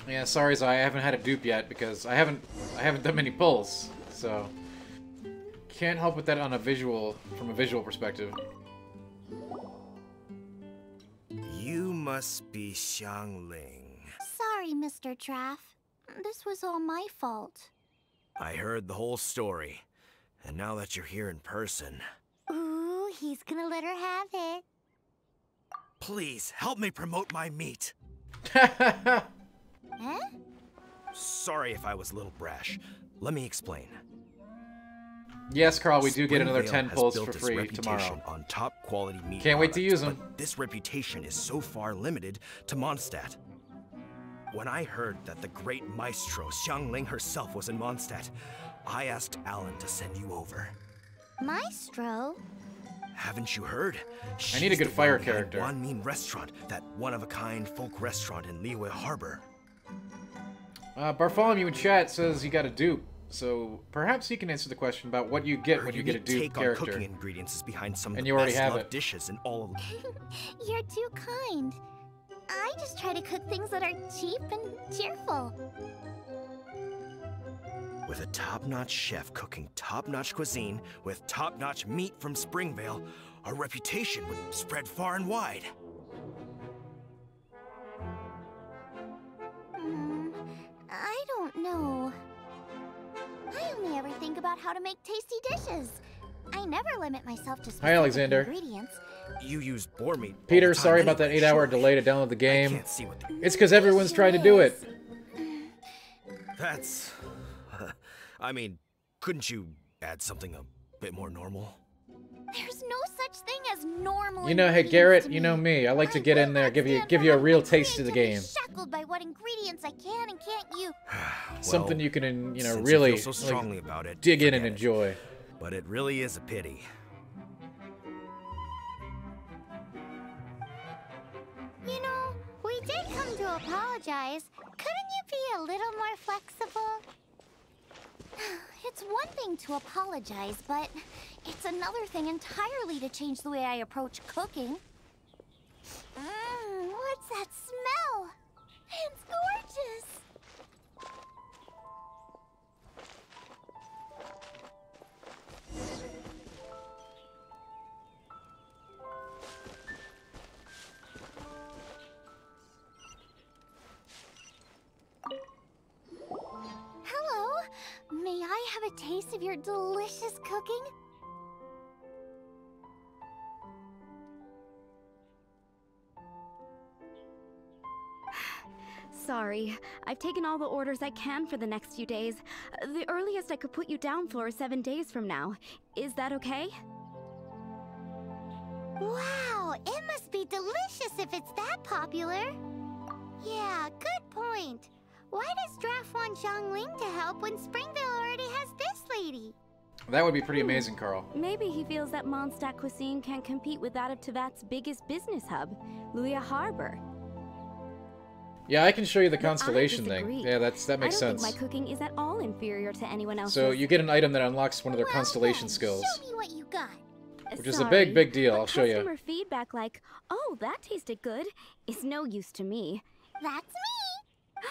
Yeah, sorry, Zai, I haven't had a dupe yet because I haven't done many pulls, so can't help with that on a visual from a visual perspective. You must be Xiangling. Sorry, Mr. Draff. This was all my fault. I heard the whole story, and now that you're here in person... Ooh, he's gonna let her have it. Please, help me promote my meat. Huh? Sorry if I was a little brash. Let me explain. Yes, Carl, we do get another Springvale 10 has pulls built for its free reputation tomorrow. On top quality meat Can't wait to products, use them. but this reputation is so far limited to Mondstadt. When I heard that the great maestro Xiangling herself was in Mondstadt, I asked Alan to send you over. Maestro? Haven't you heard? I need a good She's the fire one behind character. Wan Min Restaurant, that one-of-a-kind folk restaurant in Liyue Harbor. Bartholomew in chat says you got a dupe, so perhaps he can answer the question about what you get when you get a dupe Take character. on cooking ingredients is behind some And of you the already best have loved it. dishes in all of... You're too kind. I just try to cook things that are cheap and cheerful. With a top-notch chef cooking top-notch cuisine with top-notch meat from Springvale, our reputation would spread far and wide. I don't know. I only ever think about how to make tasty dishes. I never limit myself to specific Alexander. ingredients. You use boar meat all Peter, the time sorry about that anyway, 8-hour surely. delay to download the game. can't see what the... It's because everyone's trying to do it. That's... I mean, couldn't you add something a bit more normal? There's no such thing as normal. You know, hey Garrett, you know me. I like to get in there, give you a real taste of the game. Shackled by what ingredients I can and can't use. Something you can, you know, since really you feel so strongly about it, dig in and forget it. enjoy. But it really is a pity. You know, we did come to apologize. Couldn't you be a little more flexible? It's one thing to apologize, but it's another thing entirely to change the way I approach cooking. What's that smell? It's gorgeous! Hello, may I have a taste of your delicious cooking? Sorry, I've taken all the orders I can for the next few days. The earliest I could put you down for is 7 days from now. Is that okay? Wow, it must be delicious if it's that popular. Yeah, good point. Why does Draft want Xiangling to help when Springvale already has this lady? That would be pretty amazing, Carl. Maybe he feels that Mondstadt cuisine can't compete with that of Tevat's biggest business hub, Liyue Harbor. Yeah, I can show you the But I constellation thing. disagree. Yeah, that makes I don't sense. think my cooking is at all inferior to anyone else's. So you get an item that unlocks one of their constellation skills. Show me what you got. Which is a big, big deal. I'll show you. Customer feedback like, "Oh, that tasted good," is no use to me. That's me!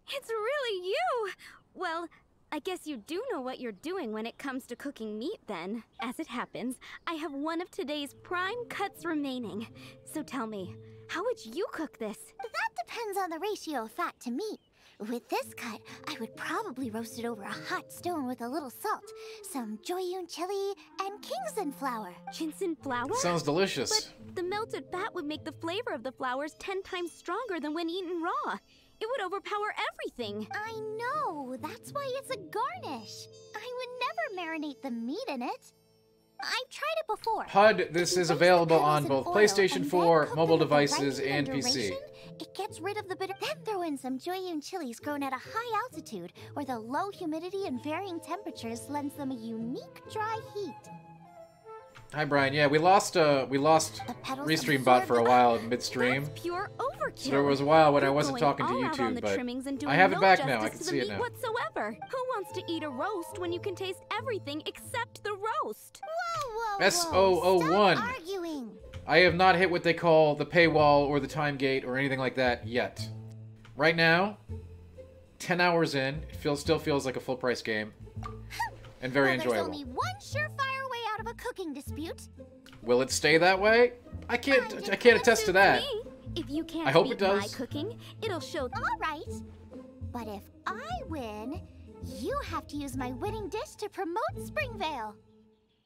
It's really you! Well, I guess you do know what you're doing when it comes to cooking meat then. As it happens, I have one of today's prime cuts remaining. So tell me, how would you cook this? That depends on the ratio of fat to meat. With this cut, I would probably roast it over a hot stone with a little salt, some Joyun chili, and Kingston flour. Kingston flour? Sounds delicious. But the melted fat would make the flavor of the flowers 10 times stronger than when eaten raw. It would overpower everything. I know. That's why it's a garnish. I would never marinate the meat in it. I've tried it before. HUD, this is available on both PlayStation 4, mobile devices, and PC. It gets rid of the bitter. Then throw in some Joyun chilies grown at a high altitude, where the low humidity and varying temperatures lends them a unique dry heat. Hi, Brian. Yeah, we lost Restream Bot for a while in midstream. That's pure overkill. So there was a while when I wasn't talking to YouTube, but I have it back now. I can see it now. Whatsoever. Who wants to eat a roast when you can taste everything except the roast? Whoa, S001. Stop arguing. I have not hit what they call the paywall or the time gate or anything like that yet. Right now, 10 hours in, it still feels like a full price game. And very enjoyable. There's only one surefire way out of a cooking dispute. Will it stay that way? I can't attest to that. If you can't I hope beat it does. my cooking, it'll show. All right. But if I win, you have to use my winning dish to promote Springvale.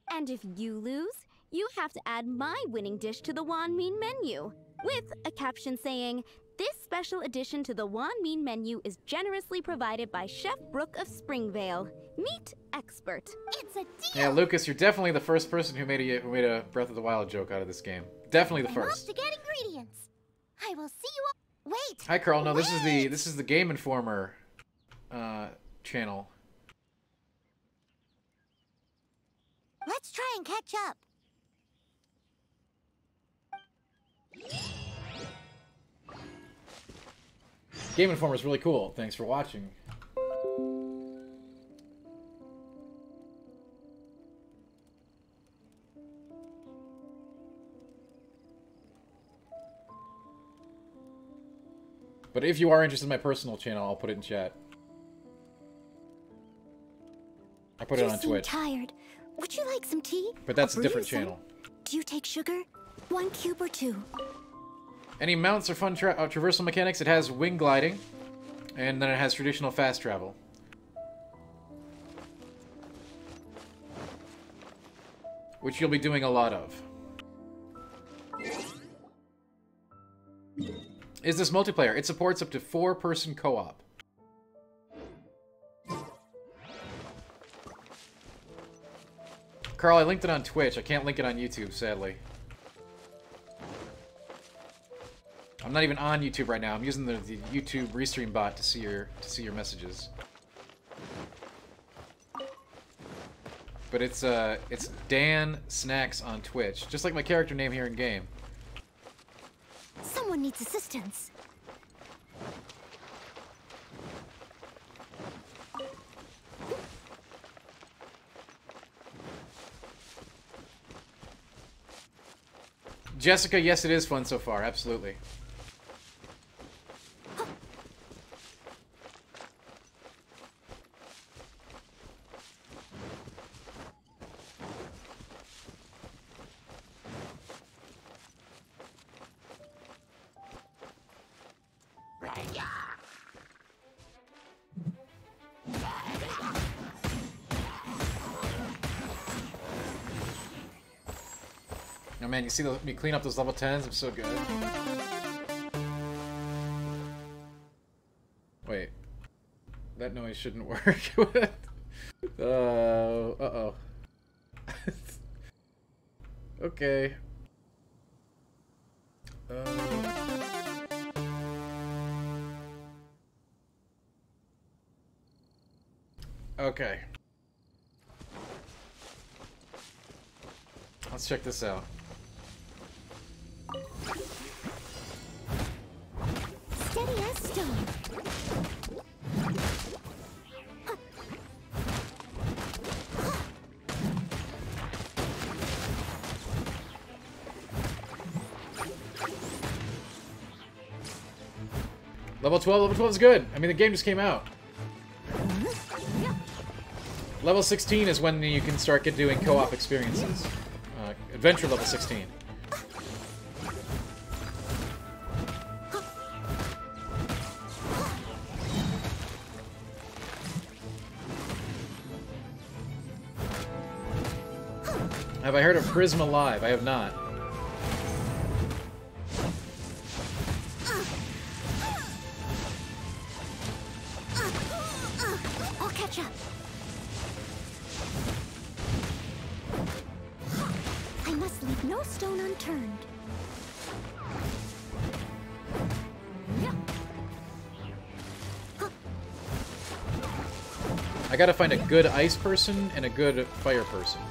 And if you lose, you have to add my winning dish to the Wan Min menu, with a caption saying, "This special addition to the Wan Min menu is generously provided by Chef Brooke of Springvale, meat expert." It's a deal. Yeah, Lucas, you're definitely the first person who made a Breath of the Wild joke out of this game. Definitely the first. To get ingredients. I will see you all. Wait. Hi, Carl. No, this is the Game Informer channel. Let's try and catch up. Game Informer is really cool. Thanks for watching. But if you are interested in my personal channel, I'll put it in chat. I put it on Twitch. Tired. Would you like some tea? But that's a different channel. Do you take sugar? 1 cube or 2? Any mounts or fun traversal mechanics? It has wing gliding, and then it has traditional fast travel. Which you'll be doing a lot of. Is this multiplayer? It supports up to 4-person co-op. Carl, I linked it on Twitch. I can't link it on YouTube, sadly. I'm not even on YouTube right now. I'm using the YouTube Restream bot to see your messages. But it's Dan Snacks on Twitch, just like my character name here in game. Someone needs assistance. Jessica, yes, it is fun so far. Absolutely. Oh man, you see me clean up those level 10s? I'm so good. Wait. That noise shouldn't work. Uh-oh. Okay. Okay. Let's check this out. Steady as stone. Level 12, level 12 is good. I mean, the game just came out. Level 16 is when you can start doing co-op experiences. Adventure level 16. Have I heard of Prisma Live? I have not. I'll catch up. I must leave no stone unturned. I gotta find a good ice person and a good fire person.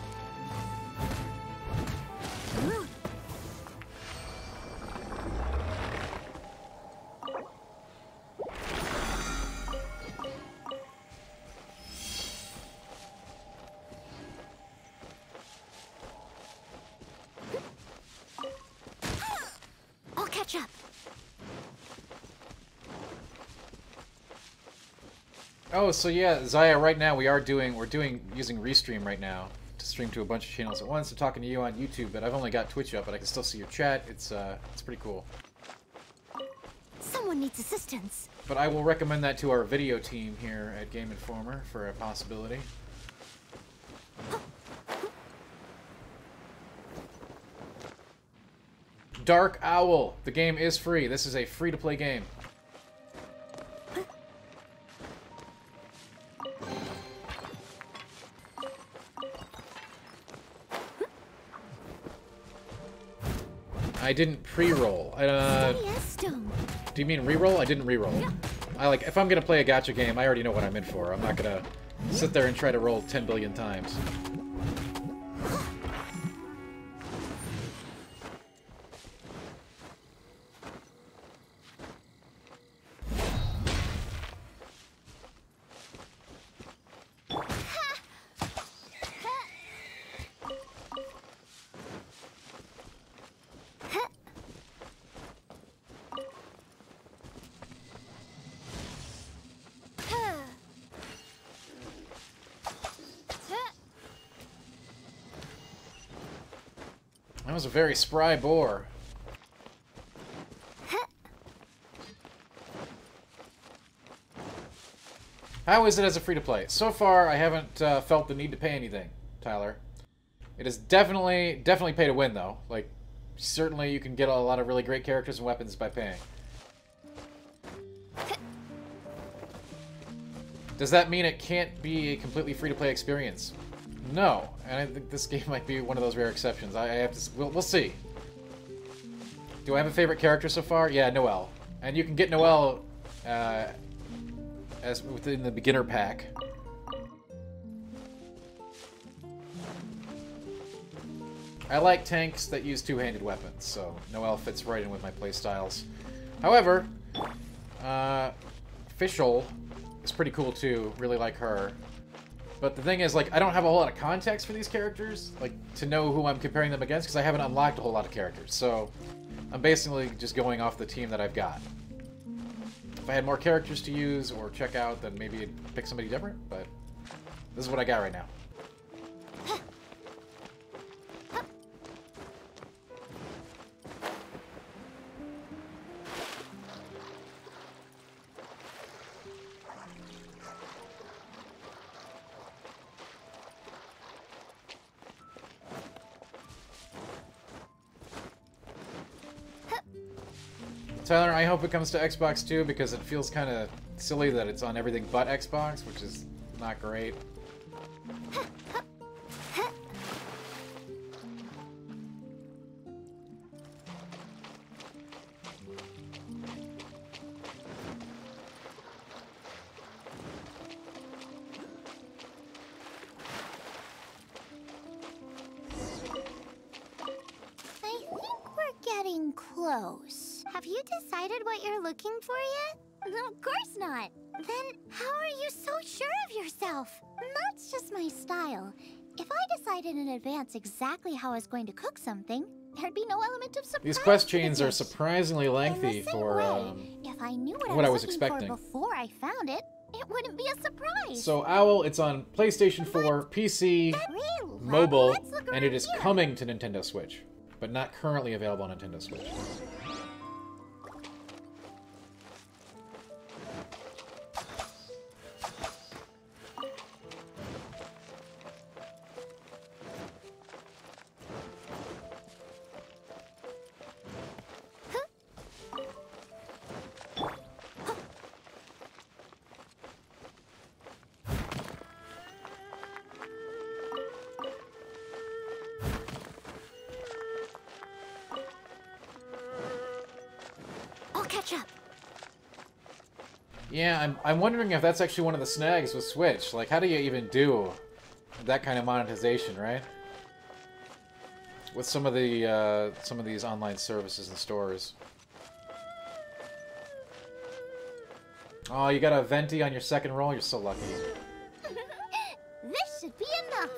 I'll catch up. Oh, so yeah, Zaya, right now we're using Restream right now to stream to a bunch of channels at once. I'm talking to you on YouTube, but I've only got Twitch up, but I can still see your chat. It's pretty cool. Someone needs assistance. But I will recommend that to our video team here at Game Informer for a possibility. Dark Owl. The game is free. This is a free-to-play game. I didn't pre-roll. Do you mean re-roll? I didn't re-roll. If I'm gonna play a gacha game, I already know what I'm in for. I'm not gonna sit there and try to roll 10 billion times. That was a very spry boar. How is it as a free-to-play? So far, I haven't felt the need to pay anything, Tyler. It is definitely pay to win, though. Like, certainly you can get a lot of really great characters and weapons by paying. Does that mean it can't be a completely free-to-play experience? No, and I think this game might be one of those rare exceptions. I have to. We'll see. Do I have a favorite character so far? Yeah, Noelle, and you can get Noelle as within the beginner pack. I like tanks that use two-handed weapons, so Noelle fits right in with my playstyles. However, Fischl is pretty cool too. Really like her. But the thing is, like, I don't have a whole lot of context for these characters, like, to know who I'm comparing them against, because I haven't unlocked a whole lot of characters. So, I'm basically just going off the team that I've got. If I had more characters to use or check out, then maybe I'd pick somebody different, but this is what I got right now. Tyler, I hope it comes to Xbox too, because it feels kind of silly that it's on everything but Xbox, which is not great. I think we're getting close. Have you decided what you're looking for yet? Of course not. Then how are you so sure of yourself? That's just my style. If I decided in advance exactly how I was going to cook something, there'd be no element of surprise. These quest chains are surprisingly lengthy for If If I knew what I was was looking expecting. for before I found it, it wouldn't be a surprise. So Owl, it's on PlayStation 4, PC, mobile, and it is coming to Nintendo Switch, but not currently available on Nintendo Switch. I'll catch up. Yeah, I'm wondering if that's actually one of the snags with Switch. Like, how do you even do that kind of monetization, right? With some of these online services and stores. Oh, you got a venti on your second roll? You're so lucky. This should be enough.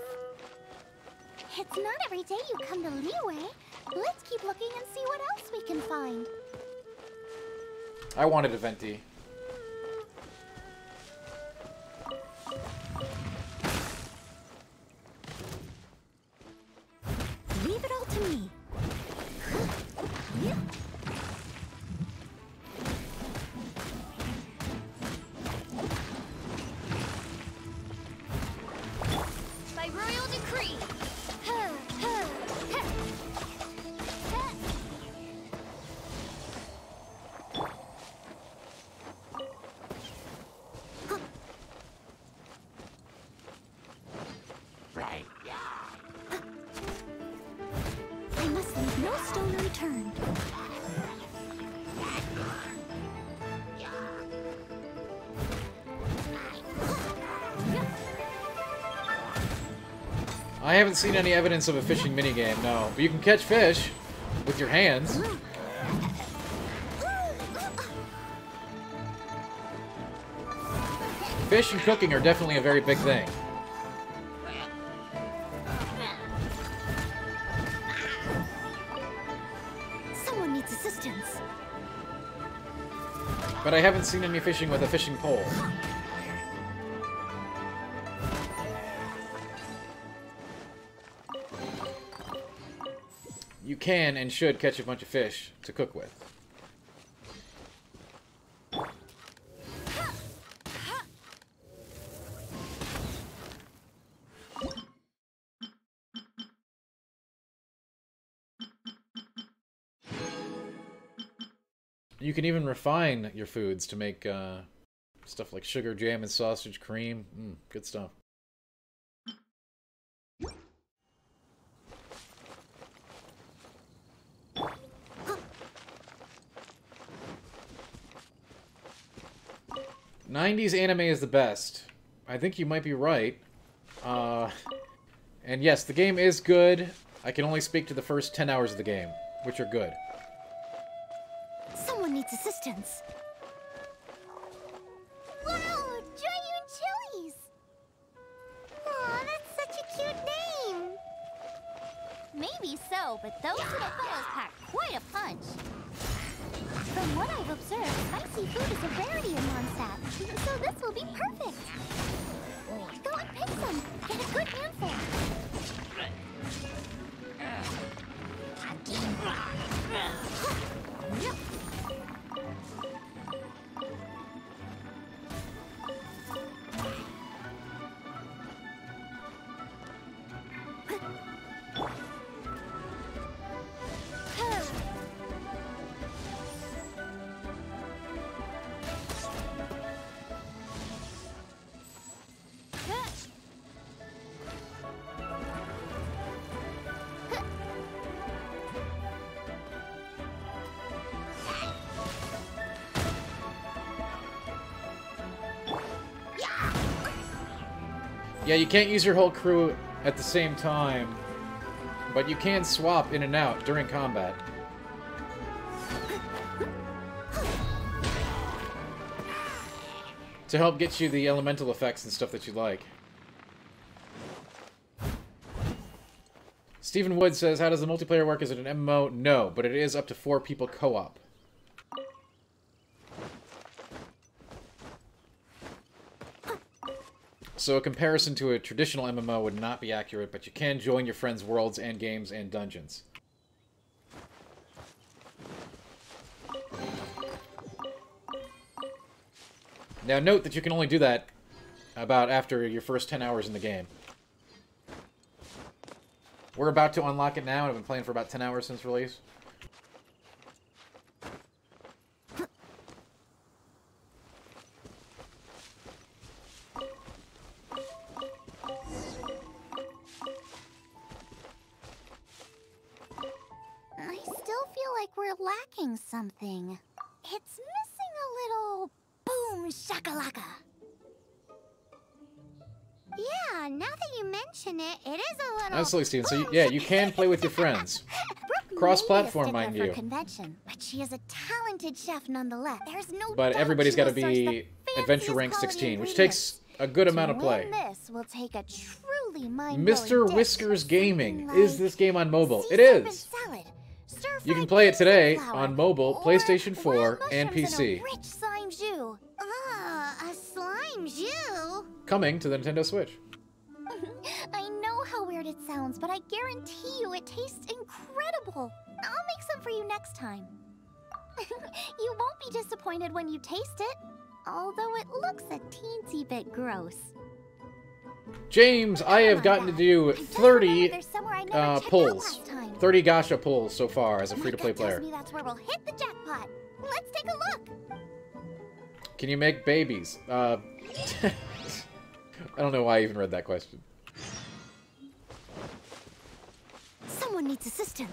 It's not every day you come to Liyue. Let's keep looking and see what else we can find. I wanted a venti. Leave it all to me. By royal decree. I must leave no stone unturned. I haven't seen any evidence of a fishing minigame, no. But you can catch fish with your hands. Fish and cooking are definitely a very big thing. Someone needs assistance. But I haven't seen any fishing with a fishing pole. You can and should catch a bunch of fish to cook with. You can even refine your foods to make stuff like sugar, jam, and sausage cream. Good stuff. '90s anime is the best. I think you might be right. And yes, the game is good. I can only speak to the first 10 hours of the game, which are good. Someone needs assistance. Wow, giant chilies! Aw, that's such a cute name! Maybe so, but those little fellows pack quite a punch. From what I've observed, spicy food is a rarity in Mondstadt, so this will be perfect. Go and pick some. Get a good handful. Yeah, you can't use your whole crew at the same time, but you can swap in and out during combat. To help get you the elemental effects and stuff that you like. Stephen Wood says, how does the multiplayer work? Is it an MMO? No, but it is up to 4 people co-op. so a comparison to a traditional MMO would not be accurate, but you can join your friends' worlds and games and dungeons. Now note that you can only do that about after your first 10 hours in the game. We're about to unlock it now, and I've been playing for about 10 hours since release. I still feel like we're lacking something. It's missing a little boom shakalaka. Yeah, now that you mention it, it is a little. Absolutely, Steven. So, yeah, you can play with your friends. Cross-platform, mind you. Convention, but she is a talented chef nonetheless. There's no But everybody's got to be Adventure Rank 16, which takes a good amount of play. This will take a truly Mr. Whiskers Gaming. Is this game on mobile? It is. You can play it today on mobile, PlayStation 4, and PC. Rich slime jus. A slime jus? Coming to the Nintendo Switch. I know how weird it sounds, but I guarantee you it tastes incredible. I'll make some for you next time. You won't be disappointed when you taste it, although it looks a teensy bit gross. James, I have gotten to do 30 pulls. 30 gacha pulls so far as a free-to-play player. Tells me that's where we'll hit the jackpot. Let's take a look. Can you make babies? I don't know why I even read that question. Someone needs assistance.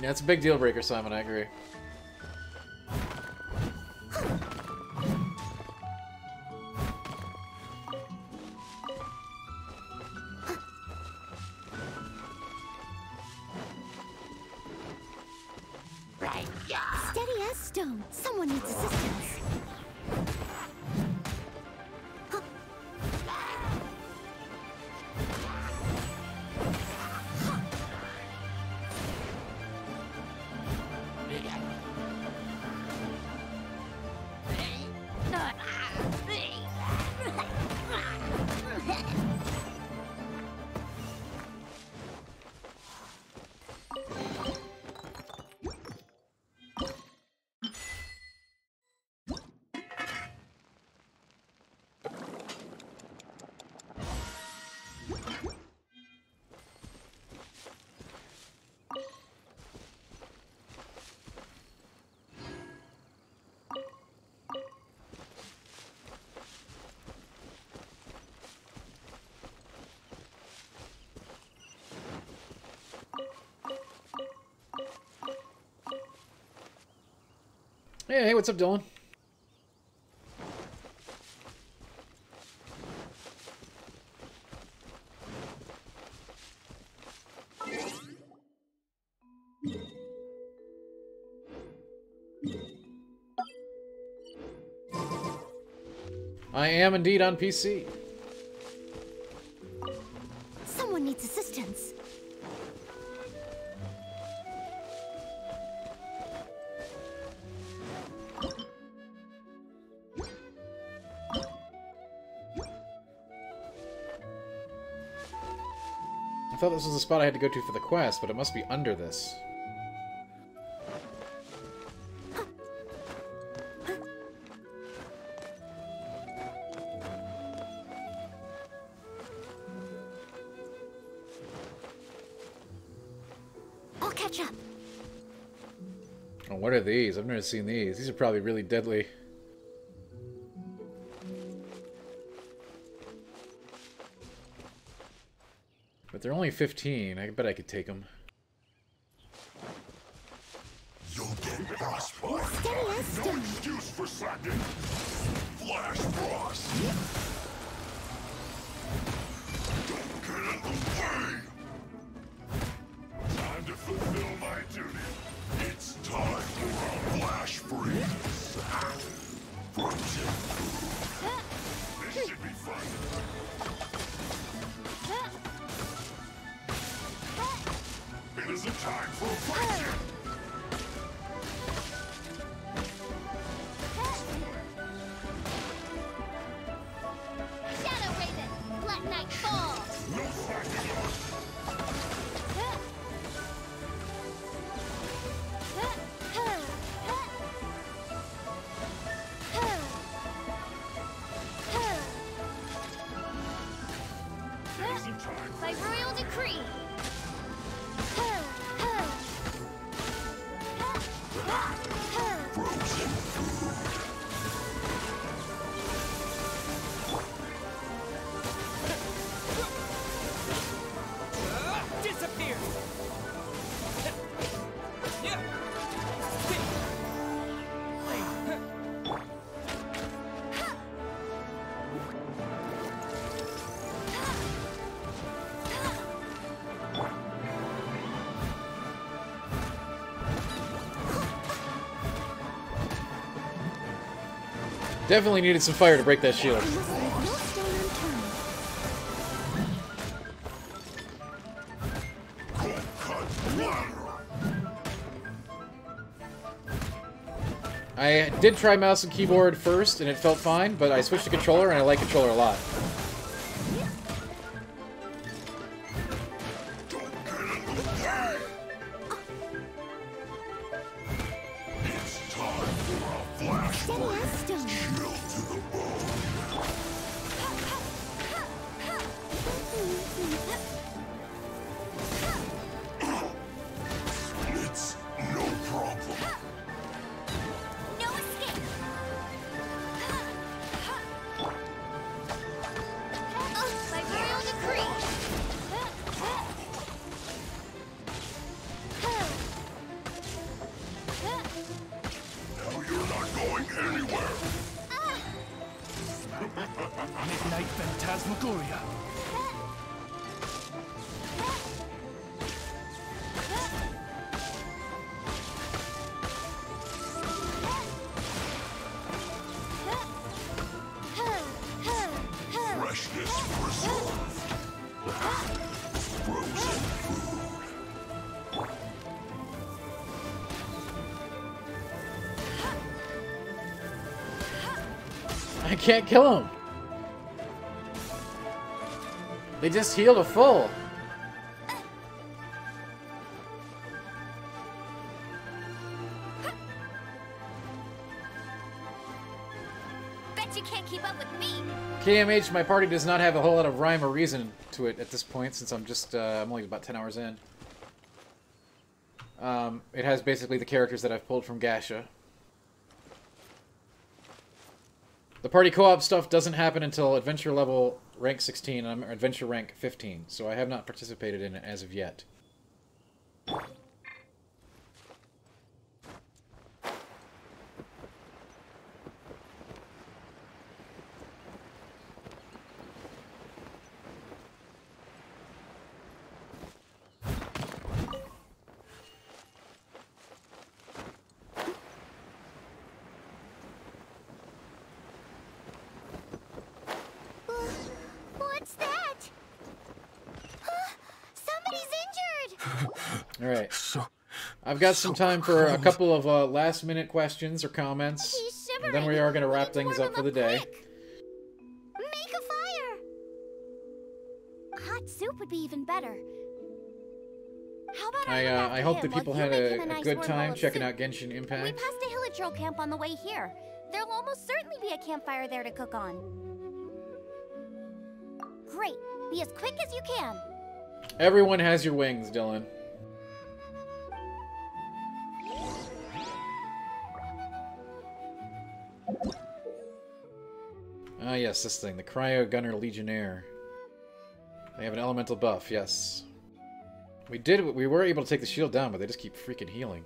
Yeah, it's a big deal breaker, Simon, I agree. Steady as stone. Someone needs assistance. Hey, what's up, Dylan? I am indeed on PC. Someone needs assistance. I thought this was the spot I had to go to for the quest, but it must be under this. I'll catch up. Oh, what are these? I've never seen these. These are probably really deadly. But they're only 15. I bet I could take them. You'll get frostbite. No excuse for slacking. Flash frost. Don't get in the way. Time to fulfill my duty. It's time for a flash freeze. Frozen food. This should be fun. It isn't time for a fight. Shadow Raven, Black Knight Fall. No slacking on. By royal decree. Frozen food. Disappear! Definitely needed some fire to break that shield. I did try mouse and keyboard first, and it felt fine, but I switched to controller, and I like controller a lot. It's time for a flash freeze. Chill to the bone. Splits, no problem. No escape. By royal decree. Now you're not going anywhere. Midnight Phantasmagoria. Freshness preserved. Frozen food. I can't kill them. They just healed a full. Bet you can't keep up with me. KMH, my party does not have a whole lot of rhyme or reason to it at this point, since I'm just, I'm only about 10 hours in. It has basically the characters that I've pulled from Gasha. The party co-op stuff doesn't happen until adventure level rank 16, and I'm adventure rank 15, so I have not participated in it as of yet. What's that? Somebody's injured. Alright. I've got some time for a couple of last-minute questions or comments, and then we are going to wrap things up for the day. Make a fire. Hot soup would be even better. How about I hope that people had a good time checking out Genshin We Impact. passed a Hilichurl camp on the way here. There'll almost certainly be a campfire there to cook on. Great. Be as quick as you can. Everyone has your wings, Dylan. Ah, yes, this thing, the Cryo Gunner Legionnaire. They have an elemental buff, yes. We were able to take the shield down, but they just keep freaking healing.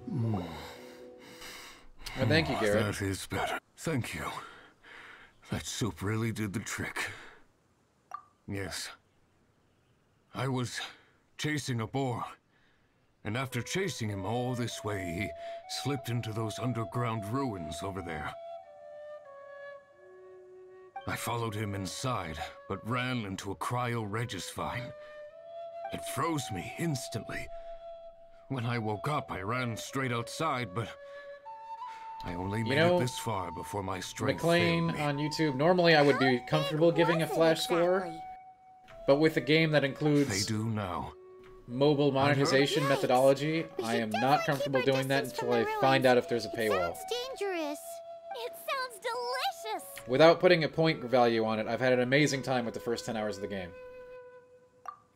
Well, thank you, Garrett. That is better. Thank you. That soup really did the trick. Yes. I was chasing a boar. And after chasing him all this way, he slipped into those underground ruins over there. I followed him inside, but ran into a cryo-regis vine. It froze me instantly. When I woke up, I ran straight outside, but I only made it this far before my strength failed me. on YouTube, normally I would be comfortable giving a flash score, but with a game that includes they do now. Mobile monetization methodology, I am not comfortable doing that until I find out if there's a paywall. Sounds dangerous. It sounds delicious. Without putting a point value on it, I've had an amazing time with the first 10 hours of the game.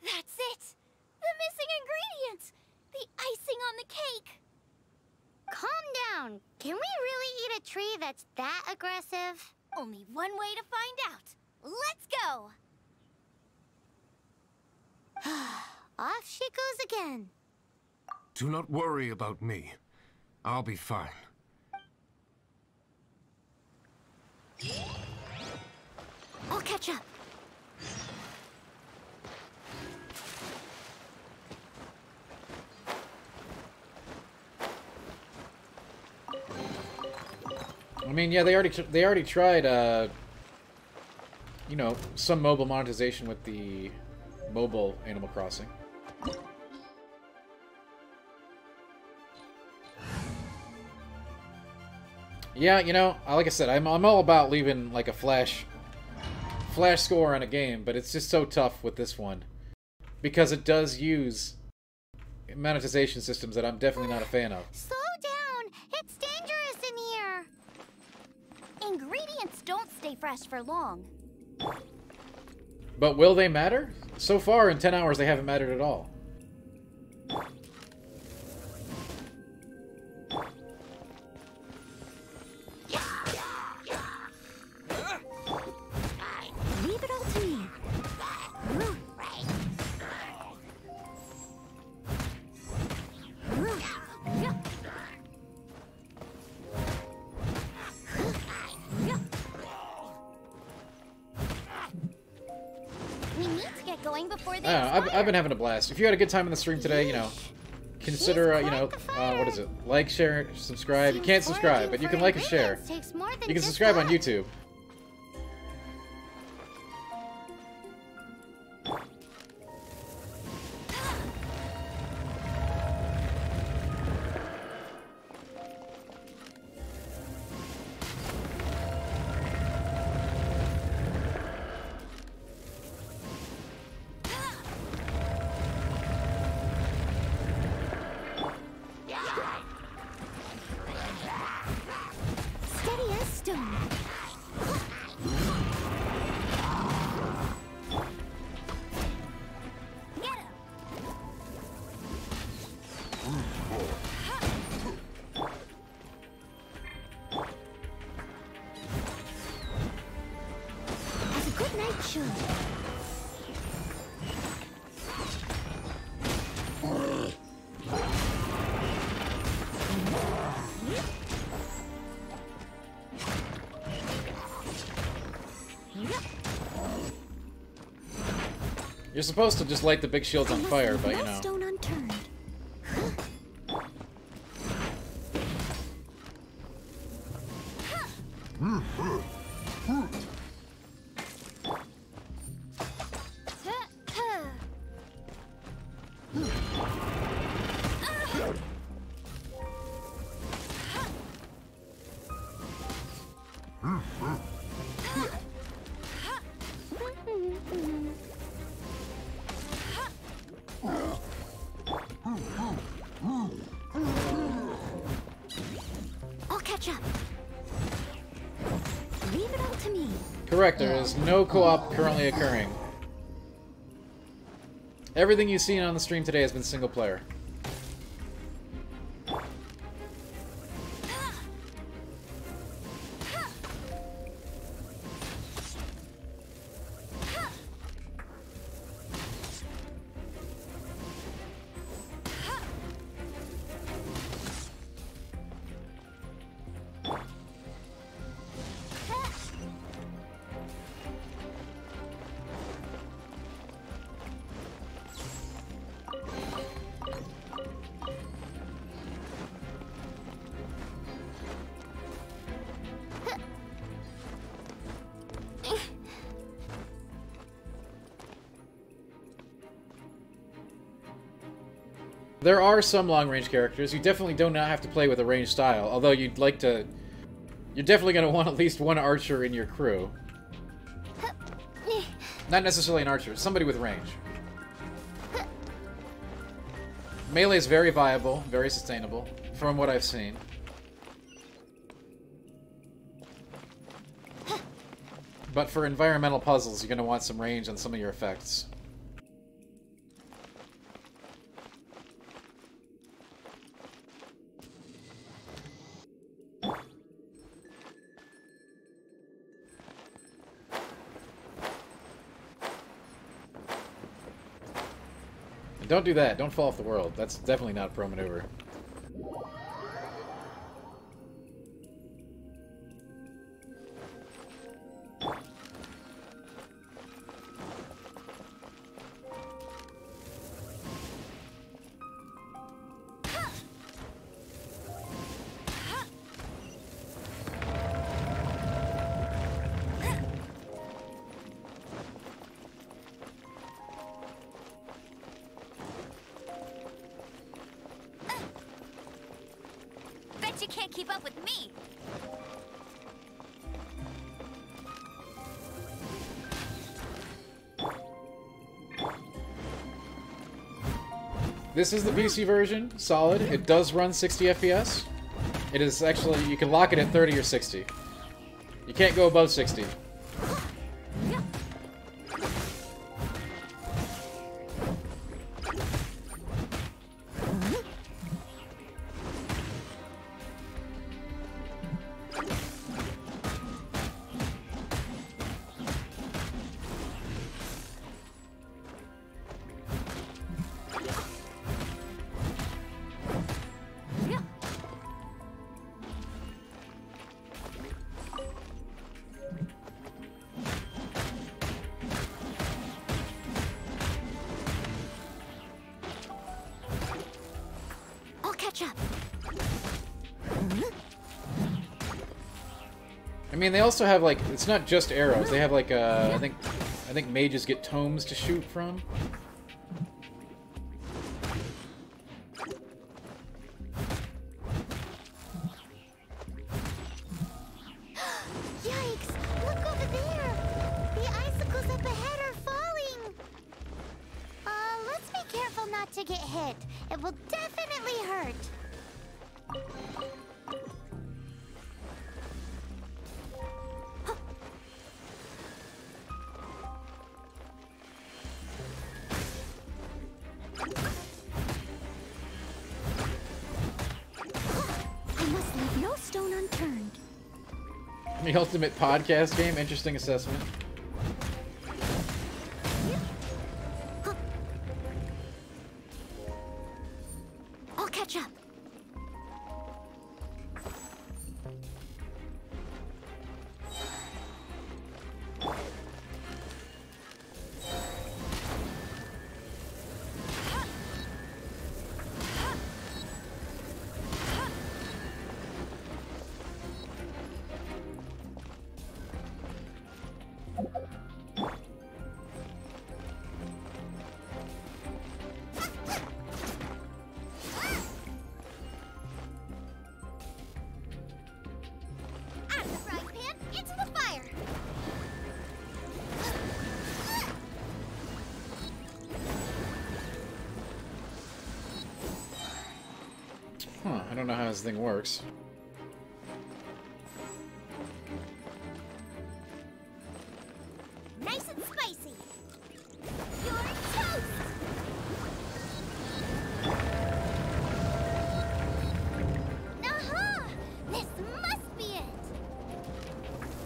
That's it. The missing ingredients. The icing on the cake. Calm down. Can we really eat a tree that's that aggressive? Only one way to find out. Let's go. Off she goes again. Do not worry about me. I'll be fine. I'll catch up. I mean, yeah, they already tried, you know, some mobile monetization with the mobile Animal Crossing. Yeah, you know, like I said, I'm all about leaving like a flash score on a game, but it's just so tough with this one because it does use monetization systems that I'm definitely not a fan of. Slow down. It's dangerous in here. Ingredients don't stay fresh for long. But will they matter? So far in 10 hours they haven't mattered at all. Leave it all to me. We need to get going before they I don't know, I've been having a blast. If you had a good time in the stream today, you know, consider, you know, what is it? Like, share, subscribe. You can't subscribe, but you can like and share. You can subscribe on YouTube. Steady as stone. As a good night should. You're supposed to just light the big shields on fire, but you know. Stone unturned. I'll catch up. Leave it all to me. Correct, there is no co-op currently occurring. Everything you've seen on the stream today has been single player. There are some long-range characters. You definitely do not have to play with a ranged style, although you'd like to... You're definitely going to want at least one archer in your crew. Not necessarily an archer, somebody with range. Melee is very viable, very sustainable, from what I've seen. But for environmental puzzles, you're going to want some range on some of your effects. Don't do that. Don't fall off the world. That's definitely not a pro maneuver. Bet you can't keep up with me. This is the PC version. Solid. It does run 60 FPS. It is actually... You can lock it at 30 or 60. You can't go above 60. I'll catch up. I mean, they also have, like... It's not just arrows. They have, like, I think mages get tomes to shoot from. Yikes! Look over there! The icicles up ahead are falling! Let's be careful not to get hit. It will definitely hurt. I must leave no stone unturned. The ultimate podcast game. Interesting assessment. I'll catch up. Out of the frying pan, into the fire! Huh, I don't know how this thing works. Nice and spicy! You're toast! Aha! This must be it!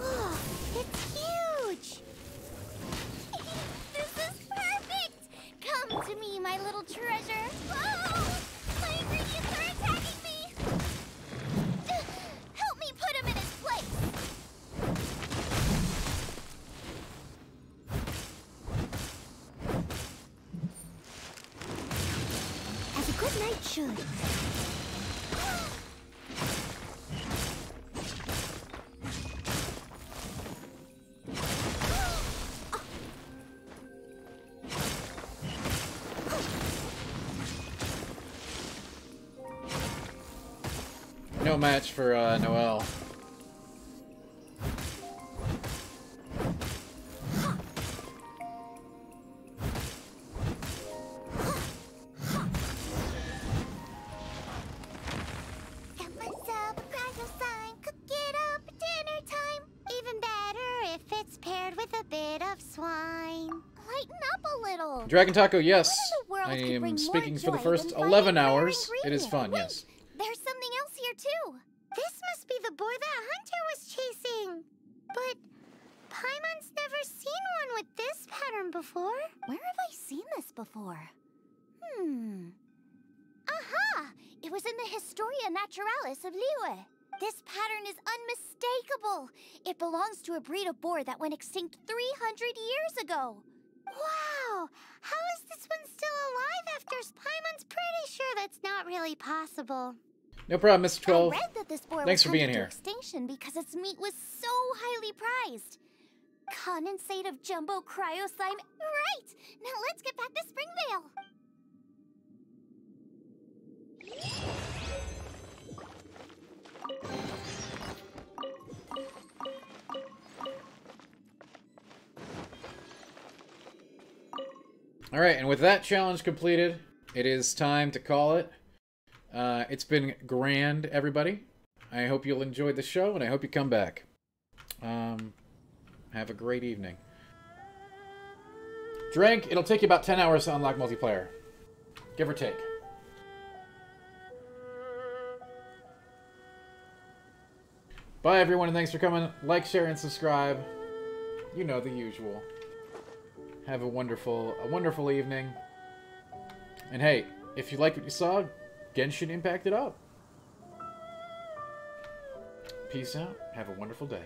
Oh, it's huge! This is perfect! Come to me, my little treasure! Oh! My ingredients are attacking me! No match for Noelle. Got myself a fragile sign, cook it up at dinner time. Even better if it's paired with a bit of swine. Lighten up a little. Dragon Taco, yes. What in the world I could bring am more speaking for the joy first than finding 11 a rare hours. It is ingredient? fun, Wait, yes. there's something else here too. This must be the boar that Hunter was chasing. But Paimon's never seen one with this pattern before. Where have I seen this before? Aha! It was in the Historia Naturalis of Liyue. This pattern is unmistakable. It belongs to a breed of boar that went extinct 300 years ago. Wow! How is this one still alive after Paimon's pretty sure that's not really possible? No problem, Mr. 12. I read that this boar Thanks was for being hunted to here. extinction because its meat was so highly prized. Condensate of jumbo cryo slime. Right! Now let's get back to Springvale. Alright, and with that challenge completed, it is time to call it. It's been grand, everybody. I hope you'll enjoy the show, and I hope you come back. Have a great evening. Drink, it'll take you about 10 hours to unlock multiplayer. Give or take. Bye, everyone, and thanks for coming. Like, share, and subscribe. You know the usual. Have a wonderful evening. And hey, if you liked what you saw, Genshin Impact it up. Peace out. Have a wonderful day.